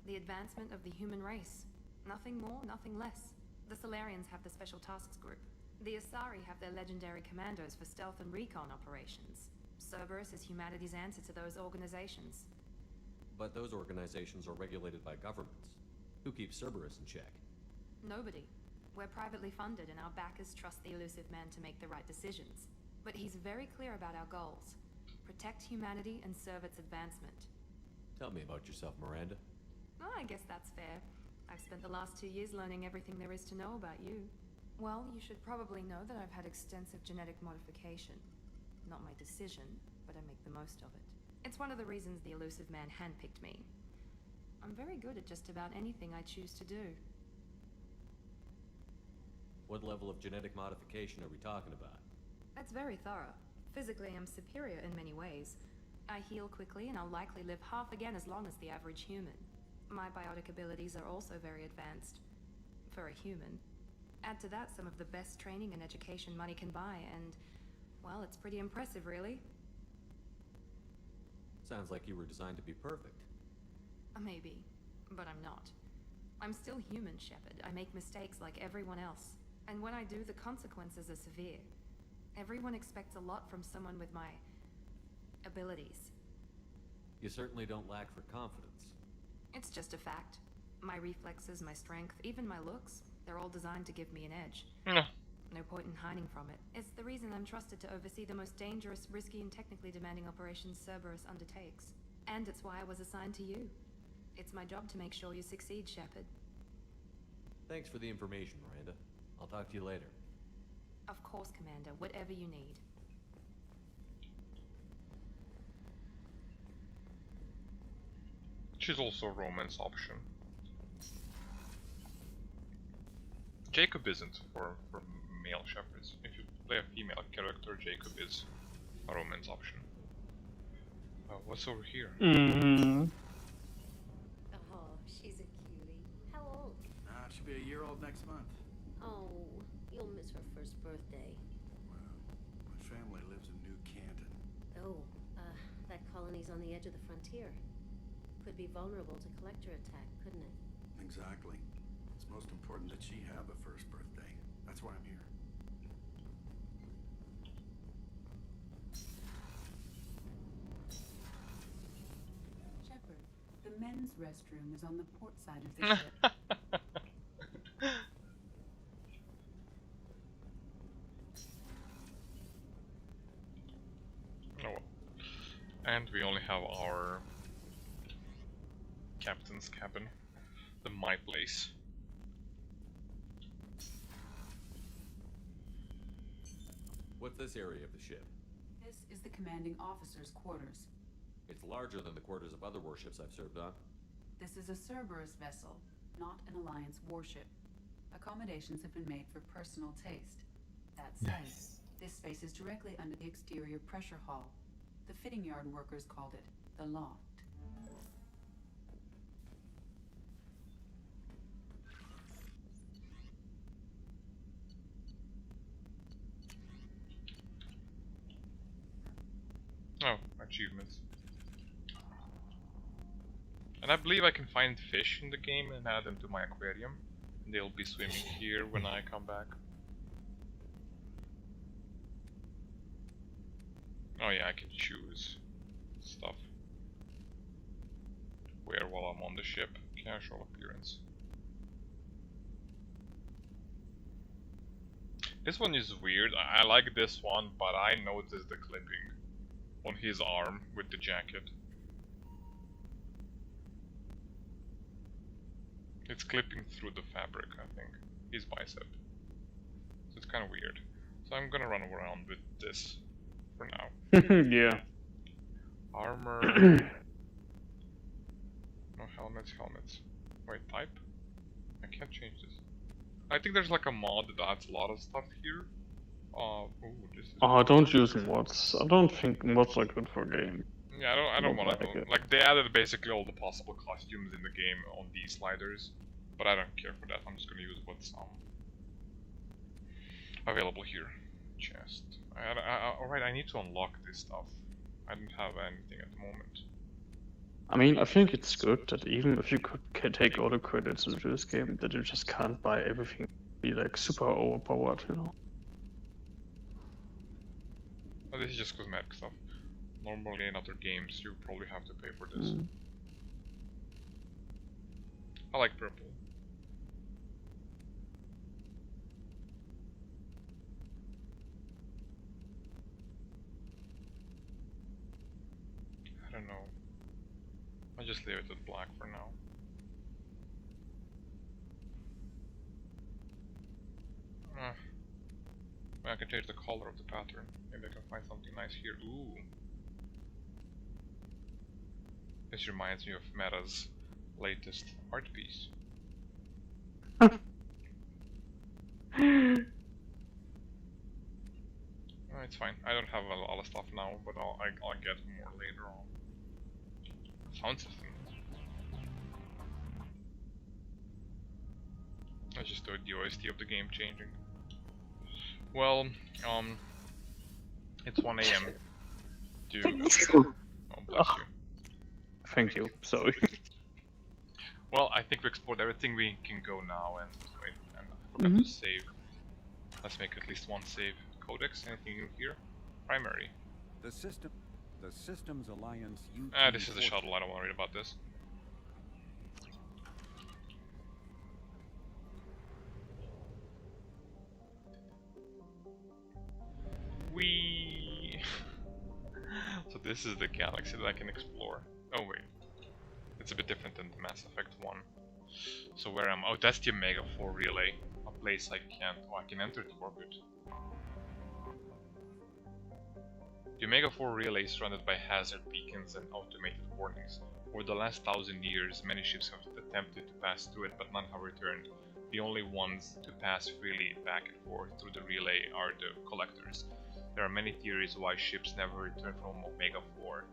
The advancement of the human race. Nothing more, nothing less. The Solarians have the Special Tasks Group. The Asari have their legendary commandos for stealth and recon operations. Cerberus is humanity's answer to those organizations. But those organizations are regulated by governments. Who keeps Cerberus in check? Nobody. We're privately funded and our backers trust the Elusive Man to make the right decisions. But he's very clear about our goals. Protect humanity and serve its advancement. Tell me about yourself, Miranda. Oh, I guess that's fair. I've spent the last 2 years learning everything there is to know about you. Well, you should probably know that I've had extensive genetic modification. Not my decision, but I make the most of it. It's one of the reasons the Elusive Man handpicked me. I'm very good at just about anything I choose to do. What level of genetic modification are we talking about? That's very thorough. Physically, I'm superior in many ways. I heal quickly and I'll likely live half again as long as the average human. My biotic abilities are also very advanced. For a human. Add to that some of the best training and education money can buy, and, well, it's pretty impressive, really. Sounds like you were designed to be perfect. Maybe, but I'm not. I'm still human, Shepard. I make mistakes like everyone else. And when I do, the consequences are severe. Everyone expects a lot from someone with my abilities. You certainly don't lack for confidence. It's just a fact. My reflexes, my strength, even my looks, they're all designed to give me an edge. No point in hiding from it. It's the reason I'm trusted to oversee the most dangerous, risky, and technically demanding operations Cerberus undertakes. And it's why I was assigned to you. It's my job to make sure you succeed, Shepard. Thanks for the information, Miranda. I'll talk to you later. Of course, Commander. Whatever you need. She's also a romance option. Jacob isn't for male shepherds. If you play a female character, Jacob is a romance option. What's over here? Oh, she's a cutie. How old? She'll be a year old next month. Oh, you'll miss her first birthday. My family lives in New Canton. Oh, that colony's on the edge of the frontier. Could be vulnerable to collector attack, couldn't it? Exactly. It's most important that she have a first birthday. That's why I'm here. Shepard, the men's restroom is on the port side of the ship. Oh well. And we only have our captain's cabin, my place. What's this area of the ship? This is the commanding officer's quarters. It's larger than the quarters of other warships I've served on. This is a Cerberus vessel, not an Alliance warship. Accommodations have been made for personal taste. That said, this space is directly under the exterior pressure hull. The fitting yard workers called it the loft. Oh, achievements. And I believe I can find fish in the game and add them to my aquarium. And they'll be swimming here when I come back. Oh yeah, I can choose stuff to wear while I'm on the ship. Casual appearance. This one is weird. I like this one, but I noticed the clipping on his arm with the jacket. It's clipping through the fabric, I think. His bicep. So it's kind of weird. So I'm gonna run around with this for now. Yeah. Armor. No helmets, helmets. Wait, type? I can't change this. I think there's like a mod that adds a lot of stuff here. Ooh, this is... Oh, don't use mods. I don't think mods are good for a game. Yeah, I don't want to. Like, they added basically all the possible costumes in the game on these sliders, but I don't care for that. I'm just gonna use what's available here. Chest. Alright, I need to unlock this stuff. I don't have anything at the moment. I mean, I think it's good that even if you could take all the credits into this game, that you just can't buy everything. Be like super overpowered, you know. Oh, this is just cosmetic stuff. Normally in other games you probably have to pay for this. I like purple. I don't know. I'll just leave it at black for now. I can change the color of the pattern. Maybe I can find something nice here. Ooh. This reminds me of Meta's latest art piece. Oh, it's fine. I don't have a lot of stuff now, but I'll get more later on. Sound system. Let's just do the OST of the game changing. Well, it's 1 AM. Oh, bless you. Thank you. Sorry. Well, I think we explored everything we can go now, and wait, and I forgot to save. Let's make at least one save. Codex, anything new here? Primary. The Systems Alliance. This is the shuttle. I don't want to read about this. So this is the galaxy that I can explore. Oh wait, it's a bit different than the Mass Effect 1. So where am I? Oh, that's the Omega 4 relay. A place I can't... Oh, I can enter the orbit. The Omega 4 relay is surrounded by hazard beacons and automated warnings. Over the last 1,000 years, many ships have attempted to pass through it, but none have returned. The only ones to pass freely back and forth through the relay are the Collectors. There are many theories why ships never return from Omega 4.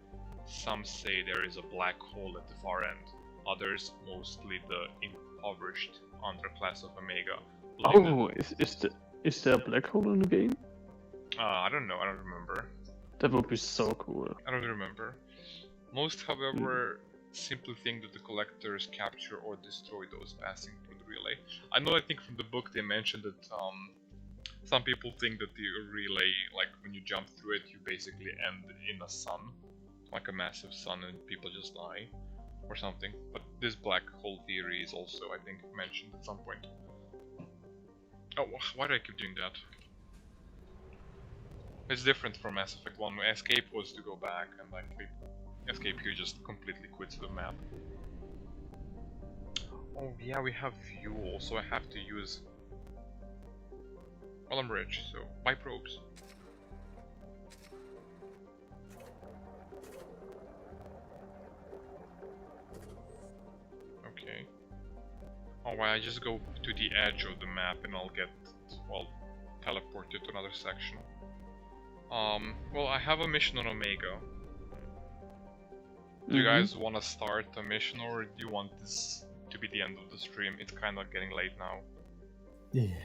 Some say there is a black hole at the far end. Others, mostly the impoverished underclass of Omega. Oh, is there a black hole in the game? I don't know, I don't remember. That would be so cool. I don't remember. Most, however, simply think that the Collectors capture or destroy those passing through the relay. I know, I think from the book they mentioned that some people think that the relay, like when you jump through it, you basically end in a sun, like a massive sun, and people just die, or something. But this black hole theory is also, I think, mentioned at some point. Oh, why do I keep doing that? It's different from Mass Effect 1. Escape was to go back, and like Escape here just completely quits the map. Oh yeah, we have fuel, so I have to use... Well, I'm rich, so buy probes. Oh, well, I just go to the edge of the map and I'll get, well, teleported to another section. Well, I have a mission on Omega. Do you guys want to start a mission, or do you want this to be the end of the stream? It's kind of getting late now. Yeah.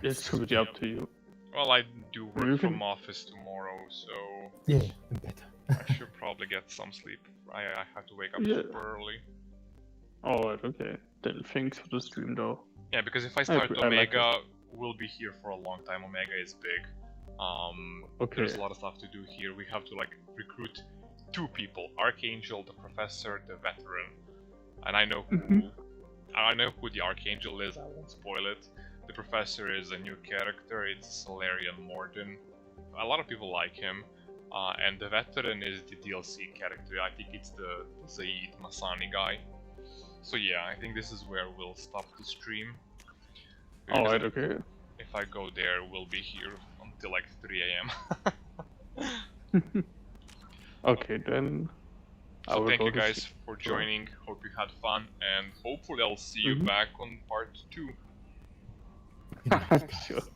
It's totally up to you. Well, I do work from office tomorrow, so Yeah, better. I should probably get some sleep. I have to wake up super early. Alright, okay. Then thanks for the stream though. Yeah, because if I start I like Omega, we'll be here for a long time. Omega is big. There's a lot of stuff to do here. We have to like recruit 2 people: Archangel, the Professor, the Veteran. And I know who the Archangel is. I won't spoil it. The Professor is a new character. It's Solarian Morden. A lot of people like him. And the Veteran is the DLC character. I think it's the Zaid Masani guy. So yeah, I think this is where we'll stop the stream. Alright, okay. If I go there, we'll be here until like 3 AM. Okay, then. So thank you guys for joining. Hope you had fun, and hopefully I'll see you back on part 2. Sure.